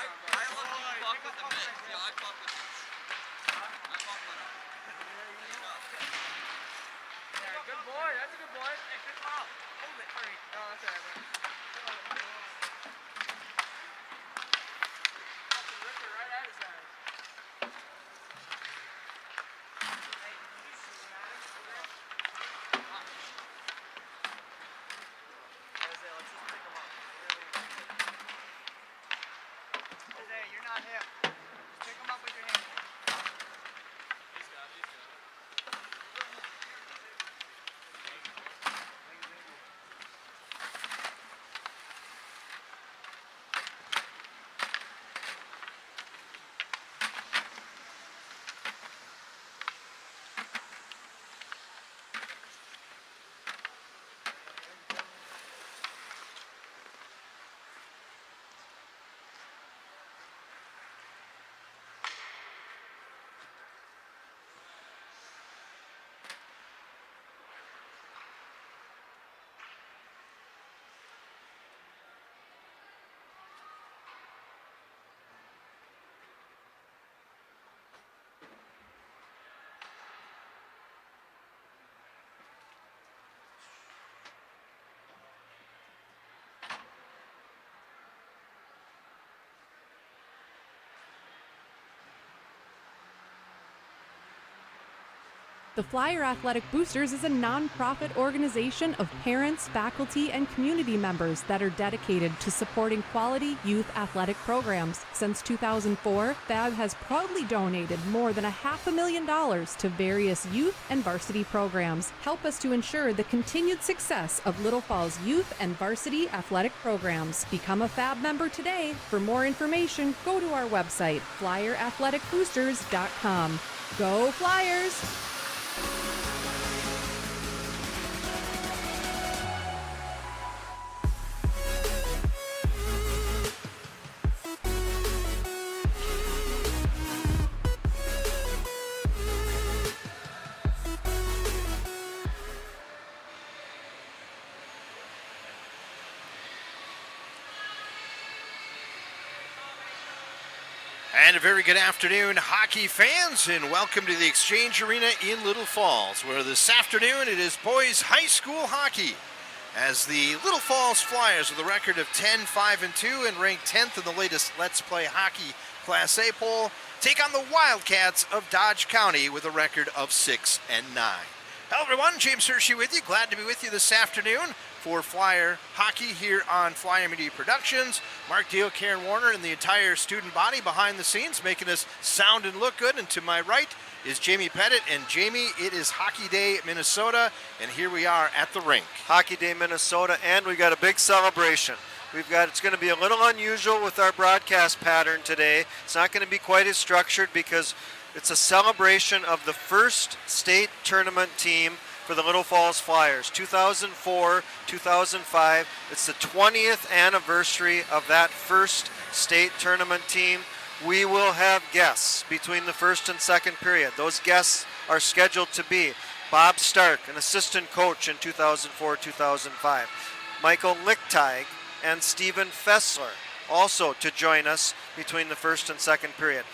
fuck with the mix. Yeah, I fuck with this. I fuck with it. Yeah, good boy. That's a good boy. Hey, good call. Hold it. Hurry. No, that's all right, man. Rip it right out his eyes. Hey, he's Isaiah, let's just pick him up. Isaiah, you're not him. Just pick him up with your hand. He's got it. The Flyer Athletic Boosters is a non-profit organization of parents, faculty, and community members that are dedicated to supporting quality youth athletic programs. Since 2004, FAB has proudly donated more than $500,000 to various youth and varsity programs. Help us to ensure the continued success of Little Falls youth and varsity athletic programs. Become a FAB member today. For more information, go to our website, flyerathleticboosters.com. Go Flyers! And a very good afternoon, hockey fans, and welcome to the Exchange Arena in Little Falls, where this afternoon it is boys high school hockey, as the Little Falls Flyers with a record of 10-5-2 and ranked 10th in the latest Let's Play Hockey Class A poll, take on the Wildcats of Dodge County with a record of 6-9. Hello everyone, James Hershey with you. Glad to be with you this afternoon for Flyer Hockey here on Flyer Media Productions. Mark Deal, Karen Warner, and the entire student body behind the scenes making us sound and look good. And to my right is Jamie Pettit. And Jamie, it is Hockey Day Minnesota, and here we are at the rink. Hockey Day Minnesota, and we got a big celebration. It's going to be a little unusual with our broadcast pattern today. It's not going to be quite as structured because it's a celebration of the first state tournament team for the Little Falls Flyers, 2004, 2005. It's the 20th anniversary of that first state tournament team. We will have guests between the first and second period. Those guests are scheduled to be Bob Stark, an assistant coach in 2004-2005, Michael Lichtig, and Stephen Fessler, also to join us between the first and second period.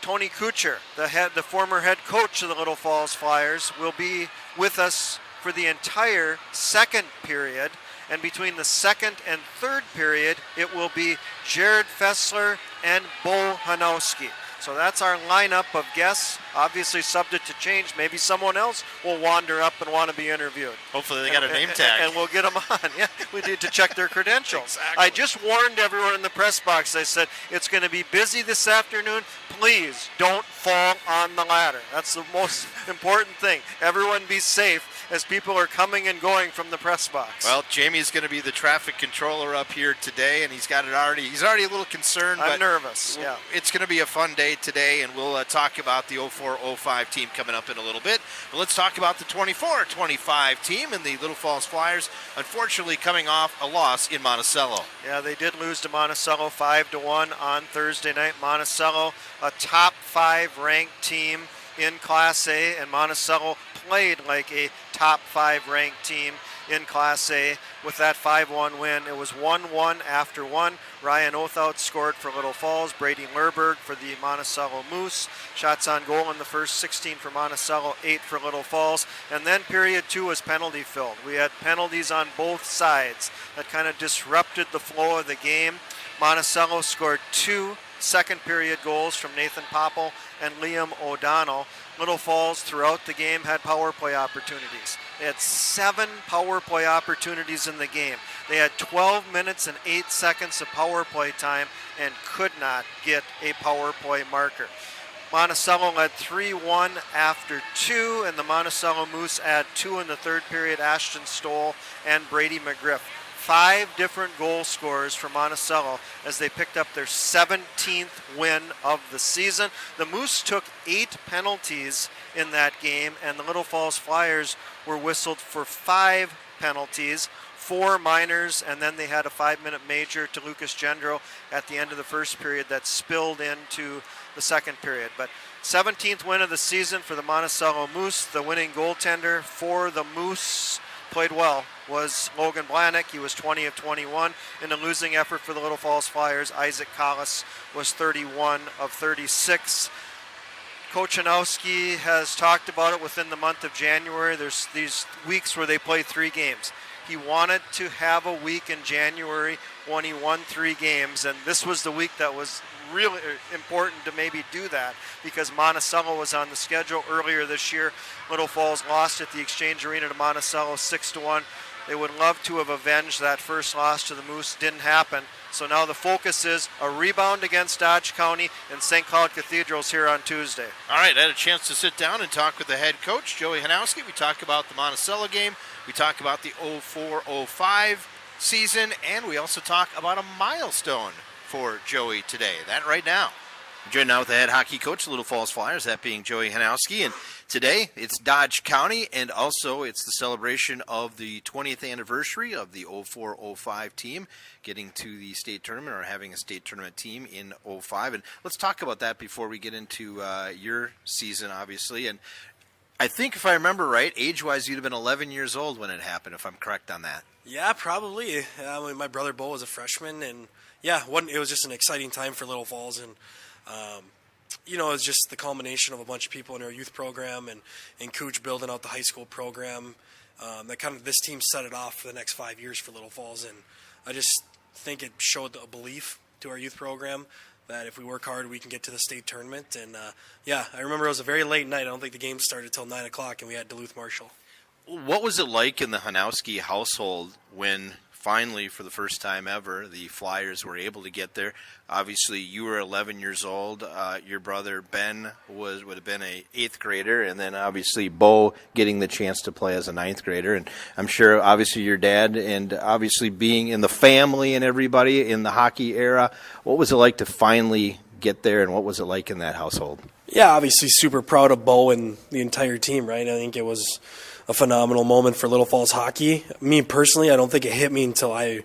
Tony Coocher, the former head coach of the Little Falls Flyers, will be with us for the entire second period. And between the second and third period, it will be Jared Fessler and Bo Hanowski. So that's our lineup of guests, obviously subject to change. Maybe someone else will wander up and want to be interviewed. Hopefully they got a name tag. And we'll get them on. Yeah, we need to check their credentials. Exactly. I just warned everyone in the press box. I said, it's going to be busy this afternoon. Please don't fall on the ladder. That's the most important thing. Everyone be safe as people are coming and going from the press box. Well, Jamie's going to be the traffic controller up here today, and he's already a little concerned. I'm nervous. Yeah, it's going to be a fun day today, and we'll talk about the 04-05 team coming up in a little bit. But let's talk about the 24-25 team and the Little Falls Flyers, unfortunately coming off a loss in Monticello. Yeah, they did lose to Monticello 5-1 on Thursday night. Monticello, a top 5 ranked team in Class A, and Monticello played like a top 5 ranked team in Class A with that 5-1 win. It was 1-1 after one. Ryan Othout scored for Little Falls. Brady Lerberg for the Monticello Moose. Shots on goal in the first 16 for Monticello, 8 for Little Falls. And then period 2 was penalty filled. We had penalties on both sides that kind of disrupted the flow of the game. Monticello scored 2 second period goals from Nathan Popple and Liam O'Donnell. Little Falls throughout the game had power play opportunities. They had 7 power play opportunities in the game. They had 12 minutes and 8 seconds of power play time and could not get a power play marker. Monticello led 3-1 after 2, and the Monticello Moose add 2 in the third period. Ashton Stoll and Brady McGriff. 5 different goal scorers for Monticello as they picked up their 17th win of the season. The Moose took 8 penalties in that game, and the Little Falls Flyers were whistled for 5 penalties, 4 minors, and then they had a 5-minute major to Lucas Gendro at the end of the first period that spilled into the second period. But 17th win of the season for the Monticello Moose. The winning goaltender for the Moose played well was Logan Blanick. He was 20 of 21. In a losing effort for the Little Falls Flyers, Isaac Collis was 31 of 36. Coach Hanowski has talked about it within the month of January. There's these weeks where they play 3 games. He wanted to have a week in January when he won 3 games, and this was the week that was really important to maybe do that because Monticello was on the schedule earlier this year. Little Falls lost at the Exchange Arena to Monticello 6-1. They would love to have avenged that first loss to the Moose. Didn't happen. So now the focus is a rebound against Dodge County, and St. Cloud Cathedral's here on Tuesday. All right, I had a chance to sit down and talk with the head coach, Joey Hanowski. We talked about the Monticello game. We talked about the 04-05 season, and we also talk about a milestone for Joey today. That right now. I'm joined now with the head hockey coach of the Little Falls Flyers, that being Joey Hanowski. And today it's Dodge County, and also it's the celebration of the 20th anniversary of the 04-05 team getting to the state tournament, or having a state tournament team in 05. And let's talk about that before we get into your season, obviously. And I think if I remember right, age-wise, you'd have been 11 years old when it happened, if I'm correct on that. Yeah, probably. My brother Bo was a freshman, and yeah, it was just an exciting time for Little Falls, and it was just the culmination of a bunch of people in our youth program and Cooch building out the high school program. This team set it off for the next 5 years for Little Falls, and I just think it showed a belief to our youth program that if we work hard, we can get to the state tournament. And I remember it was a very late night. I don't think the game started till 9 o'clock, and we had Duluth Marshall. What was it like in the Hanowski household when finally, for the first time ever, the Flyers were able to get there? Obviously, you were 11 years old. Your brother Ben would have been an 8th grader, and then obviously Bo getting the chance to play as a 9th grader. And I'm sure, obviously, your dad, and obviously being in the family and everybody in the hockey era, what was it like to finally get there, and what was it like in that household? Yeah, obviously super proud of Bo and the entire team, right? I think it was a phenomenal moment for Little Falls hockey. Me personally, I don't think it hit me until I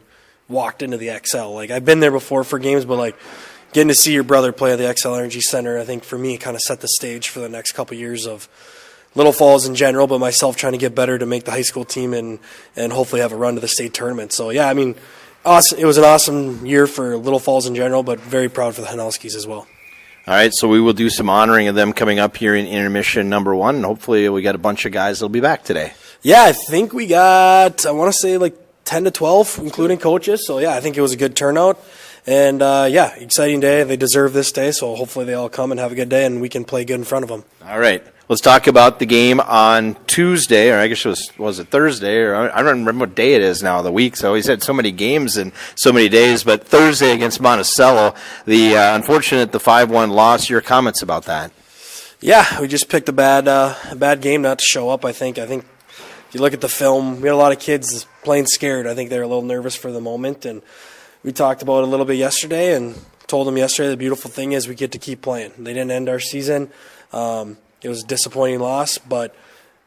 walked into the XL. I've been there before for games, but getting to see your brother play at the XL Energy Center, I think for me it kind of set the stage for the next couple of years of Little Falls in general, but myself trying to get better to make the high school team and hopefully have a run to the state tournament. So yeah, awesome. It was an awesome year for Little Falls in general, but very proud for the Hanowskis as well. All right, so we will do some honoring of them coming up here in intermission number 1, and hopefully we got a bunch of guys that will be back today. Yeah, I think we got, I want to say 10 to 12, including coaches. So yeah, I think it was a good turnout. And exciting day. They deserve this day, so hopefully they all come and have a good day, and we can play good in front of them. All right. Let's talk about the game on Tuesday, or I guess was it Thursday, or I don't remember what day it is now of the week. So always had so many games in so many days, but Thursday against Monticello, the 5-1 loss. Your comments about that? Yeah, we just picked a bad game not to show up. I think if you look at the film, we had a lot of kids playing scared. I think they were a little nervous for the moment, and we talked about it a little bit yesterday and told them yesterday the beautiful thing is we get to keep playing. They didn't end our season. It was a disappointing loss, but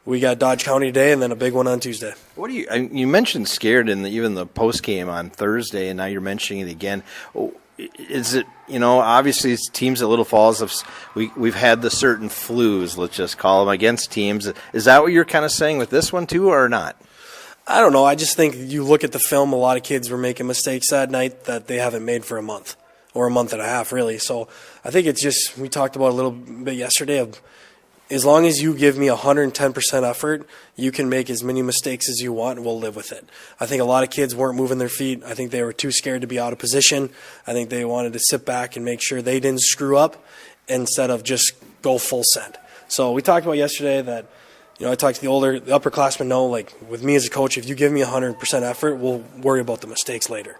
we got Dodge County today and then a big one on Tuesday. What do you mentioned scared in even the post game on Thursday, and now you're mentioning it again. Is it, obviously teams at Little Falls, we've had the certain flus, let's just call them, against teams. Is that what you're kind of saying with this one too, or not? I don't know. I just think you look at the film, a lot of kids were making mistakes that night that they haven't made for a month or a month and a half, really. So I think it's just, we talked about a little bit yesterday, of as long as you give me 110% effort, you can make as many mistakes as you want and we'll live with it. I think a lot of kids weren't moving their feet. I think they were too scared to be out of position. I think they wanted to sit back and make sure they didn't screw up instead of just go full send. So we talked about yesterday that, I talked to the upperclassmen know, like, with me as a coach, if you give me 100% effort, we'll worry about the mistakes later.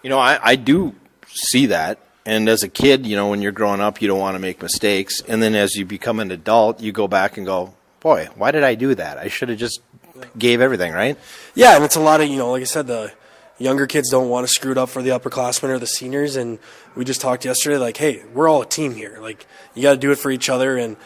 I do see that. And as a kid, when you're growing up, you don't want to make mistakes. And then as you become an adult, you go back and go, boy, why did I do that? I should have just gave everything, right? Yeah, and it's a lot of, like I said, the younger kids don't want to screw it up for the upperclassmen or the seniors. And we just talked yesterday, like, hey, we're all a team here. Like, you got to do it for each other and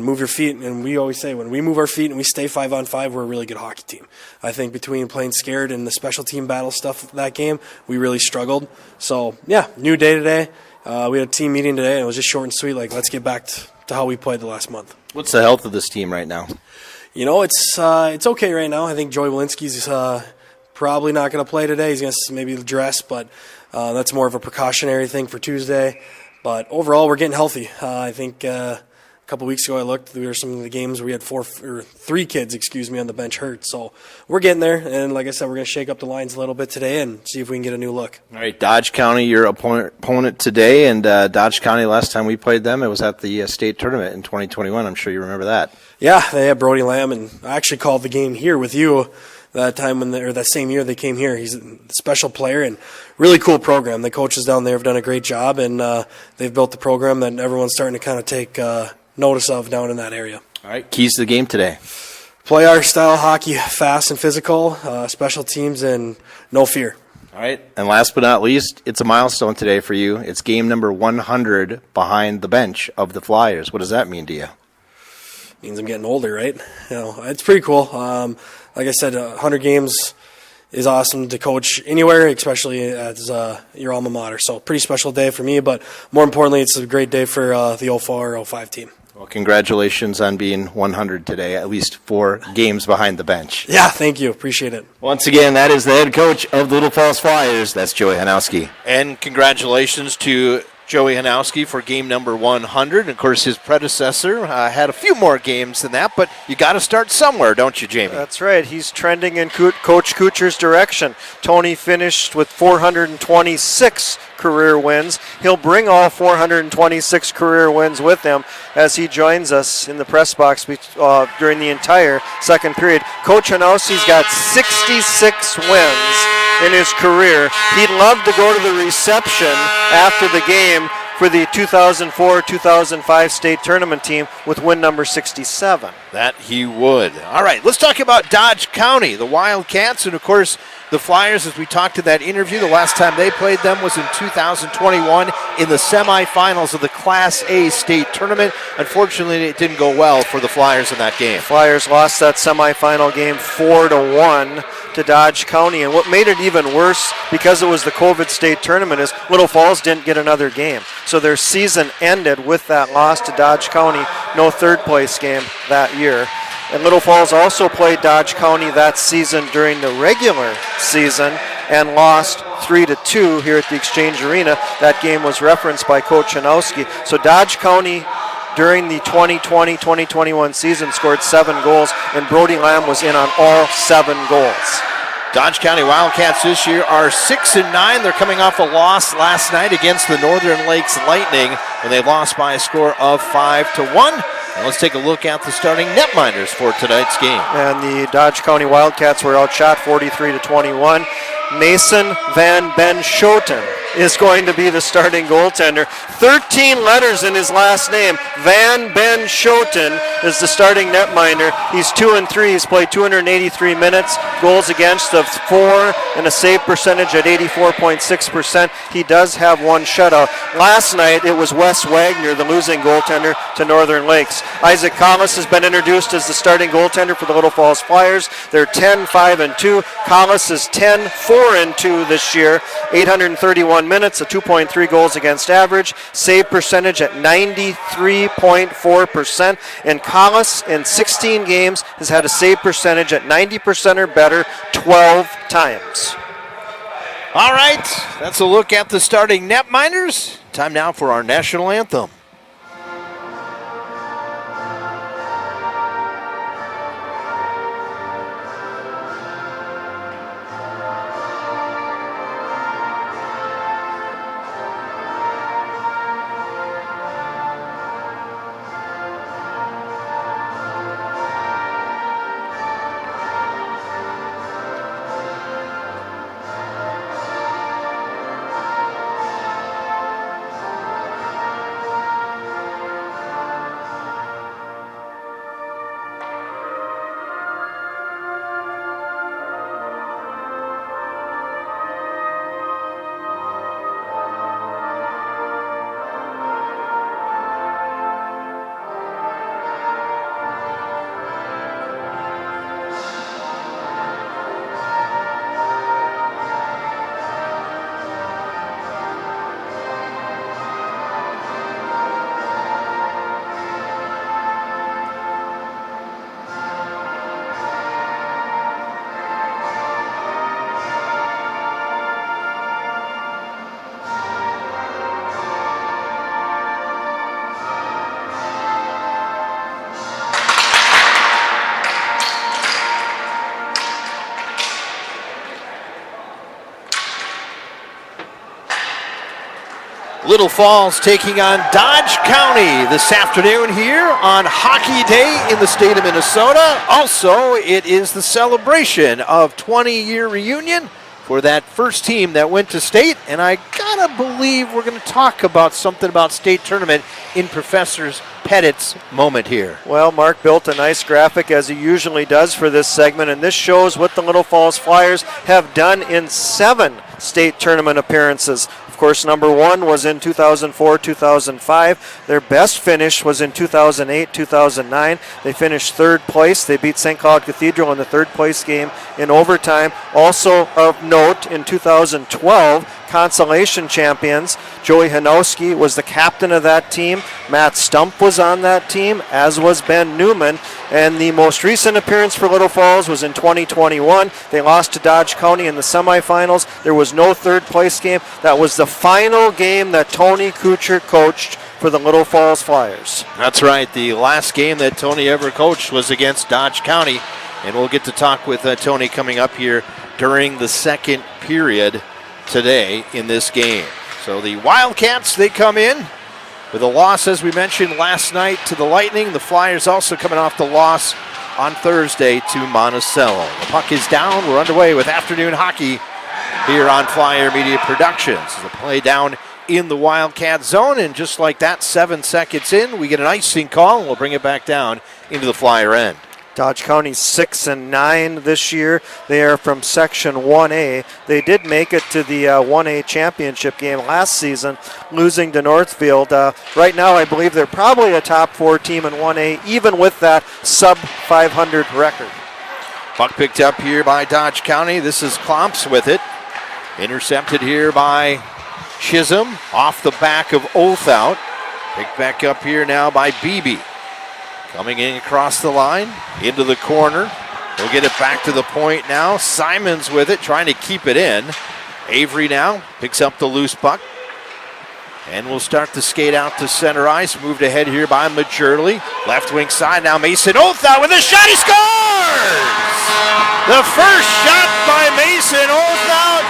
move your feet. And we always say when we move our feet and we stay 5-on-5, we're a really good hockey team. I think between playing scared and the special team battle stuff that game, we really struggled. So, yeah, new day today. We had a team meeting today, and it was just short and sweet. Like, let's get back to how we played the last month. What's the health of this team right now? It's okay right now. I think Joey Walensky's probably not going to play today. He's going to maybe dress, but that's more of a precautionary thing for Tuesday. But overall, we're getting healthy. I think a couple weeks ago I looked, there were some of the games where we had 3 kids, on the bench hurt. So we're getting there, and like I said, we're going to shake up the lines a little bit today and see if we can get a new look. All right, Dodge County, your opponent today, and Dodge County, last time we played them, it was at the state tournament in 2021. I'm sure you remember that. Yeah, they had Brody Lamb, and I actually called the game here with you that time that same year they came here. He's a special player and really cool program. The coaches down there have done a great job, and they've built the program that everyone's starting to kind of take notice of down in that area. All right, keys to the game today. Play our style of hockey, fast and physical, special teams, and no fear. All right, and last but not least, it's a milestone today for you. It's game number 100 behind the bench of the Flyers. What does that mean to you? Means I'm getting older, right? It's pretty cool. Like I said, 100 games is awesome to coach anywhere, especially as your alma mater. So pretty special day for me, but more importantly, it's a great day for the 04-05 team. Well, congratulations on being 100 today, at least 4 games behind the bench. Yeah, thank you. Appreciate it. Once again, that is the head coach of the Little Falls Flyers. That's Joey Hanowski. And congratulations to Joey Hanowski for game number 100. Of course, his predecessor had a few more games than that, but you got to start somewhere, don't you, Jamie? That's right. He's trending in Coach Coocher's direction. Tony finished with 426 career wins. He'll bring all 426 career wins with him as he joins us in the press box during the entire second period. Coach Hanowski's got 66 wins in his career. He'd love to go to the reception after the game for the 2004-2005 state tournament team with win number 67. That he would. All right, let's talk about Dodge County, the Wildcats, and of course the Flyers. As we talked in that interview, the last time they played them was in 2021 in the semifinals of the Class A state tournament. Unfortunately, it didn't go well for the Flyers in that game. Flyers lost that semifinal game 4-1 to Dodge County, and what made it even worse, because it was the COVID state tournament, is Little Falls didn't get another game. So their season ended with that loss to Dodge County, no third place game that year. And Little Falls also played Dodge County that season during the regular season and lost 3-2 here at the Exchange Arena. That game was referenced by Coach Hanowski. So Dodge County during the 2020-2021 season scored 7 goals, and Brody Lamb was in on all 7 goals. Dodge County Wildcats this year are 6-9. They're coming off a loss last night against the Northern Lakes Lightning, when they lost by a score of 5-1. And let's take a look at the starting netminders for tonight's game. And the Dodge County Wildcats were outshot 43-21. Mason Van Ben Schoten is going to be the starting goaltender. 13 letters in his last name. Van Ben Schoten is the starting netminder. He's 2-3. He's played 283 minutes. Goals against of 4 and a save percentage at 84.6%. He does have 1 shutout. Last night it was Wes Wagner, the losing goaltender to Northern Lakes. Isaac Collis has been introduced as the starting goaltender for the Little Falls Flyers. They're 10-5-2. Collis is 10-4-2 this year. 831 31 minutes, a 2.3 goals against average, save percentage at 93.4%. And Collis in 16 games has had a save percentage at 90% or better 12 times. All right, that's a look at the starting netminders. Time now for our national anthem. Little Falls taking on Dodge County this afternoon here on Hockey Day in the state of Minnesota. Also, it is the celebration of 20-year reunion for that first team that went to state. And I gotta believe we're gonna talk about something about state tournament in Professor Pettit's moment here. Well, Mark built a nice graphic as he usually does for this segment, and this shows what the Little Falls Flyers have done in 7 state tournament appearances. Of course, number 1 was in 2004-2005. Their best finish was in 2008-2009. They finished 3rd place. They beat St. Cloud Cathedral in the 3rd place game in overtime. Also of note, in 2012, consolation champions, Joey Hanowski was the captain of that team. Matt Stump was on that team, as was Ben Newman. And the most recent appearance for Little Falls was in 2021. They lost to Dodge County in the semifinals. There was no 3rd place game. That was the final game that Tony Coocher coached for the Little Falls Flyers. That's right. The last game that Tony ever coached was against Dodge County. And we'll get to talk with Tony coming up here during the second period today in this game. So the Wildcats, they come in with a loss, as we mentioned, last night to the Lightning. The Flyers also coming off the loss on Thursday to Monticello. The puck is down. We're underway with afternoon hockey here on Flyer Media Productions. The play down in the Wildcat zone, and just like that, 7 seconds in, we get an icing call, and we'll bring it back down into the Flyer end. Dodge County 6-9 this year. They are from Section 1A. They did make it to the 1A championship game last season, losing to Northfield. Right now, I believe they're probably a top 4 team in 1A, even with that sub-500 record. Puck picked up here by Dodge County. This is Klomps with it. Intercepted here by Chisholm off the back of Olthout. Picked back up here now by Beebe. Coming in across the line, into the corner. We'll get it back to the point now. Simons with it, trying to keep it in. Avery now picks up the loose puck. And we'll start to skate out to center ice. Moved ahead here by Majorly. Left wing side now, Mason Olthout with a shot. He scores! The first shot by Mason Olthout,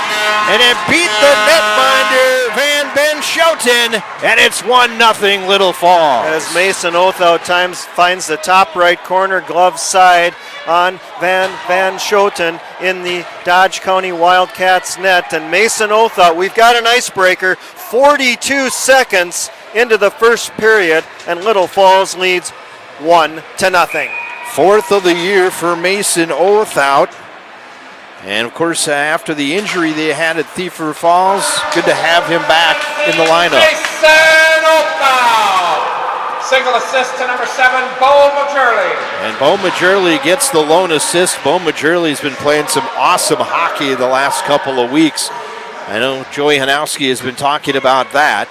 and it beat the netminder Van Ben Schoten, and it's 1-0 Little Falls. As Mason Olthout finds the top right corner glove side on Van Schoten in the Dodge County Wildcats net. And Mason Olthout, we've got an icebreaker, 42 seconds into the first period, and Little Falls leads 1-0. 4th of the year for Mason Olthout. And of course, after the injury they had at Thief-River Falls, good to have him back in the lineup. Mason Olthout. Single assist to number 7, Bo Majorly. And Bo Majorly gets the lone assist. Bo Majorly's been playing some awesome hockey the last couple of weeks. I know Joey Hanowski has been talking about that.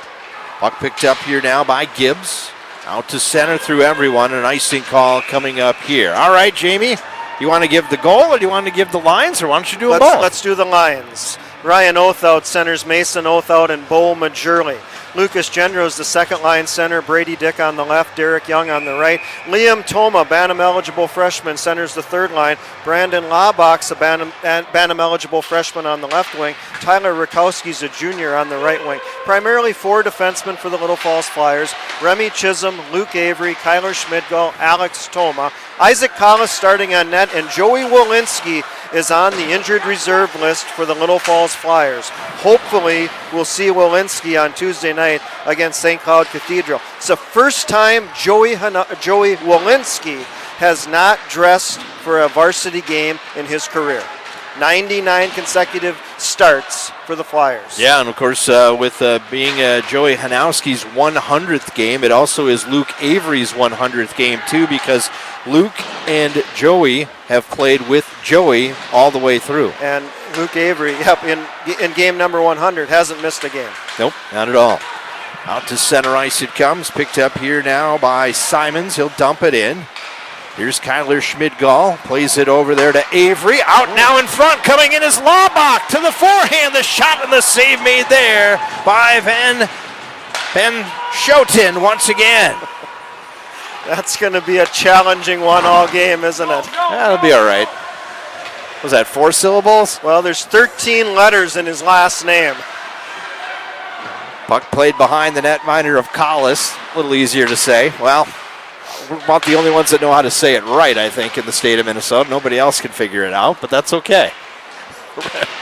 Puck picked up here now by Gibbs. Out to center through everyone. An icing call coming up here. All right, Jamie. You want to give the goal or do you want to give the lines, or why don't you do them both? Let's do the Lions. Ryan Othout centers Mason Othout and Bo Majurley. Lucas Gendros, the second line center. Brady Dick on the left. Derek Young on the right. Liam Toma, Bantam-eligible freshman, centers the third line. Brandon Laubach's a Bantam-eligible freshman on the left wing. Tyler Rakowski's a junior on the right wing. Primarily four defensemen for the Little Falls Flyers. Remy Chisholm, Luke Avery, Kyler Schmidgall, Alex Toma. Isaac Collis starting on net, and Joey Walensky is on the injured reserve list for the Little Falls Flyers. Hopefully, we'll see Walensky on Tuesday night against St. Cloud Cathedral. It's the first time Joey Walensky has not dressed for a varsity game in his career. 99 consecutive starts for the Flyers. Yeah, and of course, with being Joey Hanowski's 100th game, it also is Luke Avery's 100th game, too, because Luke and Joey have played with Joey all the way through. And Luke Avery, in game number 100, hasn't missed a game. Nope, not at all. Out to center ice it comes, picked up here now by Simons. He'll dump it in. Here's Kyler Schmidgall, plays it over there to Avery. Out now in front, coming in is Laubach to the forehand. The shot and the save made there by Ben Schoten once again. That's going to be a challenging one all game, isn't it? That'll be all right. Was that 4 syllables? Well, there's 13 letters in his last name. Puck played behind the netminder of Collis. A little easier to say. Well, we're about the only ones that know how to say it right, I think, in the state of Minnesota. Nobody else can figure it out, but that's okay.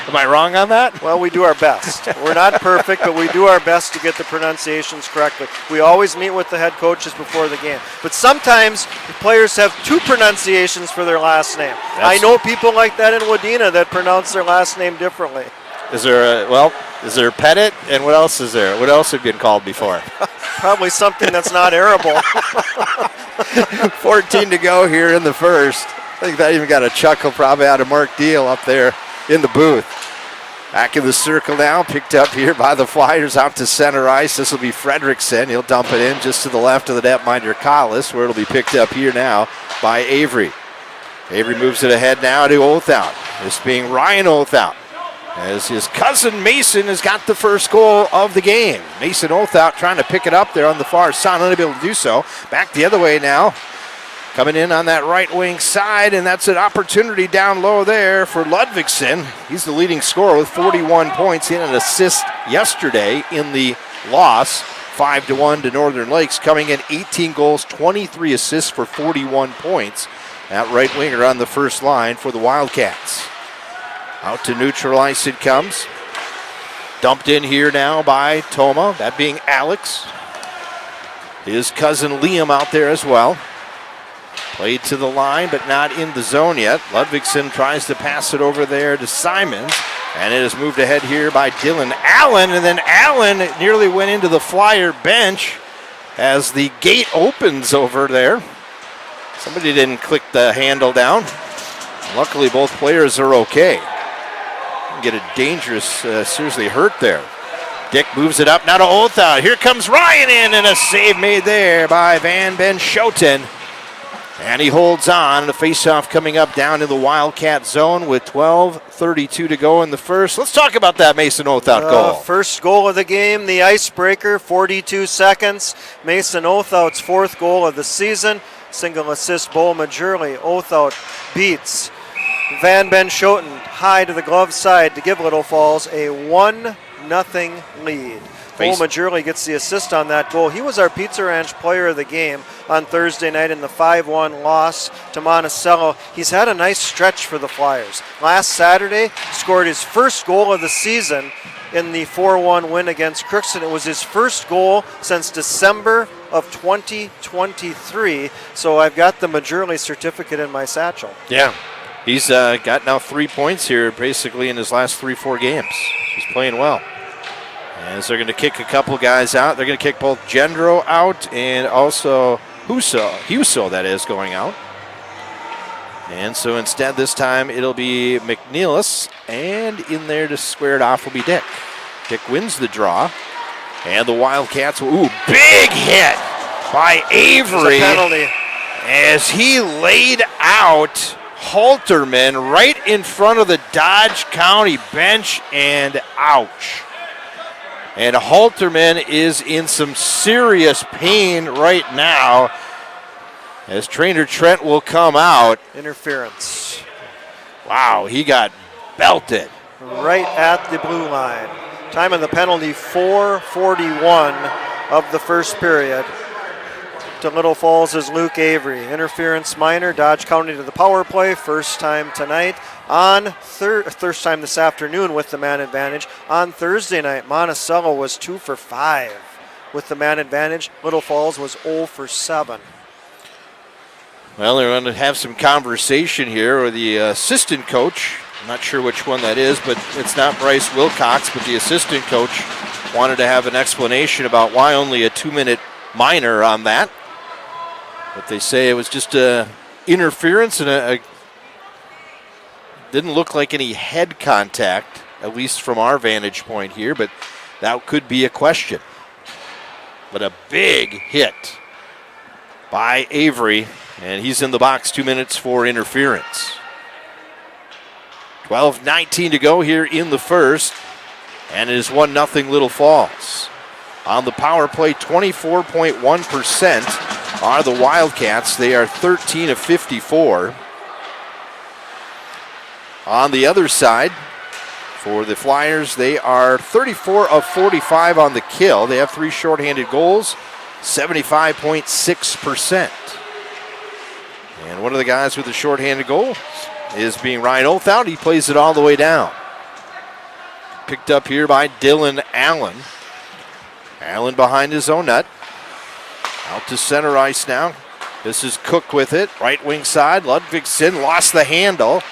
Am I wrong on that? Well, we do our best. We're not perfect, but we do our best to get the pronunciations correctly. We always meet with the head coaches before the game. But sometimes the players have 2 pronunciations for their last name. I know people like that in Wadena that pronounce their last name differently. Is there Pettit, and what else is there? What else have you been called before? Probably something that's not arable. 14 to go here in the first. I think that even got a chuckle probably out of Mark Deal up there in the booth. Back in the circle now, picked up here by the Flyers out to center ice. This will be Fredrickson. He'll dump it in just to the left of the netminder Collis, where it'll be picked up here now by Avery. Avery moves it ahead now to Othout. This being Ryan Othout, as his cousin Mason has got the first goal of the game. Mason Othout trying to pick it up there on the far side, unable to do so. Back the other way now. Coming in on that right wing side, and that's an opportunity down low there for Ludvigsen. He's the leading scorer with 41 points. He had an assist yesterday in the loss, 5-1 to Northern Lakes, coming in 18 goals, 23 assists for 41 points. That right winger on the first line for the Wildcats. Out to neutral ice it comes. Dumped in here now by Toma, that being Alex. His cousin Liam out there as well. Played to the line, but not in the zone yet. Ludvigsen tries to pass it over there to Simons, and it is moved ahead here by Dylan Allen, and then Allen nearly went into the Flyer bench as the gate opens over there. Somebody didn't click the handle down. Luckily, both players are okay. Get a dangerous, seriously hurt there. Dick moves it up now to Othout. Here comes Ryan in, and a save made there by Ben Schoten. And he holds on. The faceoff coming up down in the Wildcat zone with 12:32 to go in the first. Let's talk about that Mason Othout goal. First goal of the game, the icebreaker, 42 seconds. Mason Othout's 4th goal of the season. Single assist, Bo Majurley. Othout beats Ben Schoten high to the glove side to give Little Falls a 1-0 lead. Bo Majurley gets the assist on that goal. He was our Pizza Ranch player of the game on Thursday night in the 5-1 loss to Monticello. He's had a nice stretch for the Flyers. Last Saturday, scored his first goal of the season in the 4-1 win against Crookston. It was his first goal since December of 2023. So I've got the Majurley certificate in my satchel. Yeah, he's got now 3 points here basically in his last 3-4 games. He's playing well. As they're going to kick a couple guys out. They're going to kick both Gendro out and also Huso that is, going out. And so instead this time it'll be McNeilis, and in there to square it off will be Dick. Dick wins the draw, and the Wildcats, big hit by Avery. It's a penalty. As he laid out Halterman right in front of the Dodge County bench, and ouch. And Halterman is in some serious pain right now as trainer Trent will come out. Interference. Wow, he got belted. Right at the blue line. Time of the penalty, 4:41 of the first period. To Little Falls is Luke Avery. Interference minor, Dodge County to the power play. First time tonight. On first time this afternoon with the man advantage. On Thursday night, Monticello was 2 for 5 with the man advantage. Little Falls was 0 for 7. Well, they're going to have some conversation here with the assistant coach. I'm not sure which one that is, but it's not Bryce Wilcox, but the assistant coach wanted to have an explanation about why only a 2-minute minor on that. But they say it was just interference and didn't look like any head contact, at least from our vantage point here, but that could be a question. But a big hit by Avery, and he's in the box, 2 minutes for interference. 12:19 to go here in the first, and it is 1-0 Little Falls. On the power play, 24.1% are the Wildcats. They are 13 of 54. On the other side, for the Flyers, they are 34 of 45 on the kill. They have 3 shorthanded goals, 75.6%. And one of the guys with the shorthanded goal is being Ryan Olthout. He plays it all the way down. Picked up here by Dylan Allen. Allen behind his own net. Out to center ice now. This is Cook with it. Right wing side. Ludvigsen lost the handle.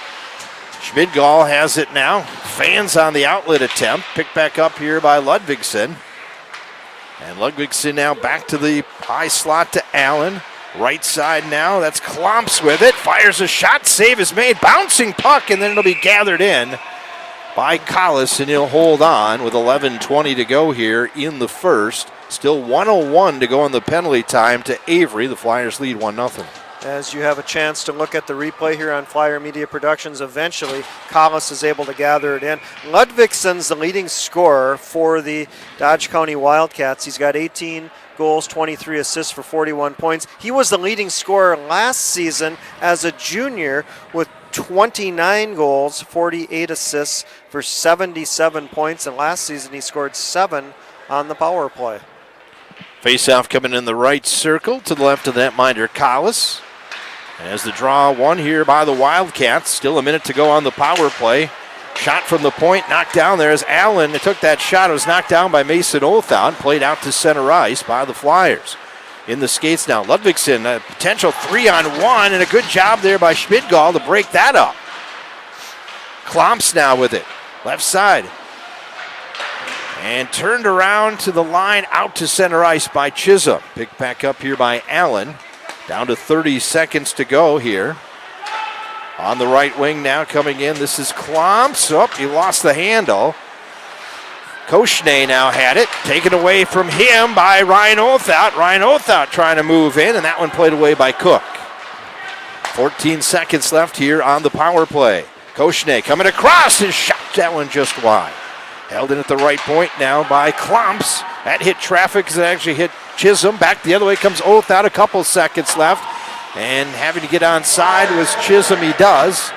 Schmidgall has it now. Fans on the outlet attempt. Picked back up here by Ludvigsen. And Ludvigsen now back to the high slot to Allen. Right side now. That's Klomps with it. Fires a shot. Save is made. Bouncing puck, and then it'll be gathered in by Collis, and he'll hold on with 11:20 to go here in the first. Still 1:01 to go on the penalty time to Avery. The Flyers lead 1-0. As you have a chance to look at the replay here on Flyer Media Productions, eventually Collis is able to gather it in. Ludvigsen's the leading scorer for the Dodge County Wildcats. He's got 18 goals, 23 assists for 41 points. He was the leading scorer last season as a junior with 29 goals, 48 assists for 77 points, and last season he scored 7 on the power play. Face-off coming in the right circle to the left of that netminder, Collis. As the draw won here by the Wildcats. Still a minute to go on the power play. Shot from the point, knocked down there as Allen took that shot. It was knocked down by Mason Olthout, played out to center ice by the Flyers. In the skates now, Ludvigsen, a potential 3-on-1, and a good job there by Schmidgall to break that up. Klomps now with it, left side. And turned around to the line, out to center ice by Chisholm. Picked back up here by Allen. Down to 30 seconds to go here. On the right wing now coming in, this is Klomps. Oh, he lost the handle. Koshnay now had it, taken away from him by Ryan Olthout. Ryan Olthout trying to move in, and that one played away by Cook. 14 seconds left here on the power play. Koshnay coming across and shot that one just wide. Held in at the right point now by Klomps. That hit traffic because it actually hit Chisholm. Back the other way comes Olthout, a couple seconds left. And having to get onside was Chisholm, he does.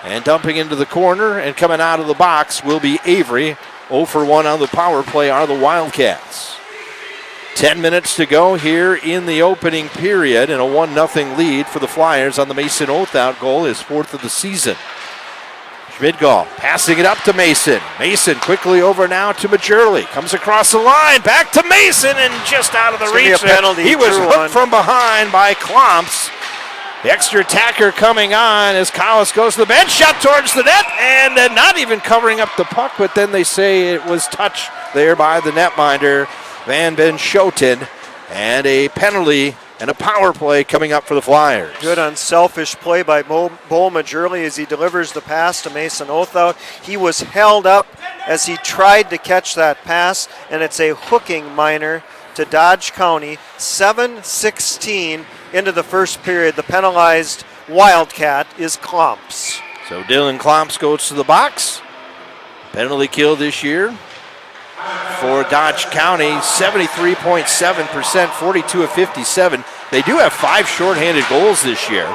And dumping into the corner and coming out of the box will be Avery. 0 for 1 on the power play are the Wildcats. 10 minutes to go here in the opening period, and a 1-0 lead for the Flyers on the Mason Olthout goal, his 4th of the season. Schmidgall passing it up to Mason. Mason quickly over now to Majerle. Comes across the line, back to Mason, and just out of the reach. He was hooked from behind by Klomps. The extra attacker coming on as Collis goes to the bench, shot towards the net, and not even covering up the puck, but then they say it was touched there by the netminder, Van Ben Schoten, and a penalty and a power play coming up for the Flyers. Good unselfish play by Bo Majurley as he delivers the pass to Mason Othout. He was held up as he tried to catch that pass, and it's a hooking minor to Dodge County. 7:16 into the first period. The penalized Wildcat is Klomps. So Dylan Klomps goes to the box. Penalty kill this year for Dodge County, 73.7%, 42 of 57. They do have 5 shorthanded goals this year.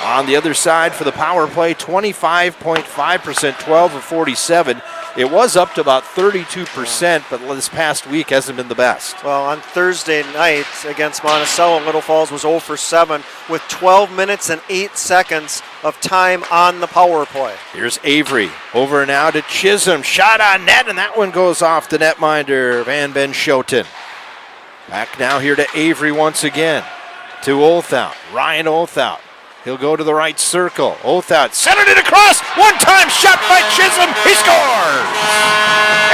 On the other side for the power play, 25.5%, 12 of 47. It was up to about 32%, but this past week hasn't been the best. Well, on Thursday night against Monticello, Little Falls was 0 for 7 with 12 minutes and 8 seconds of time on the power play. Here's Avery over now to Chisholm. Shot on net, and that one goes off the netminder, Van Ben Schoten. Back now here to Avery once again. To Othout, Ryan Othout. He'll go to the right circle. Othout centered it across. One-time shot by Chisholm. He scores!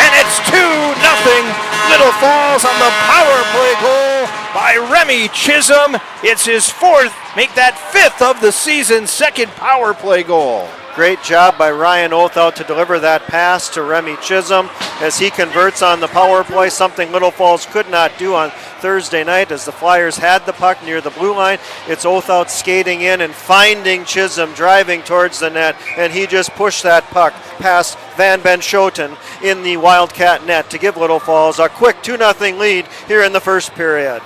And it's 2-0 Little Falls on the power play goal by Remy Chisholm. It's his 4th, make that 5th of the season, 2nd power play goal. Great job by Ryan Othout to deliver that pass to Remy Chisholm as he converts on the power play, something Little Falls could not do on Thursday night as the Flyers had the puck near the blue line. It's Othout skating in and finding Chisholm driving towards the net, and he just pushed that puck past Van Ben Schoten in the Wildcat net to give Little Falls a quick 2-0 lead here in the first period.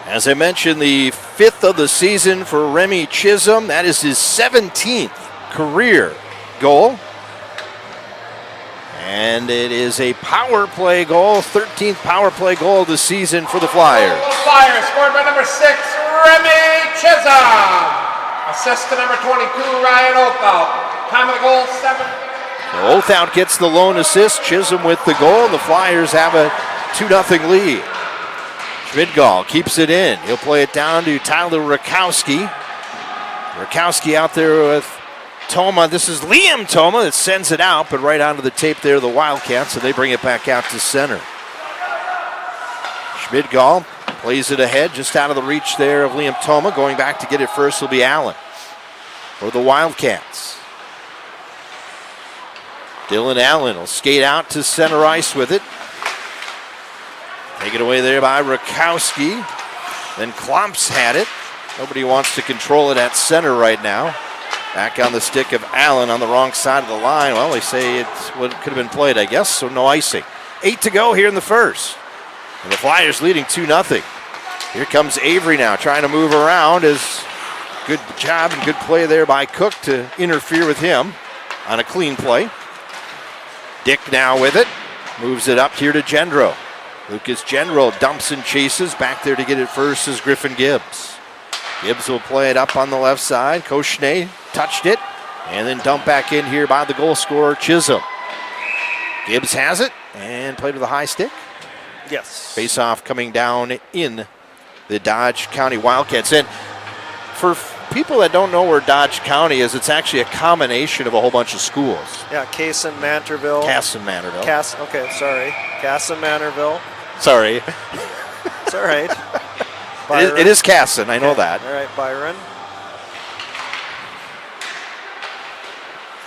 As I mentioned, the 5th of the season for Remy Chisholm. That is his 17th career goal. And it is a power play goal, 13th power play goal of the season for the Flyers. Flyers scored by number 6, Remy Chisholm. Assist to number 22, Ryan Othout. Time of the goal, 7. Othout gets the lone assist, Chisholm with the goal, and the Flyers have a 2-0 lead. Schmidgall keeps it in. He'll play it down to Tyler Rakowski. Rakowski out there with Toma. This is Liam Toma that sends it out, but right onto the tape there, the Wildcats, and they bring it back out to center. Schmidgall plays it ahead, just out of the reach there of Liam Toma. Going back to get it first will be Allen for the Wildcats. Dylan Allen will skate out to center ice with it. Taken away there by Rakowski. Then Klomps had it. Nobody wants to control it at center right now. Back on the stick of Allen on the wrong side of the line. Well, they say it's what could have been played, I guess, so no icing. 8 to go here in the first. And the Flyers leading 2-0. Here comes Avery now, trying to move around. As good job and good play there by Cook to interfere with him on a clean play. Dick now with it. Moves it up here to Gendro. Lucas Gendro dumps and chases. Back there to get it first is Griffin Gibbs. Gibbs will play it up on the left side. Koshnay touched it. And then dumped back in here by the goal scorer, Chisholm. Gibbs has it and played with a high stick. Yes. Face-off coming down in the Dodge County Wildcats. And for people that don't know where Dodge County is, it's actually a combination of a whole bunch of schools. Yeah, Cason, Manterville. Cass and Manterville. Cass and Manterville. Sorry. It's all right. It is Casson, I know that. All right, Byron.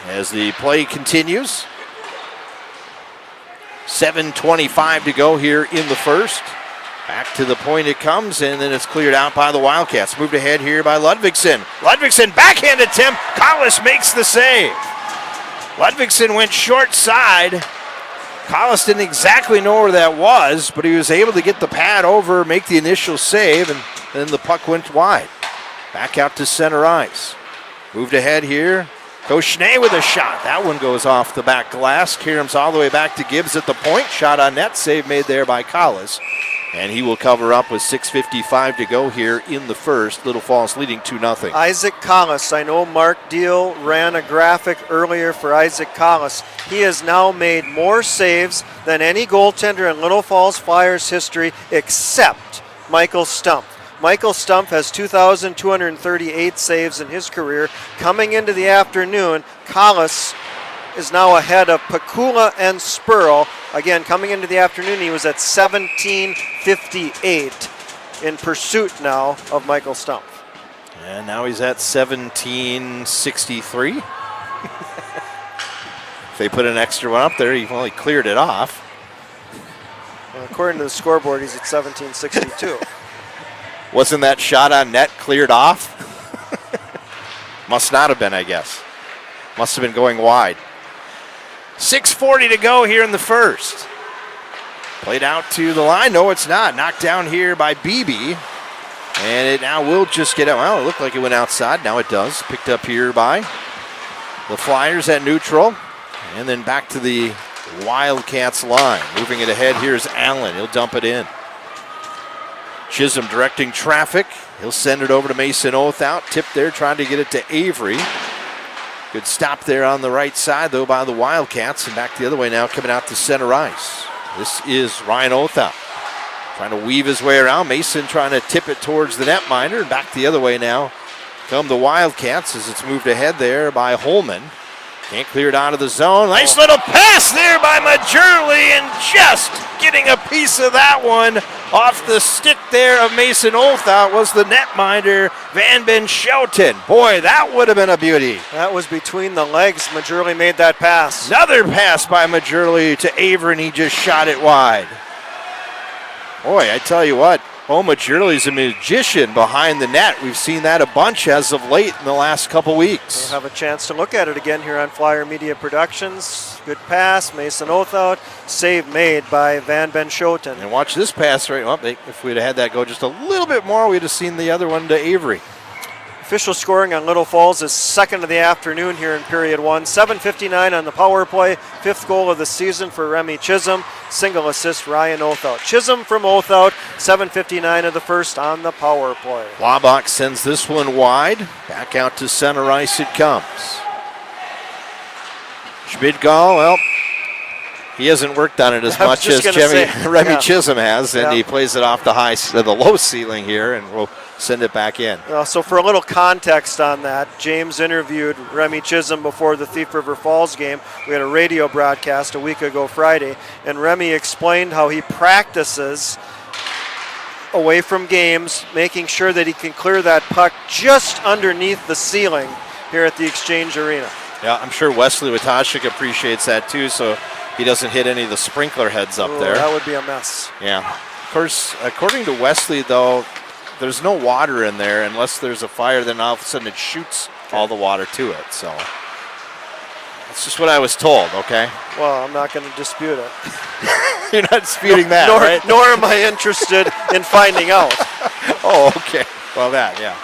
As the play continues. 7:25 to go here in the first. Back to the point it comes, and then it's cleared out by the Wildcats. Moved ahead here by Ludvigsen. Ludvigsen backhand attempt. Collis makes the save. Ludvigsen went short side. Collis didn't exactly know where that was, but he was able to get the pad over, make the initial save, and then the puck went wide. Back out to center ice. Moved ahead here. Koshnay with a shot. That one goes off the back glass. Karam's all the way back to Gibbs at the point. Shot on net. Save made there by Collis. And he will cover up with 6:55 to go here in the first. Little Falls leading 2-0. Isaac Collis. I know Mark Deal ran a graphic earlier for Isaac Collis. He has now made more saves than any goaltender in Little Falls Flyers history except Michael Stump. Michael Stump has 2,238 saves in his career. Coming into the afternoon, Collis is now ahead of Pakula and Spurl. Again, coming into the afternoon, he was at 1,758 in pursuit now of Michael Stumpf. And now he's at 1763. If they put an extra one up there, he only cleared it off. Well, according to the scoreboard, he's at 1762. Wasn't that shot on net cleared off? Must not have been, I guess. Must have been going wide. 6:40 to go here in the first. Played out to the line. No, it's not. Knocked down here by BB. And it now will just get out. Well, it looked like it went outside. Now it does. Picked up here by the Flyers at neutral. And then back to the Wildcats line. Moving it ahead, here's Allen. He'll dump it in. Chisholm directing traffic. He'll send it over to Mason Oathout. Tip there, trying to get it to Avery. Good stop there on the right side, though, by the Wildcats. And back the other way now, coming out to center ice. This is Ryan Oathout. Trying to weave his way around. Mason trying to tip it towards the netminder. And back the other way now come the Wildcats as it's moved ahead there by Holman. Can't clear it out of the zone. Nice little pass there by Majurley, and just getting a piece of that one off the stick there of Mason Oathout was the netminder, Van Ben Schouten. Boy, that would have been a beauty. That was between the legs. Majurley made that pass. Another pass by Majurley to Avery, and he just shot it wide. Boy, I tell you what, Majurley's a magician behind the net. We've seen that a bunch as of late in the last couple weeks. We'll have a chance to look at it again here on Flyer Media Productions. Good pass, Mason Oathout. Save made by Van Ben Schouten. And watch this pass right up. If we'd have had that go just a little bit more, we'd have seen the other one to Avery. Official scoring on Little Falls is second of the afternoon here in period one. 7:59 on the power play. Fifth goal of the season for Remy Chisholm. Single assist, Ryan Oathout. Chisholm from Oathout. 7:59 of the first on the power play. Wabach sends this one wide. Back out to center ice it comes. Schmidgall, well, he hasn't worked on it as much as Remy Chisholm has, and he plays it off the low ceiling here, and we'll send it back in. So for a little context on that, James interviewed Remy Chisholm before the Thief River Falls game. We had a radio broadcast a week ago Friday, and Remy explained how he practices away from games, making sure that he can clear that puck just underneath the ceiling here at the Exchange Arena. Yeah, I'm sure Wesley Watashik appreciates that too, so he doesn't hit any of the sprinkler heads up there. That would be a mess. Yeah. Of course, according to Wesley, though, there's no water in there unless there's a fire, then all of a sudden it shoots all the water to it. So that's just what I was told, okay? Well, I'm not going to dispute it. You're not disputing that, right? Nor am I interested in finding out. Oh, okay. Well, yeah.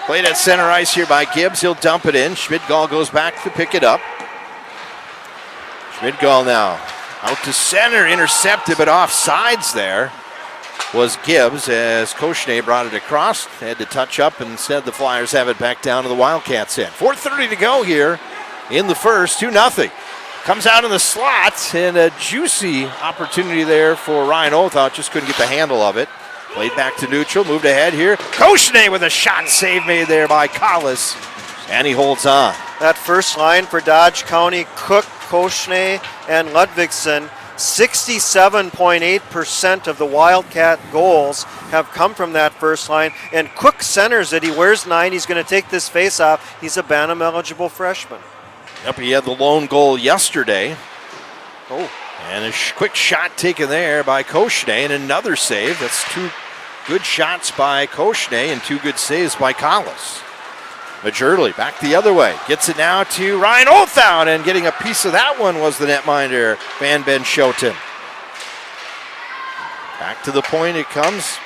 Played at center ice here by Gibbs. He'll dump it in. Schmidgall goes back to pick it up. Schmidgall now out to center, intercepted, but off sides there was Gibbs as Koshnay brought it across. Had to touch up, and instead the Flyers have it back down to the Wildcats end. 4:30 to go here in the first, 2-0. Comes out in the slot, and a juicy opportunity there for Ryan Oathout. Just couldn't get the handle of it. Played back to neutral, moved ahead here. Koshnay with a shot save made there by Collis, and he holds on. That first line for Dodge County, Cook, Koshnay, and Ludvigsen, 67.8% of the Wildcat goals have come from that first line. And Cook centers it. He wears 9. He's going to take this face-off. He's a Bantam-eligible freshman. Yep, he had the lone goal yesterday. Oh, and a quick shot taken there by Koshnay, and another save. That's two good shots by Koshnay and two good saves by Collis. Majurley back the other way. Gets it now to Ryan Oathout, and getting a piece of that one was the netminder, Van Ben Schouten. Back to the point it comes.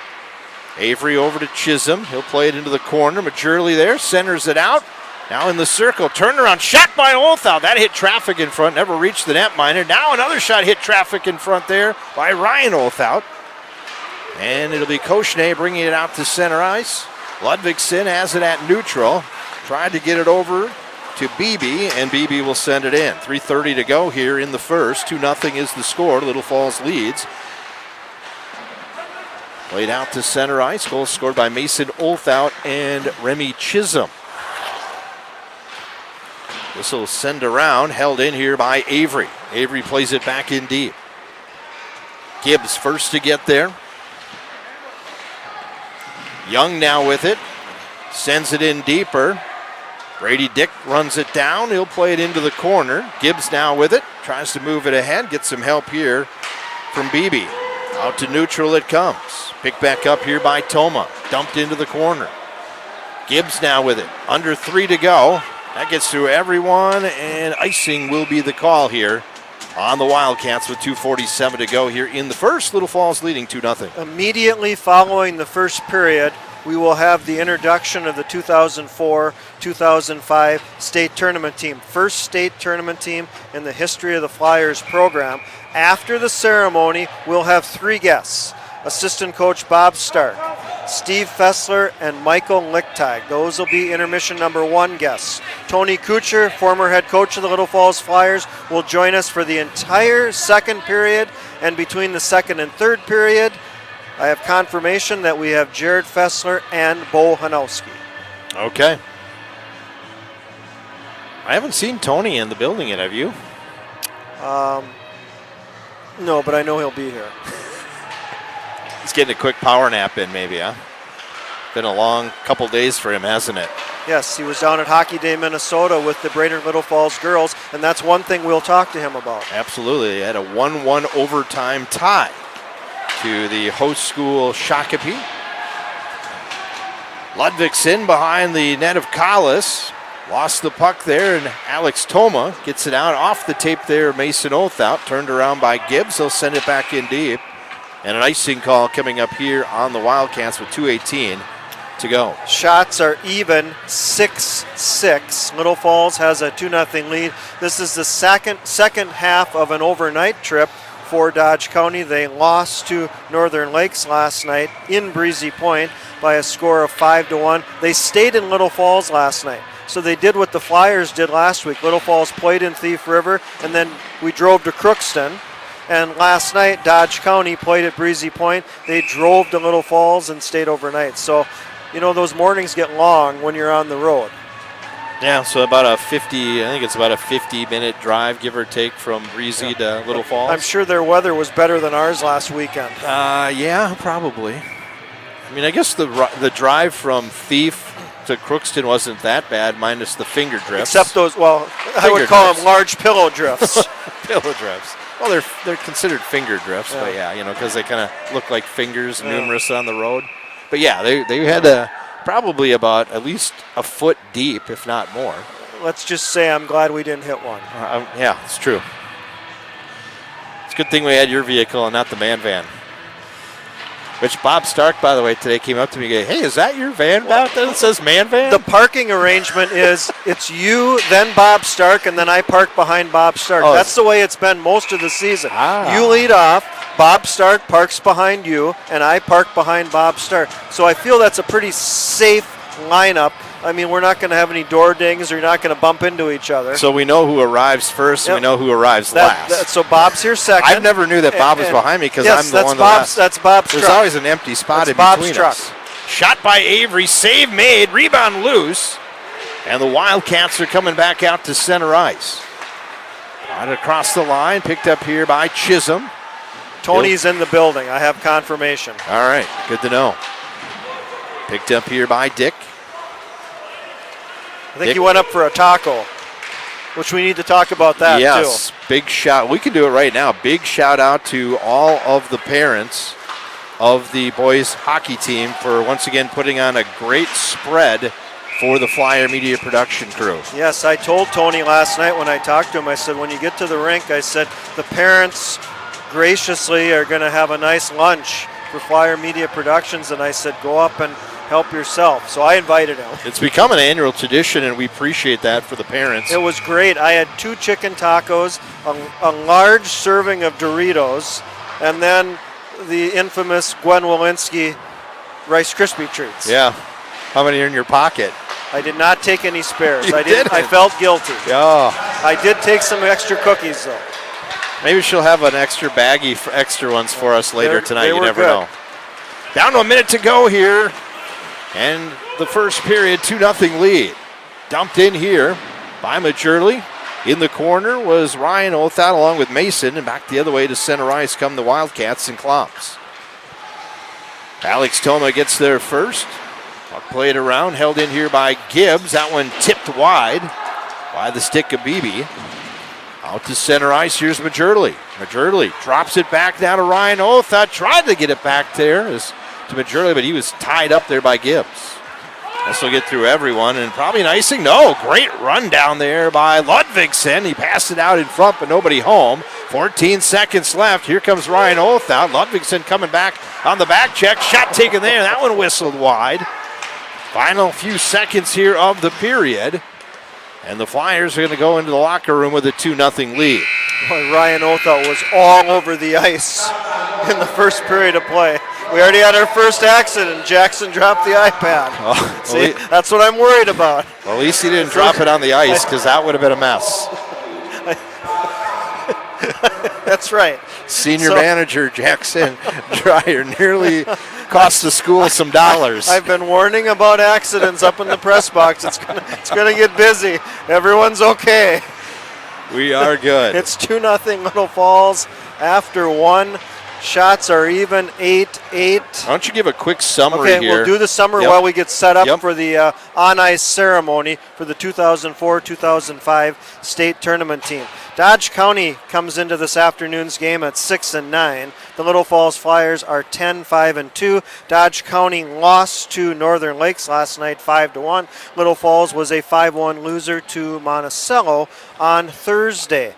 Avery over to Chisholm. He'll play it into the corner. Majurley there, centers it out. Now in the circle, turnaround shot by Oathout. That hit traffic in front, never reached the netminder. Now another shot hit traffic in front there by Ryan Oathout. And it'll be Koshnay bringing it out to center ice. Ludvigsen has it at neutral. Tried to get it over to BB, and BB will send it in. 3:30 to go here in the first. 2-0 is the score. Little Falls leads. Played out to center ice. Goal scored by Mason Oathout and Remy Chisholm. This will send around, held in here by Avery. Avery plays it back in deep. Gibbs first to get there. Young now with it. Sends it in deeper. Brady Dick runs it down. He'll play it into the corner. Gibbs now with it. Tries to move it ahead. Gets some help here from Beebe. Out to neutral it comes. Picked back up here by Toma. Dumped into the corner. Gibbs now with it. Under 3 to go. That gets through everyone, and icing will be the call here on the Wildcats with 2:47 to go here in the first. Little Falls leading 2-0. Immediately following the first period, we will have the introduction of the 2004-2005 state tournament team. First state tournament team in the history of the Flyers program. After the ceremony, we'll have 3 guests. Assistant coach Bob Stark, Steve Fessler, and Michael Lichtag. Those will be intermission number 1 guests. Tony Coocher, former head coach of the Little Falls Flyers, will join us for the entire second period, and between the second and third period, I have confirmation that we have Jared Fessler and Bo Hanowski. Okay. I haven't seen Tony in the building yet, have you? No, but I know he'll be here. He's getting a quick power nap in maybe, huh? Been a long couple days for him, hasn't it? Yes, he was down at Hockey Day, Minnesota with the Brainerd Little Falls girls, and that's one thing we'll talk to him about. Absolutely. They had a 1-1 overtime tie to the host school Shakopee. Ludvig's in behind the net of Collis. Lost the puck there, and Alex Toma gets it out off the tape there. Mason Oathout turned around by Gibbs. He'll send it back in deep. And an icing call coming up here on the Wildcats with 2:18 to go. Shots are even 6-6. Little Falls has a 2-0 lead. This is the second half of an overnight trip for Dodge County. They lost to Northern Lakes last night in Breezy Point by a score of 5-1. They stayed in Little Falls last night. So they did what the Flyers did last week. Little Falls played in Thief River, and then we drove to Crookston. And last night, Dodge County played at Breezy Point. They drove to Little Falls and stayed overnight. So, you know, those mornings get long when you're on the road. Yeah, so about a 50-minute drive, give or take, from Breezy to Little Falls. I'm sure their weather was better than ours last weekend. Yeah, probably. I mean, I guess the drive from Thief to Crookston wasn't that bad, minus the finger drifts. Except those, well, I would call them large pillow drifts. Pillow drifts. Well, they're considered finger drifts, but yeah, you know, because they kind of look like fingers, numerous on the road. But yeah, they had probably about at least a foot deep, if not more. Let's just say I'm glad we didn't hit one. Yeah, it's true. It's a good thing we had your vehicle and not the man van. Which Bob Stark, by the way, today came up to me and goes, "Hey, is that your van out there that says man van?" The parking arrangement is it's you, then Bob Stark, and then I park behind Bob Stark. Oh, that's the way it's been most of the season. You lead off, Bob Stark parks behind you, and I park behind Bob Stark. So I feel that's a pretty safe lineup. I mean, we're not going to have any door dings, or you're not going to bump into each other. So we know who arrives first, and we know who arrives last. So Bob's here second. I never knew that Bob was behind me because I'm the one that that's Bob's truck. There's always an empty spot in between us. Shot by Avery, save made, rebound loose, and the Wildcats are coming back out to center ice. Right across the line, picked up here by Chisholm. Tony's in the building. I have confirmation. All right, good to know. Picked up here by Dick. I think he went up for a taco, which we need to talk about that, yes, big shout. We can do it right now. Big shout out to all of the parents of the boys hockey team for once again putting on a great spread for the Flyer Media production crew. Yes, I told Tony last night when I talked to him, I said, when you get to the rink, I said, the parents graciously are going to have a nice lunch for Flyer Media Productions, and I said, go up and help yourself. So I invited him. It's become an annual tradition, and we appreciate that for the parents. It was great. I had 2 chicken tacos, a large serving of Doritos, and then the infamous Gwen Walensky Rice Krispie treats. Yeah. How many are in your pocket? I did not take any spares. You didn't? I felt guilty. Yeah. I did take some extra cookies, though. Maybe she'll have an extra baggie for extra ones for us later tonight. You never know. Down to a minute to go here. And the first period, 2-0 lead. Dumped in here by Majurley. In the corner was Ryan Oathout along with Mason. And back the other way to center ice come the Wildcats and Klops. Alex Toma gets there first. Puck played around, held in here by Gibbs. That one tipped wide by the stick of Beebe. Out to center ice, here's Majorly. Majorly drops it back down to Ryan Otha. Tried to get it back there to Majorly, but he was tied up there by Gibbs. This will get through everyone, and probably an icing. No, great run down there by Ludvigsen. He passed it out in front, but nobody home. 14 seconds left. Here comes Ryan Otha. Ludvigsen coming back on the back check. Shot taken there. That one whistled wide. Final few seconds here of the period. And the Flyers are going to go into the locker room with a 2-0 lead. Boy, Ryan Otha was all over the ice in the first period of play. We already had our first accident. Jackson dropped the iPad. Oh, See, that's what I'm worried about. Well, at least he didn't drop it on the ice, because that would have been a mess. That's right. Senior manager Jackson Dreyer nearly cost the school some dollars. I've been warning about accidents up in the press box. It's gonna get busy. Everyone's okay. We are good. It's 2-0 Little Falls after one. Shots are even 8-8. Why don't you give a quick summary here? Okay, we'll do the summary while we get set up for the on-ice ceremony for the 2004-2005 state tournament team. Dodge County comes into this afternoon's game at 6-9. The Little Falls Flyers are 10-5-2. Dodge County lost to Northern Lakes last night 5-1. Little Falls was a 5-1 loser to Monticello on Thursday.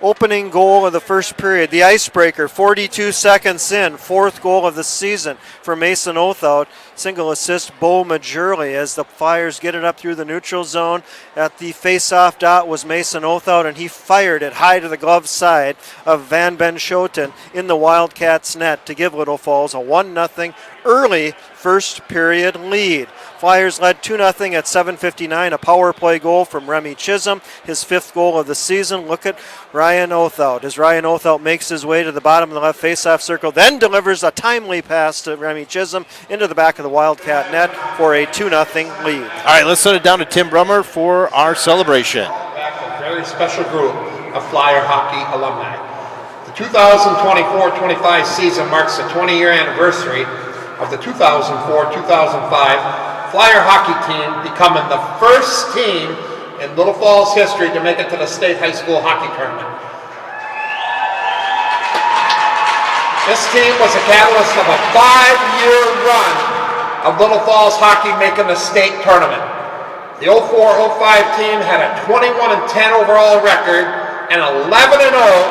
Opening goal of the first period, the icebreaker, 42 seconds in, fourth goal of the season for Mason Othout. Single assist, Bo Majorly, as the Flyers get it up through the neutral zone. At the face-off dot was Mason Othout, and he fired it high to the glove side of Van Ben Schoten in the Wildcats net to give Little Falls a 1-0 early first period lead. Flyers led 2-0 at 7:59, a power play goal from Remy Chisholm, his fifth goal of the season. Look at Ryan Othout as Ryan Othout makes his way to the bottom of the left faceoff circle, then delivers a timely pass to Remy Chisholm into the back of the Wildcat net for a 2-0 lead. All right, let's send it down to Tim Brummer for our celebration. A very special group of Flyer hockey alumni. The 2024-25 season marks the 20-year anniversary of the 2004-2005 Flyer hockey team becoming the first team in Little Falls history to make it to the state high school hockey tournament. This team was a catalyst of a 5-year run of Little Falls hockey making the state tournament. The 04-05 team had a 21-10 overall record and 11-0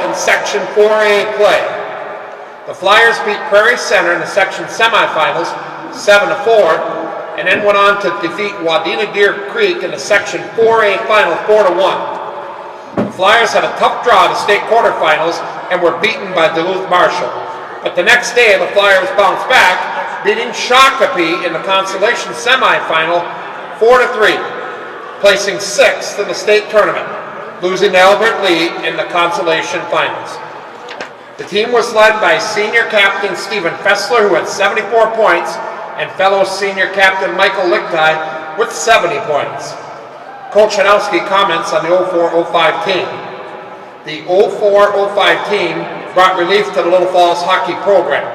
in Section 4A play. The Flyers beat Prairie Center in the section semifinals 7-4, and then went on to defeat Wadena Deer Creek in the Section 4A final 4-1. The Flyers had a tough draw to state quarterfinals and were beaten by Duluth Marshall. But the next day, the Flyers bounced back, beating Shakopee in the consolation semifinal 4-3, placing sixth in the state tournament, losing to Albert Lee in the consolation finals. The team was led by senior captain Stephen Fessler, who had 74 points, and fellow senior captain Michael Lichtai with 70 points. Coach Hanowski comments on the 04-05 team. The 04-05 team brought relief to the Little Falls hockey program.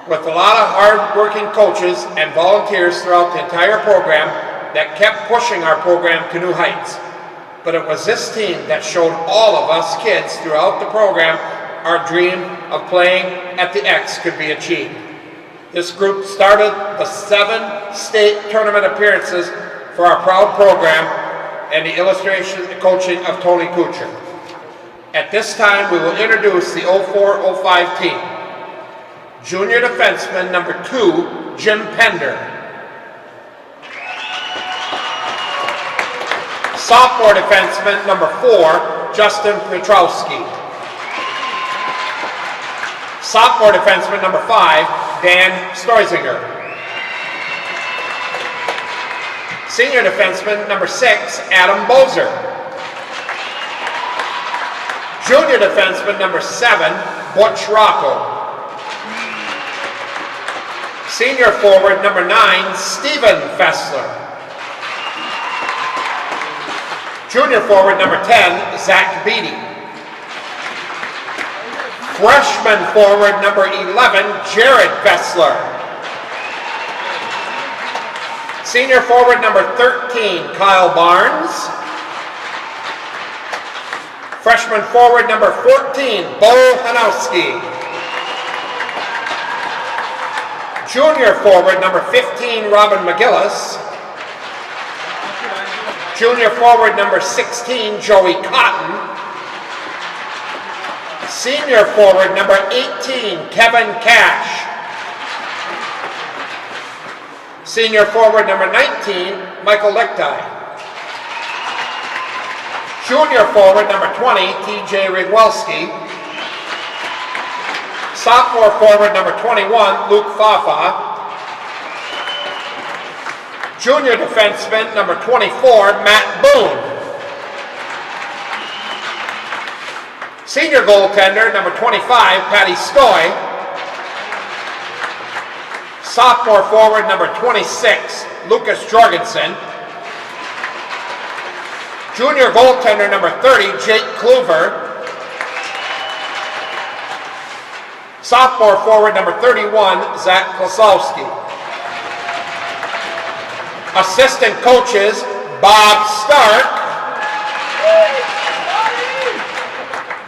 With a lot of hard-working coaches and volunteers throughout the entire program that kept pushing our program to new heights. But it was this team that showed all of us kids throughout the program our dream of playing at the X could be achieved. This group started the 7 state tournament appearances for our proud program and the illustration and coaching of Tony Coocher. At this time, we will introduce the 04-05 team. Junior defenseman number 2, Jim Pender. Sophomore defenseman number 4, Justin Petrowski. Sophomore defenseman number 5, Dan Stoisinger. Senior defenseman number 6, Adam Bozer. Junior defenseman number 7, Butch Rocco. Senior forward number 9, Stephen Fessler. Junior forward number 10, Zach Beatty. Freshman forward number 11, Jared Fessler. Senior forward number 13, Kyle Barnes. Freshman forward number 14, Joey Hanowski. Junior forward number 15, Robin McGillis. Junior forward number 16, Joey Cotton. Senior forward number 18, Kevin Cash. Senior forward number 19, Michael Lichtai. Junior forward number 20, TJ Rigwelski. Sophomore forward number 21, Luke Fafa. Junior defenseman number 24, Matt Boone. Senior goaltender number 25, Patty Stoy. Sophomore forward number 26, Lucas Jorgensen. Junior goaltender number 30, Jake Kluver. Sophomore forward number 31, Zach Klosowski. Assistant coaches, Bob Stark,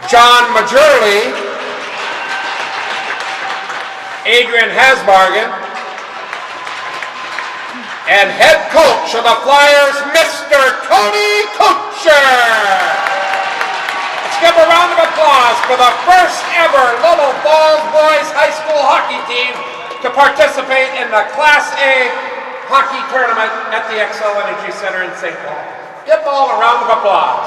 John Majurley, Adrian Hasbargen, and head coach of the Flyers, Mr. Tony Coocher. Let's give a round of applause for the first ever Little Falls Boys High School hockey team to participate in the Class A hockey tournament at the Xcel Energy Center in St. Paul. Give them all a round of applause.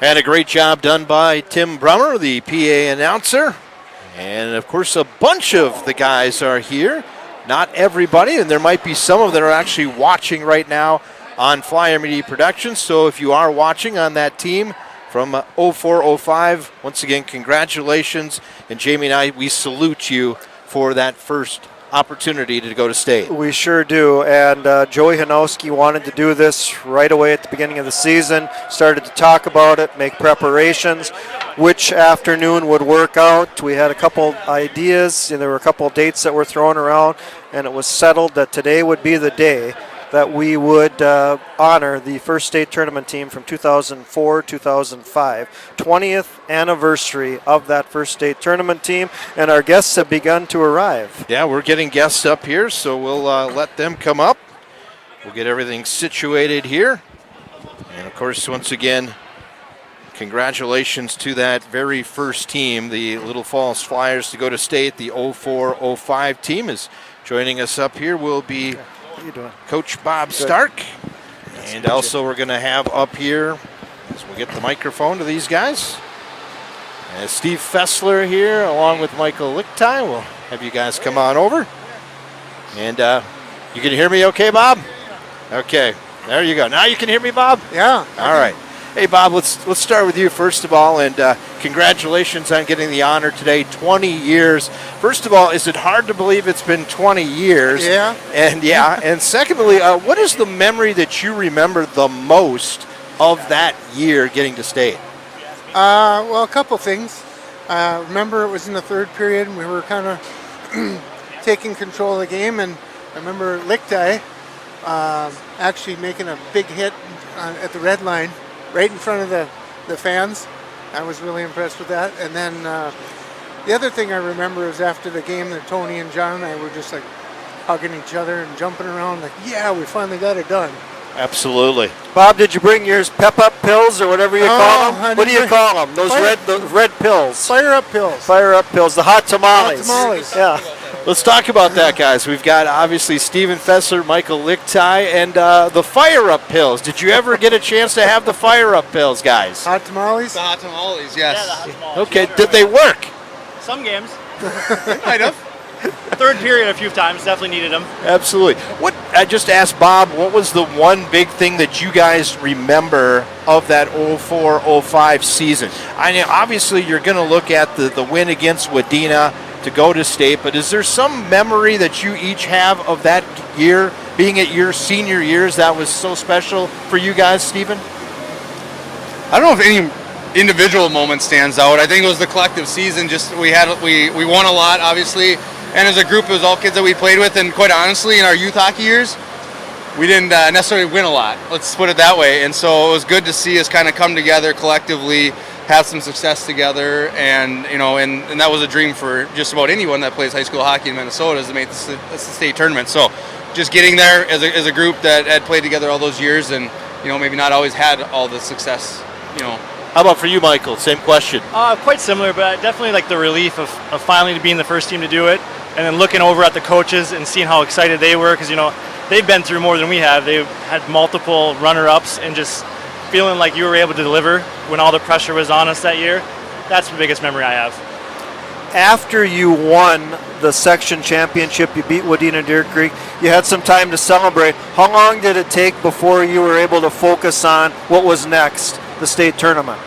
And a great job done by Tim Brummer, the PA announcer. And of course, a bunch of the guys are here. Not everybody, and there might be some of them that are actually watching right now on Flyer Media Productions. So if you are watching on that team from 04-05, once again, congratulations. And Jamie and I, we salute you for that first opportunity to go to state. We sure do, and Joey Hanowski wanted to do this right away at the beginning of the season, started to talk about it, make preparations, which afternoon would work out. We had a couple ideas, and there were a couple of dates that were thrown around, and it was settled that today would be the day that we would honor the first state tournament team from 2004-2005, 20th anniversary of that first state tournament team, and our guests have begun to arrive. Yeah, we're getting guests up here, so we'll let them come up. We'll get everything situated here. And of course, once again, congratulations to that very first team, the Little Falls Flyers, to go to state. The 04-05 team is joining us up here. Will be Coach Bob Stark. And also we're going to have up here, as we'll get the microphone to these guys, Steve Fessler here along with Michael Lichtai. We'll have you guys come on over. And you can hear me okay, Bob? Okay, there you go. Now you can hear me, Bob? Yeah. All right. Hey, Bob, let's start with you first of all, and congratulations on getting the honor today, 20 years. First of all, is it hard to believe it's been 20 years? Yeah. And secondly, what is the memory that you remember the most of that year getting to state? Well, a couple things. Remember, it was in the third period, and we were kind of taking control of the game, and I remember Lichtai actually making a big hit at the red line, right in front of the fans. I was really impressed with that. And then the other thing I remember is after the game that Tony and John and I were just like hugging each other and jumping around like, yeah, we finally got it done. Absolutely. Bob, did you bring your pep-up pills or whatever you call them? What do you call them? Those red pills. Fire-up pills. Fire-up pills, the hot tamales. Hot tamales. Yeah. Let's talk about that, guys. We've got, obviously, Stephen Fessler, Michael Lichtai, and the fire-up pills. Did you ever get a chance to have the fire-up pills, guys? Hot tamales? The hot tamales, yes. Yeah, the hot tamales. Okay, did they work? Some games. Kind of. Third period a few times, definitely needed them. Absolutely. I just asked Bob, what was the one big thing that you guys remember of that 04-05 season? I know, obviously, you're going to look at the win against Wadena to go to state, but is there some memory that you each have of that year, being at your senior years, that was so special for you guys, Stephen? I don't know if any individual moment stands out. I think it was the collective season. Just we won a lot, obviously, and as a group, it was all kids that we played with. And quite honestly, in our youth hockey years, we didn't necessarily win a lot. Let's put it that way. And so it was good to see us kind of come together collectively, have some success together, and and that was a dream for just about anyone that plays high school hockey in Minnesota, is to make the state tournament. So just getting there as a group that had played together all those years, and maybe not always had all the success. How about for you, Michael? Same question. Quite similar, but definitely like the relief of finally being the first team to do it, and then looking over at the coaches and seeing how excited they were, because they've been through more than we have. They've had multiple runner-ups, and just feeling like you were able to deliver when all the pressure was on us that year. That's the biggest memory I have. After you won the section championship, you beat Wadena Deer Creek, you had some time to celebrate. How long did it take before you were able to focus on what was next, the state tournament?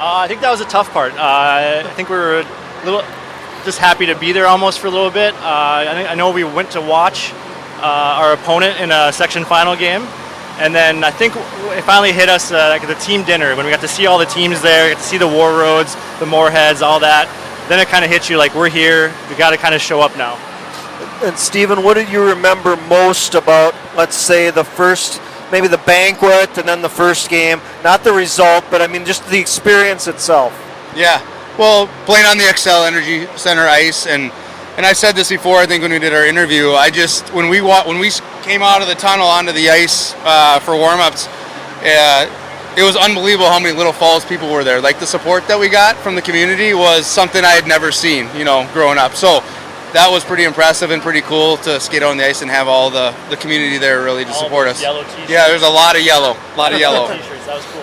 I think that was a tough part. I think we were a little just happy to be there almost for a little bit. I know we went to watch our opponent in a section final game, and then I think it finally hit us like the team dinner when we got to see all the teams there, got to see the War Roads, the Moorheads, all that. Then it kind of hits you like, we're here, we got to kind of show up now. And Stephen, what did you remember most about, let's say, the first, maybe the banquet and then the first game? Not the result, but I mean just the experience itself. Yeah, well, playing on the XL Energy Center ice, and I said this before, I think when we did our interview, when we came out of the tunnel onto the ice for warm-ups, it was unbelievable how many Little Falls people were there. Like, the support that we got from the community was something I had never seen, growing up. So that was pretty impressive and pretty cool to skate on the ice and have all the community there really to support us. Yellow t-shirts. Yeah, there's a lot of yellow. T-shirts, that was cool.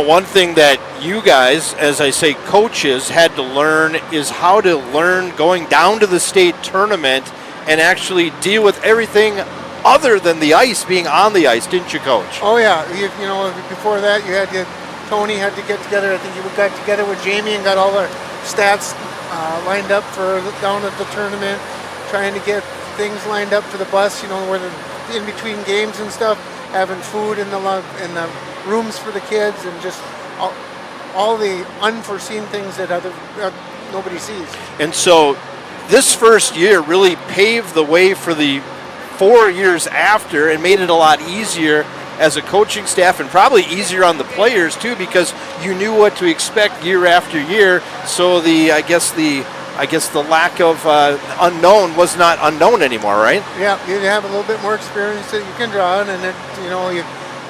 One thing that you guys, as I say, coaches, had to learn is how to learn going down to the state tournament and actually deal with everything other than the ice, being on the ice, didn't you, Coach? Oh yeah, before that Tony had to get together. I think you got together with Jamie and got all our stats lined up for down at the tournament, trying to get things lined up for the bus. Where in between games and stuff, having food in the rooms for the kids, and just all the unforeseen things that nobody sees. And so this first year really paved the way for the 4 years after and made it a lot easier as a coaching staff, and probably easier on the players too, because you knew what to expect year after year. So I guess the lack of unknown was not unknown anymore, right? Yeah, you have a little bit more experience that you can draw on, and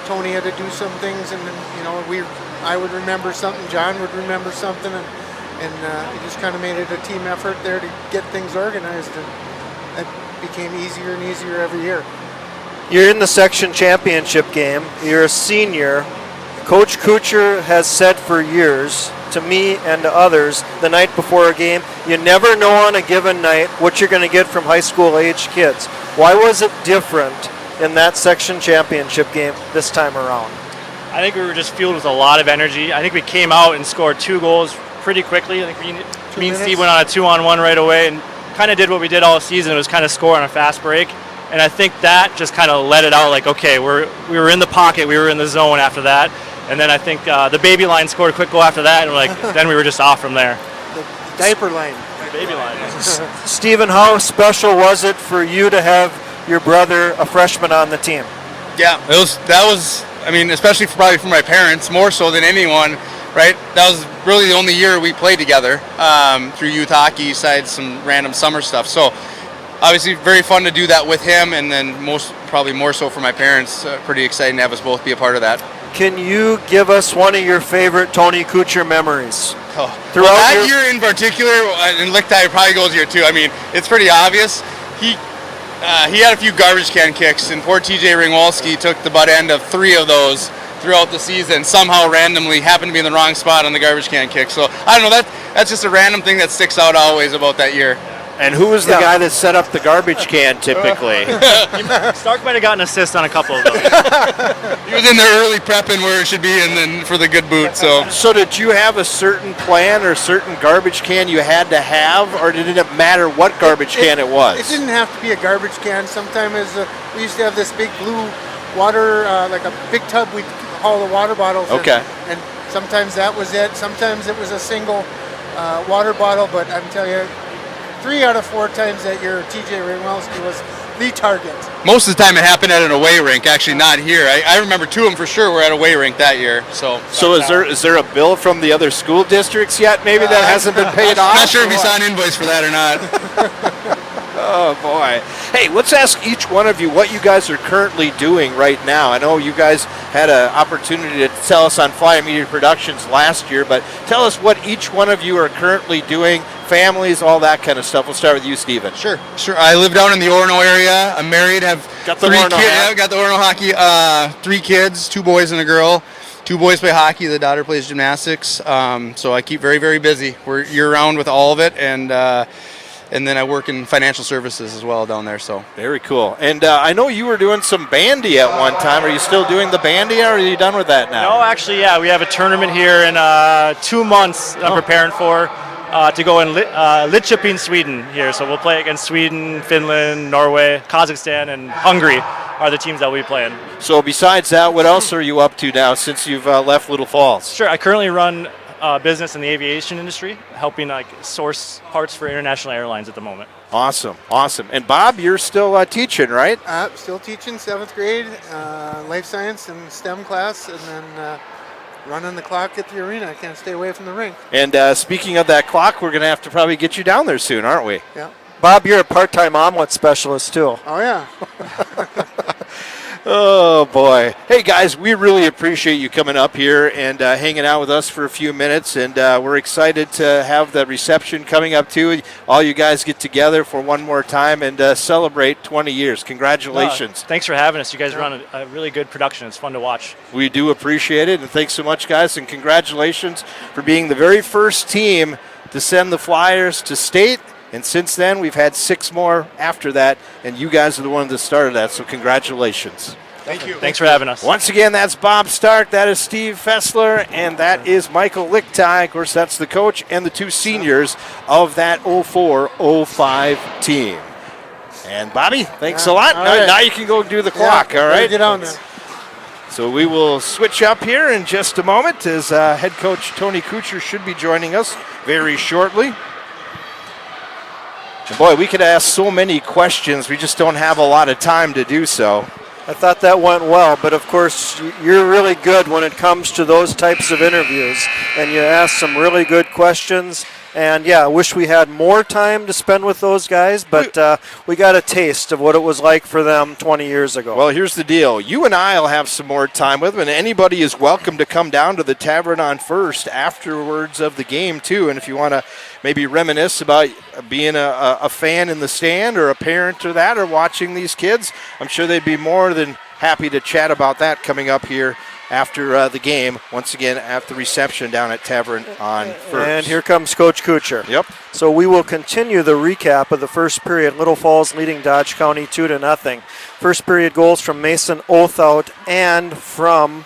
Tony had to do some things, and then I would remember something, John would remember something, and it just kind of made it a team effort there to get things organized, and it became easier and easier every year. You're in the section championship game. You're a senior. Coach Coocher has said for years to me and to others the night before a game, you never know on a given night what you're going to get from high school age kids. Why was it different in that section championship game this time around? I think we were just fueled with a lot of energy. I think we came out and scored 2 goals pretty quickly. I think me and Steve went on a 2-on-1 right away and kind of did what we did all season. It was kind of score on a fast break. And I think that just kind of let it out, like, okay, we were in the pocket, we were in the zone after that. And then I think the baby line scored a quick goal after that, and then we were just off from there. The diaper line. Baby line. Stephen, how special was it for you to have your brother, a freshman, on the team? Yeah, that was, especially probably for my parents, more so than anyone, right? That was really the only year we played together through youth hockey, besides some random summer stuff. So obviously very fun to do that with him, and then probably more so for my parents. Pretty exciting to have us both be a part of that. Can you give us one of your favorite Tony Coocher memories? Well, that year in particular, and Lichtai probably goes here too. It's pretty obvious. He had a few garbage can kicks, and poor TJ Ringwalski took the butt end of 3 of those throughout the season. Somehow randomly happened to be in the wrong spot on the garbage can kick. So I don't know, that's just a random thing that sticks out always about that year. And who was the guy that set up the garbage can typically? Stark might have gotten an assist on a couple of those. He was in there early prepping where it should be, and then for the good boot. So did you have a certain plan or a certain garbage can you had to have, or did it matter what garbage can it was? It didn't have to be a garbage can. Sometimes we used to have this big blue water, like a big tub we'd haul the water bottles in. And Sometimes that was it. Sometimes it was a single water bottle. But I'm telling you, 3 out of 4 times that year, TJ Hanowski was the target. Most of the time it happened at an away rink, actually not here. I remember 2 of them for sure were at a away rink that year. So is there a bill from the other school districts yet maybe that hasn't been paid off? Not sure if you saw an invoice for that or not. Oh boy. Hey, let's ask each one of you what you guys are currently doing right now. I know you guys had an opportunity to tell us on Flyer Media Productions last year, but tell us what each one of you are currently doing, families, all that kind of stuff. We'll start with you, Steven. Sure. I live down in the Orono area. I'm married, have Got the 3 Orono kids. hat. Yeah, got the Orono hockey. 3 kids, 2 boys and a girl. 2 boys play hockey. The daughter plays gymnastics. So I keep very, very busy. We're year-round with all of it, and then I work in financial services as well down there. So very cool. And I know you were doing some bandy at one time. Are you still doing the bandy, or are you done with that now? No, actually, yeah. We have a tournament here in 2 months I'm preparing for to go in Lidköping, Sweden here. So we'll play against Sweden, Finland, Norway, Kazakhstan, and Hungary are the teams that we'll be playing. So besides that, what else are you up to now since you've left Little Falls? Sure. I currently run business in the aviation industry, helping source parts for international airlines at the moment. Awesome. And Bob, you're still teaching, right? Still teaching 7th grade, life science and STEM class, and then running the clock at the arena. I can't stay away from the rink. And speaking of that clock, we're going to have to probably get you down there soon, aren't we? Yeah. Bob, you're a part-time omelet specialist too. Oh yeah. Oh boy. Hey guys, we really appreciate you coming up here and hanging out with us for a few minutes, and we're excited to have the reception coming up too. All you guys get together for one more time and celebrate 20 years. Congratulations. Thanks for having us. You guys run a really good production. It's fun to watch. We do appreciate it, and thanks so much, guys, and congratulations for being the very first team to send the Flyers to state. And since then, we've had 6 more after that, and you guys are the ones that started that, so congratulations. Thank you. Thanks for having us. Once again, that's Bob Stark, that is Steve Fessler, and that is Michael Lichtai. Of course, that's the coach and the 2 seniors of that 04-05 team. And Bobby, thanks a lot. Now you can go do the clock, all right? Get on there. So we will switch up here in just a moment as head coach Tony Coocher should be joining us very shortly. And boy, we could ask so many questions. We just don't have a lot of time to do so. I thought that went well, but of course you're really good when it comes to those types of interviews, and you ask some really good questions. And yeah, I wish we had more time to spend with those guys, but we got a taste of what it was like for them 20 years ago. Well, here's the deal. You and I will have some more time with them, and anybody is welcome to come down to the Tavern on First afterwards of the game, too. And if you want to maybe reminisce about being a fan in the stand or a parent or that or watching these kids, I'm sure they'd be more than happy to chat about that coming up here after the game, once again at the reception down at Tavern on First. And here comes Coach Coocher. Yep. So we will continue the recap of the first period. Little Falls leading Dodge County 2-0. First period goals from Mason Othout and from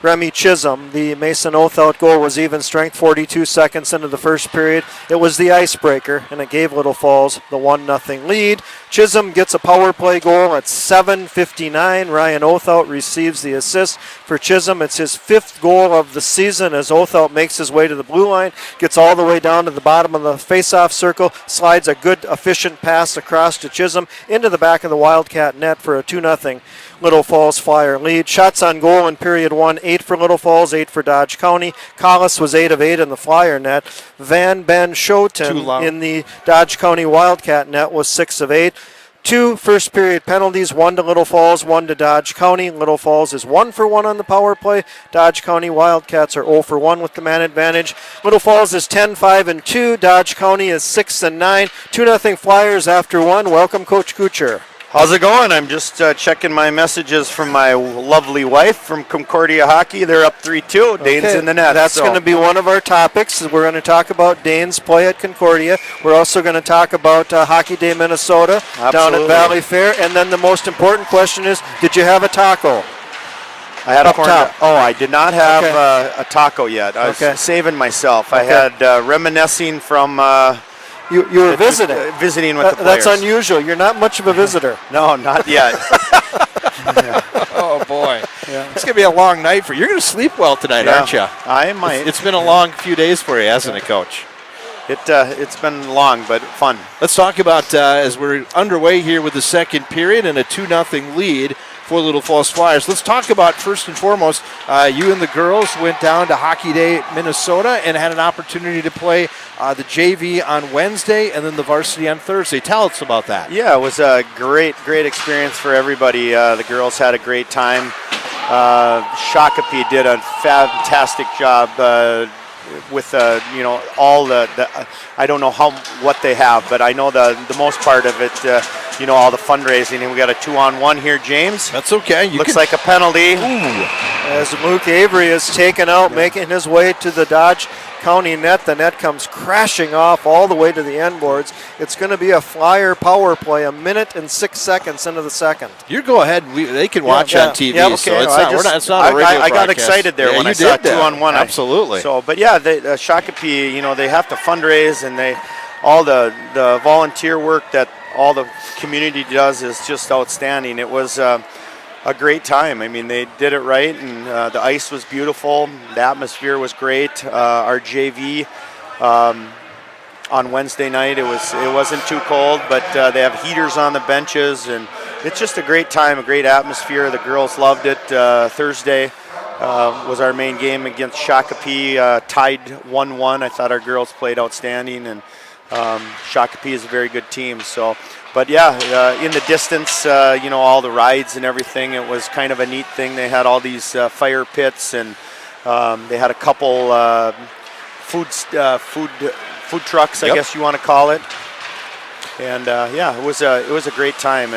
Remy Chisholm. The Mason Othout goal was even strength 42 seconds into the first period. It was the icebreaker, and it gave Little Falls the 1-0 lead. Chisholm gets a power play goal at 7:59. Ryan Othout receives the assist for Chisholm. It's his 5th goal of the season as Othout makes his way to the blue line, gets all the way down to the bottom of the face-off circle, slides a good, efficient pass across to Chisholm into the back of the Wildcat net for a 2-0 Little Falls Flyer lead. Shots on goal in period 1, 8 for Little Falls, 8 for Dodge County. Collis was 8 of 8 in the Flyer net. Van Ben Schoten in the Dodge County Wildcat net was 6 of 8. 2 first period penalties, 1 to Little Falls, 1 to Dodge County. Little Falls is 1 for 1 on the power play. Dodge County Wildcats are 0 for 1 with the man advantage. Little Falls is 10-5-2. Dodge County is 6-9. 2-0 Flyers after 1. Welcome, Coach Coocher. How's it going? I'm just checking my messages from my lovely wife from Concordia Hockey. They're up 3-2. Dane's in the net. That's going to be one of our topics. We're going to talk about Dane's play at Concordia. We're also going to talk about Hockey Day Minnesota down at Valley Fair. And then the most important question is, did you have a taco? I had I did not have a taco yet. I was saving myself. I had reminiscing from... You were visiting. Visiting with the players. That's unusual. You're not much of a visitor. No, not yet. Oh, boy. Yeah. It's going to be a long night for you. You're going to sleep well tonight, aren't you? I might. It's been a long few days for you, hasn't it, Coach? It's been long, but fun. Let's talk about as we're underway here with the second period and a 2-0 lead for Little Falls Flyers. Let's talk about, first and foremost, you and the girls went down to Hockey Day, Minnesota, and had an opportunity to play the JV on Wednesday and then the varsity on Thursday. Tell us about that. Yeah, it was a great experience for everybody. The girls had a great time. Shakopee did a fantastic job with all the I don't know what they have, but I know the most part of it. All the fundraising, and we got a 2-on-1 here, James. That's okay. Looks like a penalty. As Luke Avery is taken out, making his way to the Dodge County net. The net comes crashing off all the way to the end boards. It's going to be a Flyer power play, 1 minute and 6 seconds into the second. You go ahead. They can watch on TV, yeah, okay. so it's not a radio I got broadcast. excited there when I saw 2-on-1. Absolutely. But yeah, Shakopee, they have to fundraise, and all the volunteer work that all the community does is just outstanding. It was a great time. I mean, they did it right, and the ice was beautiful. The atmosphere was great. Our JV on Wednesday night, it wasn't too cold, but they have heaters on the benches, and it's just a great time, a great atmosphere. The girls loved it. Thursday was our main game against Shakopee, tied 1-1. I thought our girls played outstanding, and Shakopee is a very good team. So, but yeah, in the distance, all the rides and everything, it was kind of a neat thing. They had all these fire pits, and they had a couple food trucks, I guess you want to call it. And it was a great time.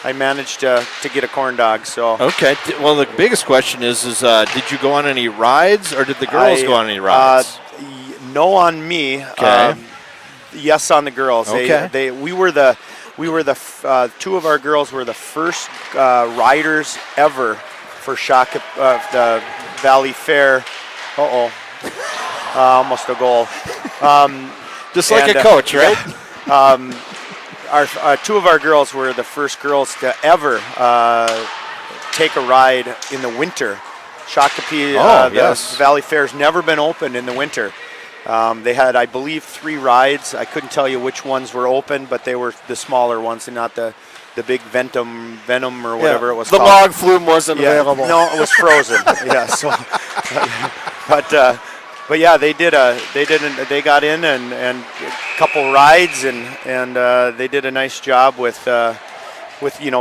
I managed to get a corn dog. So okay. Well, the biggest question is did you go on any rides, or did the girls go on any rides? No, on me. Okay. Yes, on the girls. Okay. We were the two of our girls were the first riders ever for the Valley Fair. Almost a goal. Just like a coach, right? Our two of our girls were the first girls to ever take a ride in the winter. Shakopee, yes. the Valley Fair's never been open in the winter. They had, I believe, 3 rides. I couldn't tell you which ones were open, but they were the smaller ones and not the big Venom or whatever it was called. The log flume wasn't available. No, it was frozen. Yeah, so, but yeah, they got in and a couple rides and they did a nice job with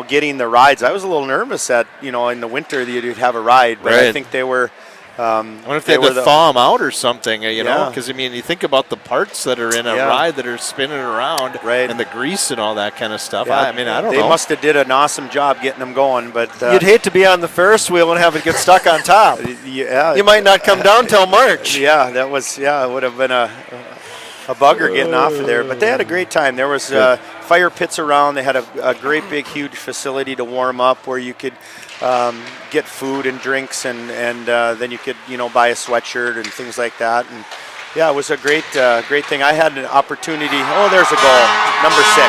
getting the rides. I was a little nervous that in the winter you'd have a ride, but right. I think they were. I wonder if they had to thaw them out or something, know, because you think about the parts that are in a ride that are spinning around, right, and the grease and all that kind of stuff. Yeah. I don't know. They must have did an awesome job getting them going, but you'd hate to be on the Ferris wheel and have it get stuck on top. Yeah, you might not come down till March. Yeah, it would have been a bugger getting off of there, but they had a great time. There was fire pits around. They had a great big huge facility to warm up where you could get food and drinks, and then you could buy a sweatshirt and things like that. And yeah, it was a great thing. I had an opportunity. Oh, there's a goal, number 6.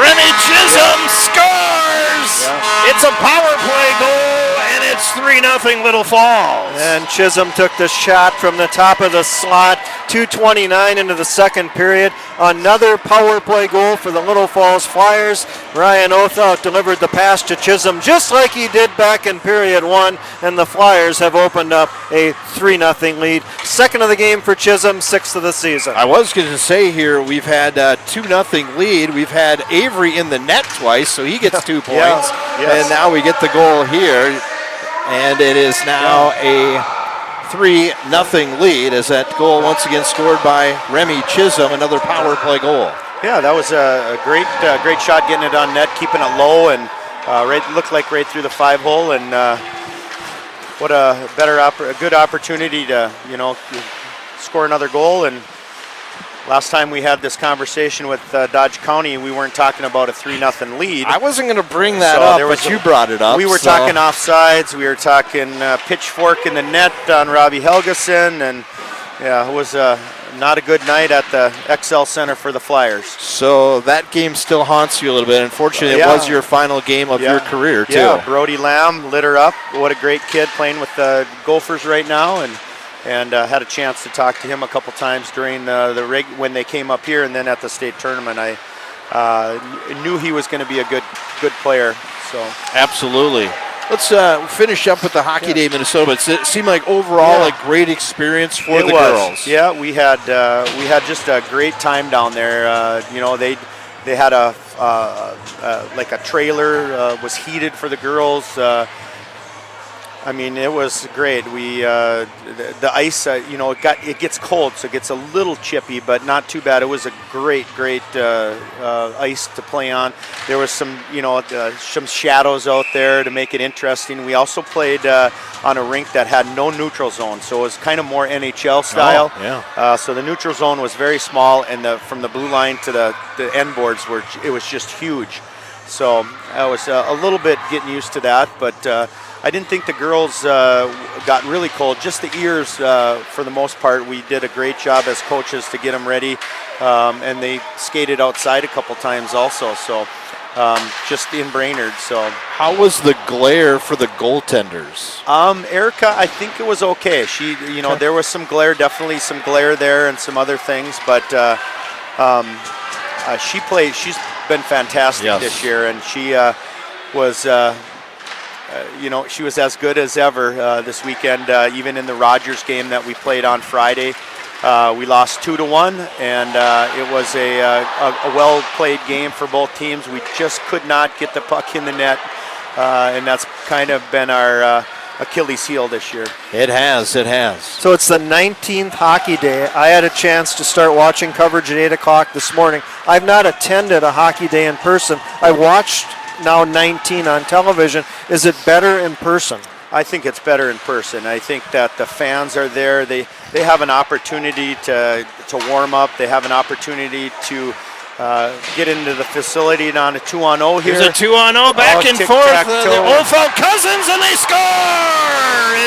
Remy Chisholm scores. Yeah. It's a power play goal, and it's 3-0 Little Falls. And Chisholm took the shot from the top of the slot. 2:29 into the second period. Another power play goal for the Little Falls Flyers. Ryan Othout delivered the pass to Chisholm just like he did back in period 1, and the Flyers have opened up a 3-0 lead. Second of the game for Chisholm, 6th of the season. I was going to say here, we've had 2-0 lead. We've had Avery in the net twice, so he gets 2 points. Yes. And now we get the goal here, and it is now a 3-0 lead as that goal once again scored by Remy Chisholm, another power play goal. Yeah, that was a great shot, getting it on net, keeping it low, and looked like right through the 5-hole. And what a good opportunity to score another goal. And last time we had this conversation with Dodge County, we weren't talking about a 3-0 lead. I wasn't going to bring that up, but you brought it up. We were talking offsides. We were talking pitchfork in the net on Robbie Helgeson, and yeah, it was a not a good night at the XL Center for the Flyers. So that game still haunts you a little bit. Unfortunately, it was your final game of your career, too. Yeah, Brody Lamb lit her up. What a great kid playing with the Gophers right now, and had a chance to talk to him a couple times during when they came up here, and then at the state tournament. I knew he was going to be a good player. So absolutely. Let's finish up with the Hockey Day Minnesota. It seemed like overall a great experience for the girls. Yeah, we had just a great time down there. They had like a trailer was heated for the girls. I mean, it was great. The ice, it gets cold, so it gets a little chippy, but not too bad. It was a great ice to play on. There was some shadows out there to make it interesting. We also played on a rink that had no neutral zone, so it was kind of more NHL style. Oh, yeah. So the neutral zone was very small, and from the blue line to the end boards it was just huge. So I was a little bit getting used to that, but. I didn't think the girls got really cold. Just the ears, for the most part, we did a great job as coaches to get them ready, and they skated outside a couple times also. So just in Brainerd. So how was the glare for the goaltenders? Erica, I think it was okay. She, there was some glare, definitely some glare there, and some other things, but she played. She's been fantastic this year, and she was. She was as good as ever this weekend. Even in the Rogers game that we played on Friday, we lost 2-1, and it was a well-played game for both teams. We just could not get the puck in the net, and that's kind of been our Achilles heel this year. It has. So it's the 19th Hockey Day. I had a chance to start watching coverage at 8 o'clock this morning. I've not attended a Hockey Day in person. I watched now 19 on television. Is it better in person? I think it's better in person. I think that the fans are there. They have an opportunity to warm up. They have an opportunity to get into the facility on a 2-on-0 here. Here's a 2-on-0 back and forth. The Olthout Cousins, and they score!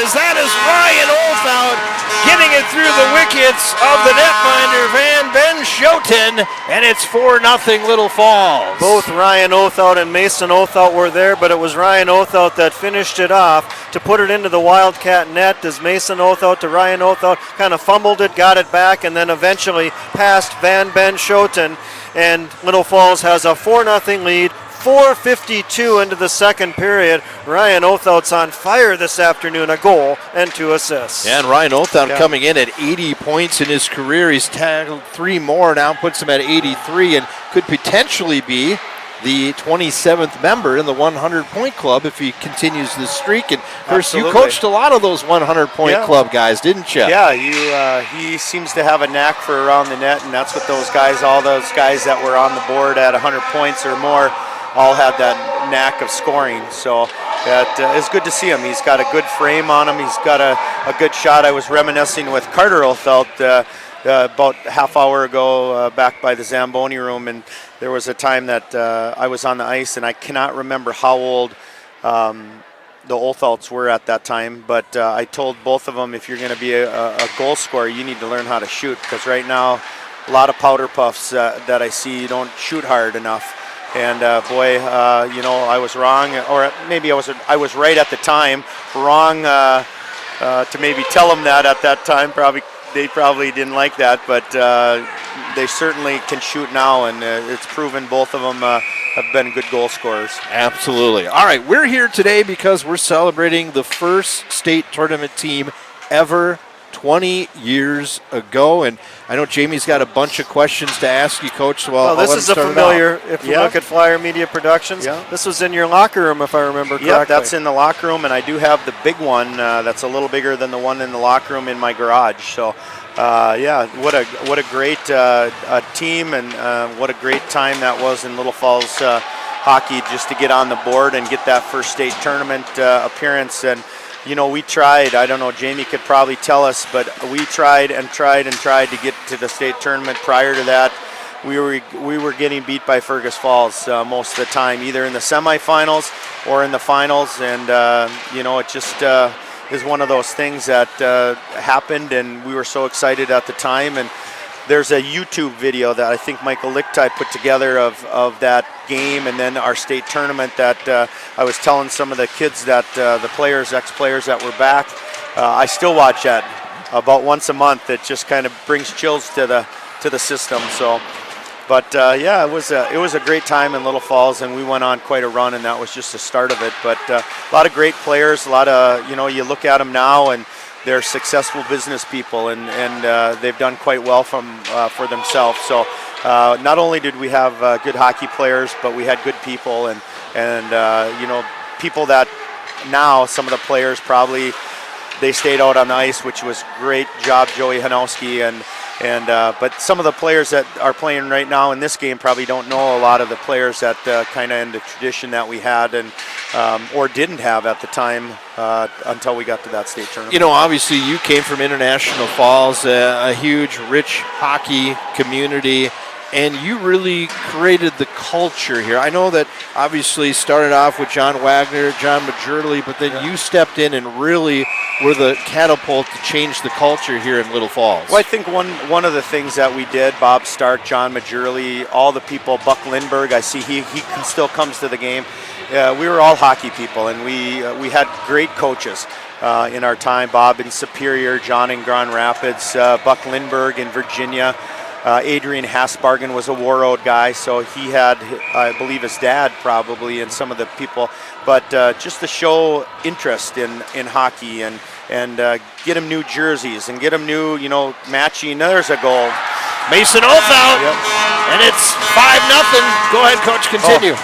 That is Ryan Olthout getting it through the wickets of the netminder Van Ben Schoten, and it's 4-0 Little Falls. Both Ryan Olthout and Mason Olthout were there, but it was Ryan Olthout that finished it off to put it into the Wildcat net as Mason Olthout to Ryan Olthout kind of fumbled it, got it back, and then eventually passed Van Ben Schoten, and Little Falls has a 4-0 lead. 4:52 into the second period. Ryan Olthout's on fire this afternoon, a goal and 2 assists. Yeah, and Ryan Olthout coming in at 80 points in his career. He's tackled 3 more now, puts him at 83, and could potentially be the 27th member in the 100-point club if he continues this streak. And of course, you coached a lot of those 100-point club guys, didn't you? Yeah, he seems to have a knack for around the net, and that's what all those guys that were on the board at 100 points or more all had that knack of scoring. So it's good to see him. He's got a good frame on him. He's got a good shot. I was reminiscing with Carter Olthout about a half hour ago back by the Zamboni room, and there was a time that I was on the ice, and I cannot remember how old the Olthauts were at that time, but I told both of them, if you're going to be a goal scorer, you need to learn how to shoot, because right now a lot of powder puffs that I see don't shoot hard enough. And I was wrong, or maybe I was right at the time. Wrong to maybe tell them that at that time. They probably didn't like that, but they certainly can shoot now, and it's proven both of them have been good goal scorers. Absolutely. All right, we're here today because we're celebrating the first state tournament team ever 20 years ago, and I know Jamie's got a bunch of questions to ask you, Coach. So well, this is a familiar. If you look at Flyer Media Productions, this was in your locker room, if I remember correctly. Yeah, that's in the locker room, and I do have the big one that's a little bigger than the one in the locker room in my garage. So, what a great team, and what a great time that was in Little Falls hockey, just to get on the board and get that first state tournament appearance. And we tried. I don't know, Jamie could probably tell us, but we tried to get to the state tournament. Prior to that, we were getting beat by Fergus Falls most of the time, either in the semifinals or in the finals. And it just is one of those things that happened, and we were so excited at the time. And there's a YouTube video that I think Michael Lichtai put together of that game and then our state tournament that I was telling some of the kids that the players, ex-players that were back, I still watch that about once a month. It just kind of brings chills to the system. So, but yeah, it was a great time in Little Falls, and we went on quite a run, and that was just the start of it. But a lot of great players, a lot of, you look at them now and they're successful business people, and they've done quite well for themselves. So not only did we have good hockey players, but we had good people, and people that now some of the players probably they stayed out on the ice, which was great job, Joey Hanowski, but some of the players that are playing right now in this game probably don't know a lot of the players that kind of in the tradition that we had and or didn't have at the time until we got to that state tournament. Obviously you came from International Falls, a huge, rich hockey community, and you really created the culture here. I know that obviously started off with John Wagner, John Majorly, but then you stepped in and really were the catapult to change the culture here in Little Falls. Well, I think one of the things that we did, Bob Stark, John Majorly, all the people, Buck Lindbergh, I see he still comes to the game. We were all hockey people, and we had great coaches in our time. Bob in Superior, John in Grand Rapids, Buck Lindbergh in Virginia. Adrian Hasbargen was a Warroad guy, so he had, I believe, his dad probably and some of the people. But just to show interest in hockey and get him new jerseys and get him new, matching. There's a goal. Mason Oath out, and it's 5-0. Go ahead, Coach, continue.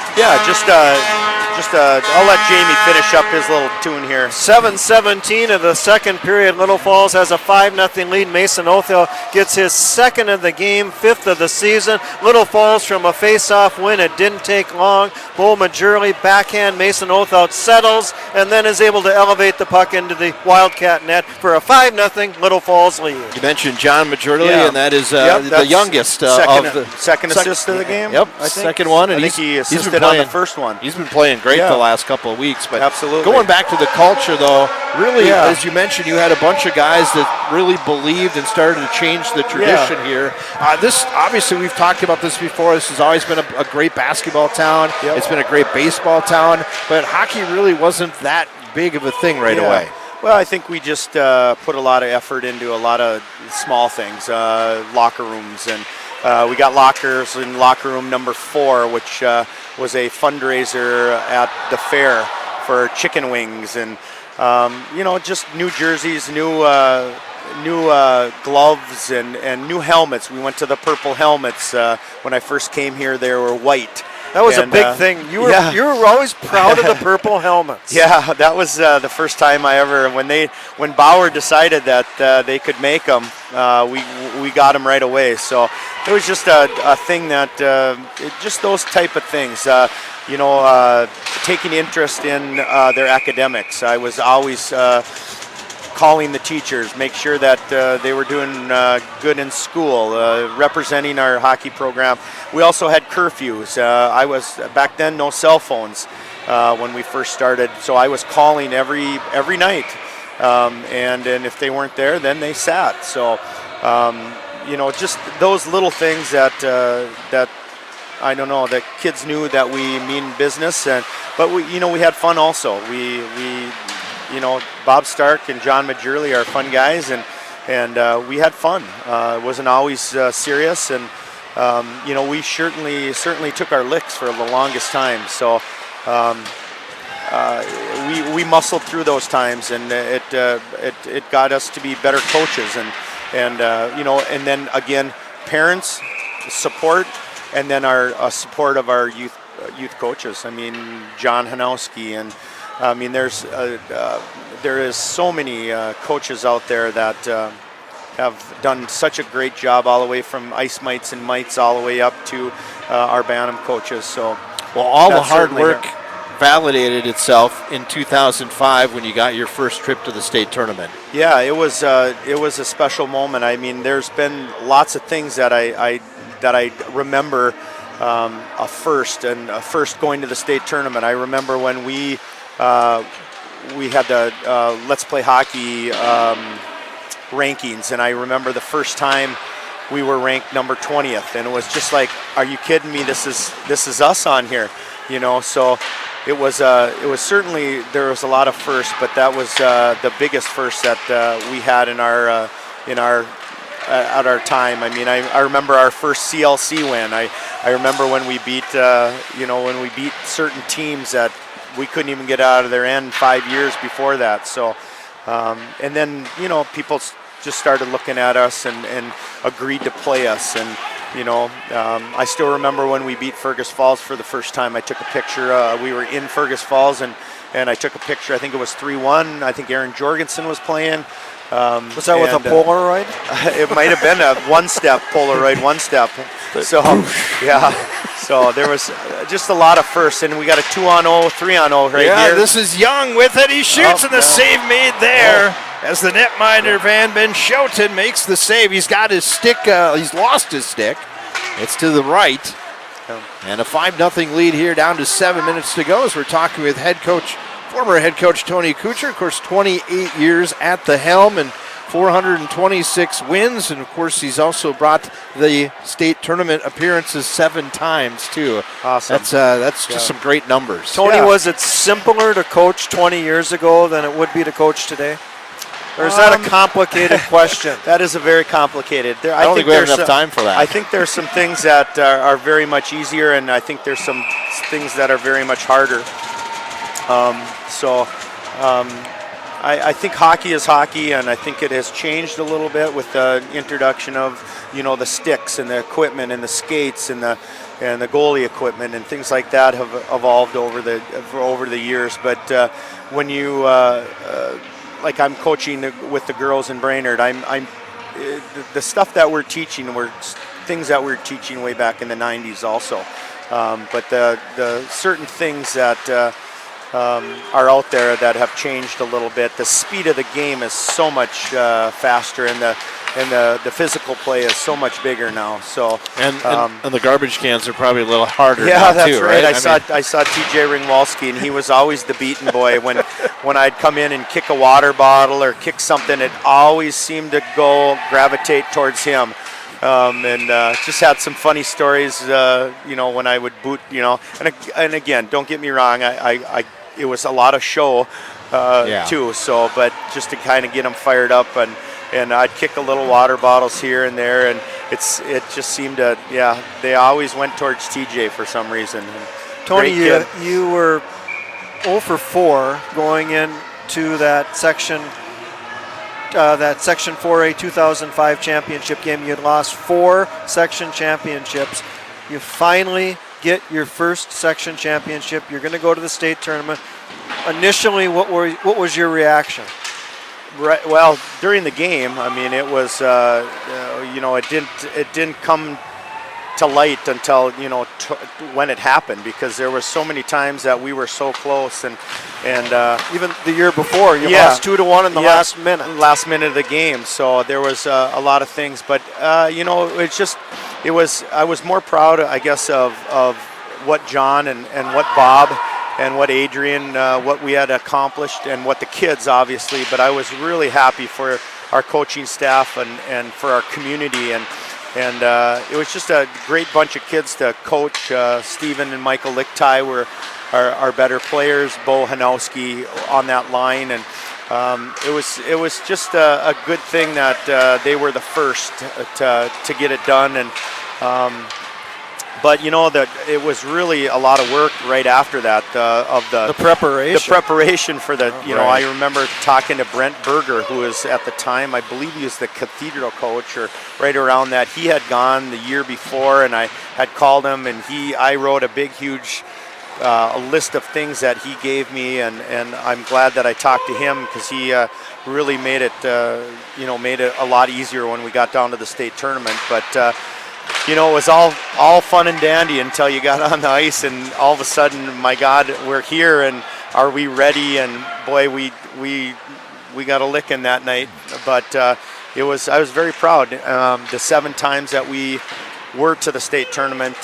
I'll let Jamie finish up his little tune here. 7:17 of the second period. Little Falls has a 5-0 lead. Mason Othell gets his second of the game, fifth of the season. Little Falls from a face-off win. It didn't take long. Bo Majorly backhand. Mason Othell settles and then is able to elevate the puck into the Wildcat net for a 5-0 Little Falls lead. You mentioned John Majorly, and that is the youngest second, of the second assist of the game. Yep, I think. second one, and I think he assisted been playing, on the first one. He's been playing great the last couple of weeks. But absolutely, going back to the culture, though, really, as you mentioned, you had a bunch of guys that really believed and started to change the tradition here. This, obviously, we've talked about this before. This has always been a great basketball town. Yep. It's been a great baseball town, but hockey really wasn't that big of a thing right away. Well, I think we just put a lot of effort into a lot of small things, locker rooms, and we got lockers in locker room number 4, which was a fundraiser at the fair for chicken wings, and just new jerseys, new gloves, and new helmets. We went to the purple helmets. When I first came here, they were white. That was a big thing. You were always proud of the purple helmets. Yeah, that was the first time I ever, when Bauer decided that they could make them, we got them right away. So it was just a thing that, just those type of things, taking interest in their academics. I was always calling the teachers, make sure that they were doing good in school, representing our hockey program. We also had curfews. I was, back then, no cell phones when we first started, so I was calling every night, and if they weren't there, then they sat. So, just those little things that I don't know, that kids knew that we mean business, but we had fun also. We Bob Stark and John Majorly are fun guys, and we had fun. It wasn't always serious, and we certainly took our licks for the longest time. So we muscled through those times, and it got us to be better coaches, and then again, parents support, and then our support of our youth coaches. I mean, Joe Hanowski, and I mean, there is so many coaches out there that have done such a great job, all the way from ice mites and mites all the way up to our Bantam coaches. So, well, all the hard work validated itself in 2005 when you got your first trip to the state tournament. Yeah, it was a special moment. I mean, there's been lots of things that I remember. A first going to the state tournament. I remember when we had the Let's Play Hockey rankings, and I remember the first time we were ranked number 20th, and it was just like, are you kidding me? This is us on here, you know. So it was certainly, there was a lot of firsts, but that was the biggest first that we had in our at our time. I mean, I remember our first CLC win. I remember when we beat when we beat certain teams that we couldn't even get out of their end 5 years before that. So and then, you know, people just started looking at us and agreed to play us. And I still remember when we beat Fergus Falls for the first time. I took a picture. We were in Fergus Falls, and I took a picture. I think it was 3-1. I think Aaron Jorgensen was playing. Was that with a Polaroid? It might have been a one-step Polaroid, one-step. So, yeah. So there was just a lot of firsts, and we got a 2-on-0, 3-on-0 right here. Yeah, this is Young with it. He shoots, and the save made there. As the netminder Van Ben Schouten makes the save. He's got his stick, he's lost his stick. It's to the right. And a 5-0 lead here, down to 7 minutes to go, as we're talking with former head coach Tony Coocher. Of course, 28 years at the helm and 426 wins. And of course, he's also brought the state tournament appearances 7 times too. Awesome. That's just some great numbers. Tony, was it simpler to coach 20 years ago than it would be to coach today? Or is that a complicated question? That is a very complicated. I don't think we have enough time for that. I think there's some things that are very much easier, and I think there's some things that are very much harder. I think hockey is hockey, and I think it has changed a little bit with the introduction of, the sticks and the equipment and the skates and the goalie equipment and things like that have evolved over the years. But when you like I'm coaching with the girls in Brainerd, the stuff that we're teaching were things that we were teaching way back in the 90s also. But the certain things that are out there that have changed a little bit. The speed of the game is so much faster, and the physical play is so much bigger now. So and the garbage cans are probably a little harder. Yeah, now that's too, right. right? I saw TJ Ringwalski, and he was always the beaten boy. When I'd come in and kick a water bottle or kick something, it always seemed to gravitate towards him. And just had some funny stories, when I would boot, and again, don't get me wrong, it was a lot of show too. So, but just to kind of get them fired up, and I'd kick a little water bottles here and there, and it just seemed to, they always went towards TJ for some reason. Tony, you were 0 for 4 going into that Section 4A 2005 championship game. You had lost 4 section championships. You finally get your first section championship. You're going to go to the state tournament. Initially, what was your reaction? Right. Well, during the game, I mean, it was it didn't come to light until when it happened, because there were so many times that we were so close, and even the year before you lost 2-1 in the last minute of the game. So there was a lot of things, but I was more proud, I guess, of what John and what Bob and what Adrian, what we had accomplished, and what the kids, obviously. But I was really happy for our coaching staff and for our community, and it was just a great bunch of kids to coach. Stephen and Michael Lichtai were our better players. Bo Hanowski on that line, and it was just a good thing that they were the first to get it done. And but that it was really a lot of work right after that of the preparation for the I remember talking to Brent Berger, who was at the time, I believe he was the Cathedral coach or right around that. He had gone the year before, and I had called him, and I wrote a big huge a list of things that he gave me, and I'm glad that I talked to him, because he really made it a lot easier when we got down to the state tournament. But it was all fun and dandy until you got on the ice, and all of a sudden, my God, we're here, and are we ready? And boy, we got a licking that night. But I was very proud. The 7 times that we were to the state tournament,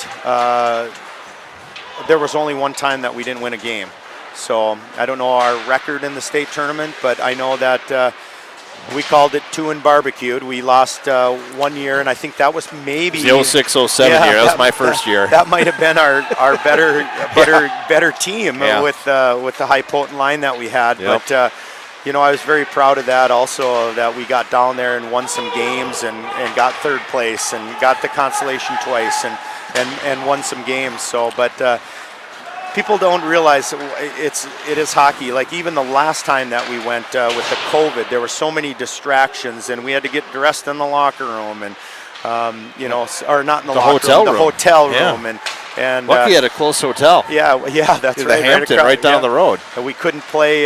there was only 1 time that we didn't win a game. So I don't know our record in the state tournament, but I know that We called it 2 and barbecued. We lost 1 year, and I think that was maybe The 06-07 year. That was my first year. That might have been our better team with the high potent line that we had. Yep. But I was very proud of that. Also, that we got down there and won some games and got third place and got the consolation twice and won some games. So, but. People don't realize it is hockey. Like even the last time that we went with the COVID, there were so many distractions, and we had to get dressed in the locker room, and or not in the locker room, the hotel room, and lucky had a close hotel. Yeah, that's right. The Hampton, right down the road. And we couldn't play.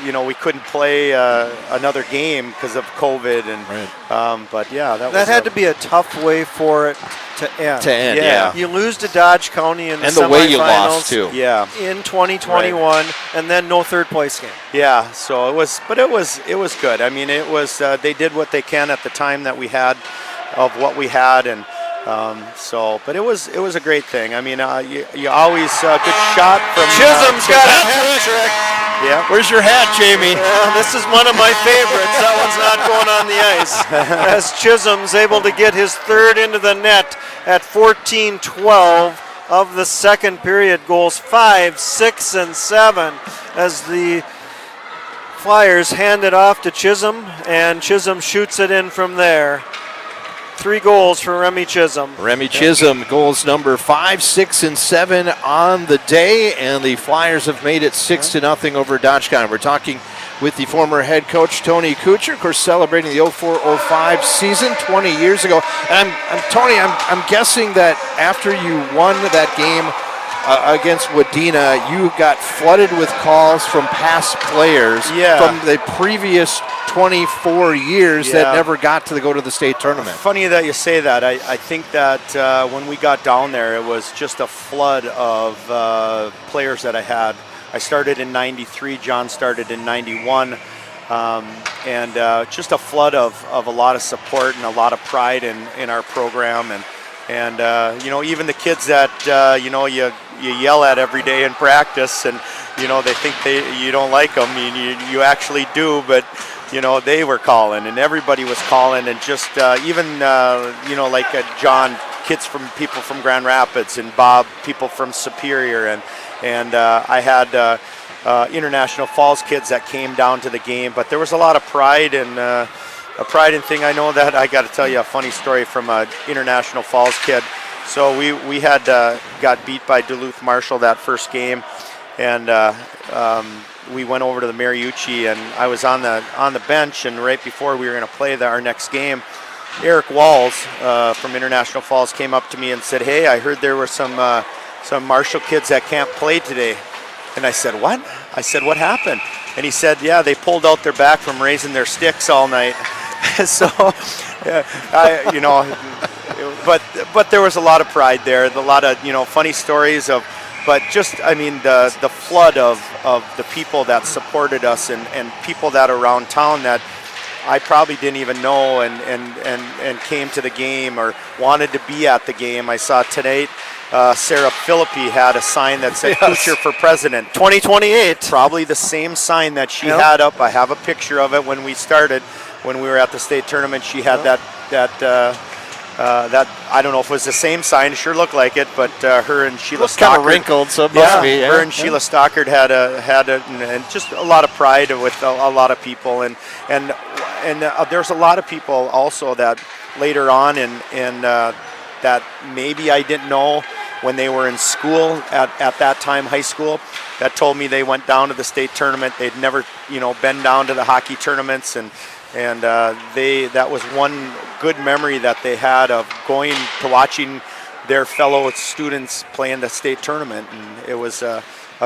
We couldn't play another game because of COVID, and but yeah, that had to be a tough way for it to end. Yeah. You lose to Dodge County in the and the way you lost too. Yeah. In 2021, and then no third place game. Yeah. So it was good. I mean, it was they did what they can at the time that we had of what we had, and but it was a great thing. I mean, you always good shot from Chisholm's got a hat trick. Yeah. Where's your hat, Jamie? This is one of my favorites. That one's not going on the ice. As Chisholm's able to get his third into the net at 14-12 of the second period. Goals 5, 6, and 7 as the Flyers hand it off to Chisholm, and Chisholm shoots it in from there. 3 goals for Remy Chisholm. Remy Chisholm, goals number 5, 6, and 7 on the day, and the Flyers have made it 6-0 over Dodge County. We're talking with the former head coach Tony Coocher, of course, celebrating the 04-05 season 20 years ago. And Tony, I'm guessing that after you won that game against Wadena, you got flooded with calls from past players from the previous 24 years that never got to go to the state tournament. Funny that you say that. I think that when we got down there, it was just a flood of players that I had. I started in 93, John started in 91, and just a flood of a lot of support and a lot of pride in our program. And even the kids that, you yell at every day in practice, and, they think you don't like them. You actually do, but they were calling, and everybody was calling, and just even like John, people from Grand Rapids, and Bob, people from Superior, and I had International Falls kids that came down to the game. But there was a lot of pride and a pride in thing. I know that I got to tell you a funny story from a International Falls kid. So we had got beat by Duluth Marshall that first game, and we went over to the Mariucci, and I was on the bench, and right before we were going to play our next game, Eric Walls from International Falls came up to me and said, "Hey, I heard there were some Marshall kids that can't play today." And I said, "What?" I said, "What happened?" And he said, "Yeah, they pulled out their back from raising their sticks all night." So, but there was a lot of pride there, a lot of funny stories of. But just, the flood of the people that supported us and people that are around town that I probably didn't even know and came to the game or wanted to be at the game. I saw tonight Sarah Philippi had a sign that said Coocher for President 2028. Probably the same sign that she had up. I have a picture of it when we started, when we were at the state tournament. She had that I don't know if it was the same sign. It sure looked like it, but her and Sheila Stockard. Kind of wrinkled, so it must be. Her and Sheila Stockard had it, and just a lot of pride with a lot of people, and there's a lot of people also that later on in that maybe I didn't know when they were in school at that time, high school, that told me they went down to the state tournament. They'd never been down to the hockey tournaments, and that was one good memory that they had of going to watching their fellow students play in the state tournament, and it was a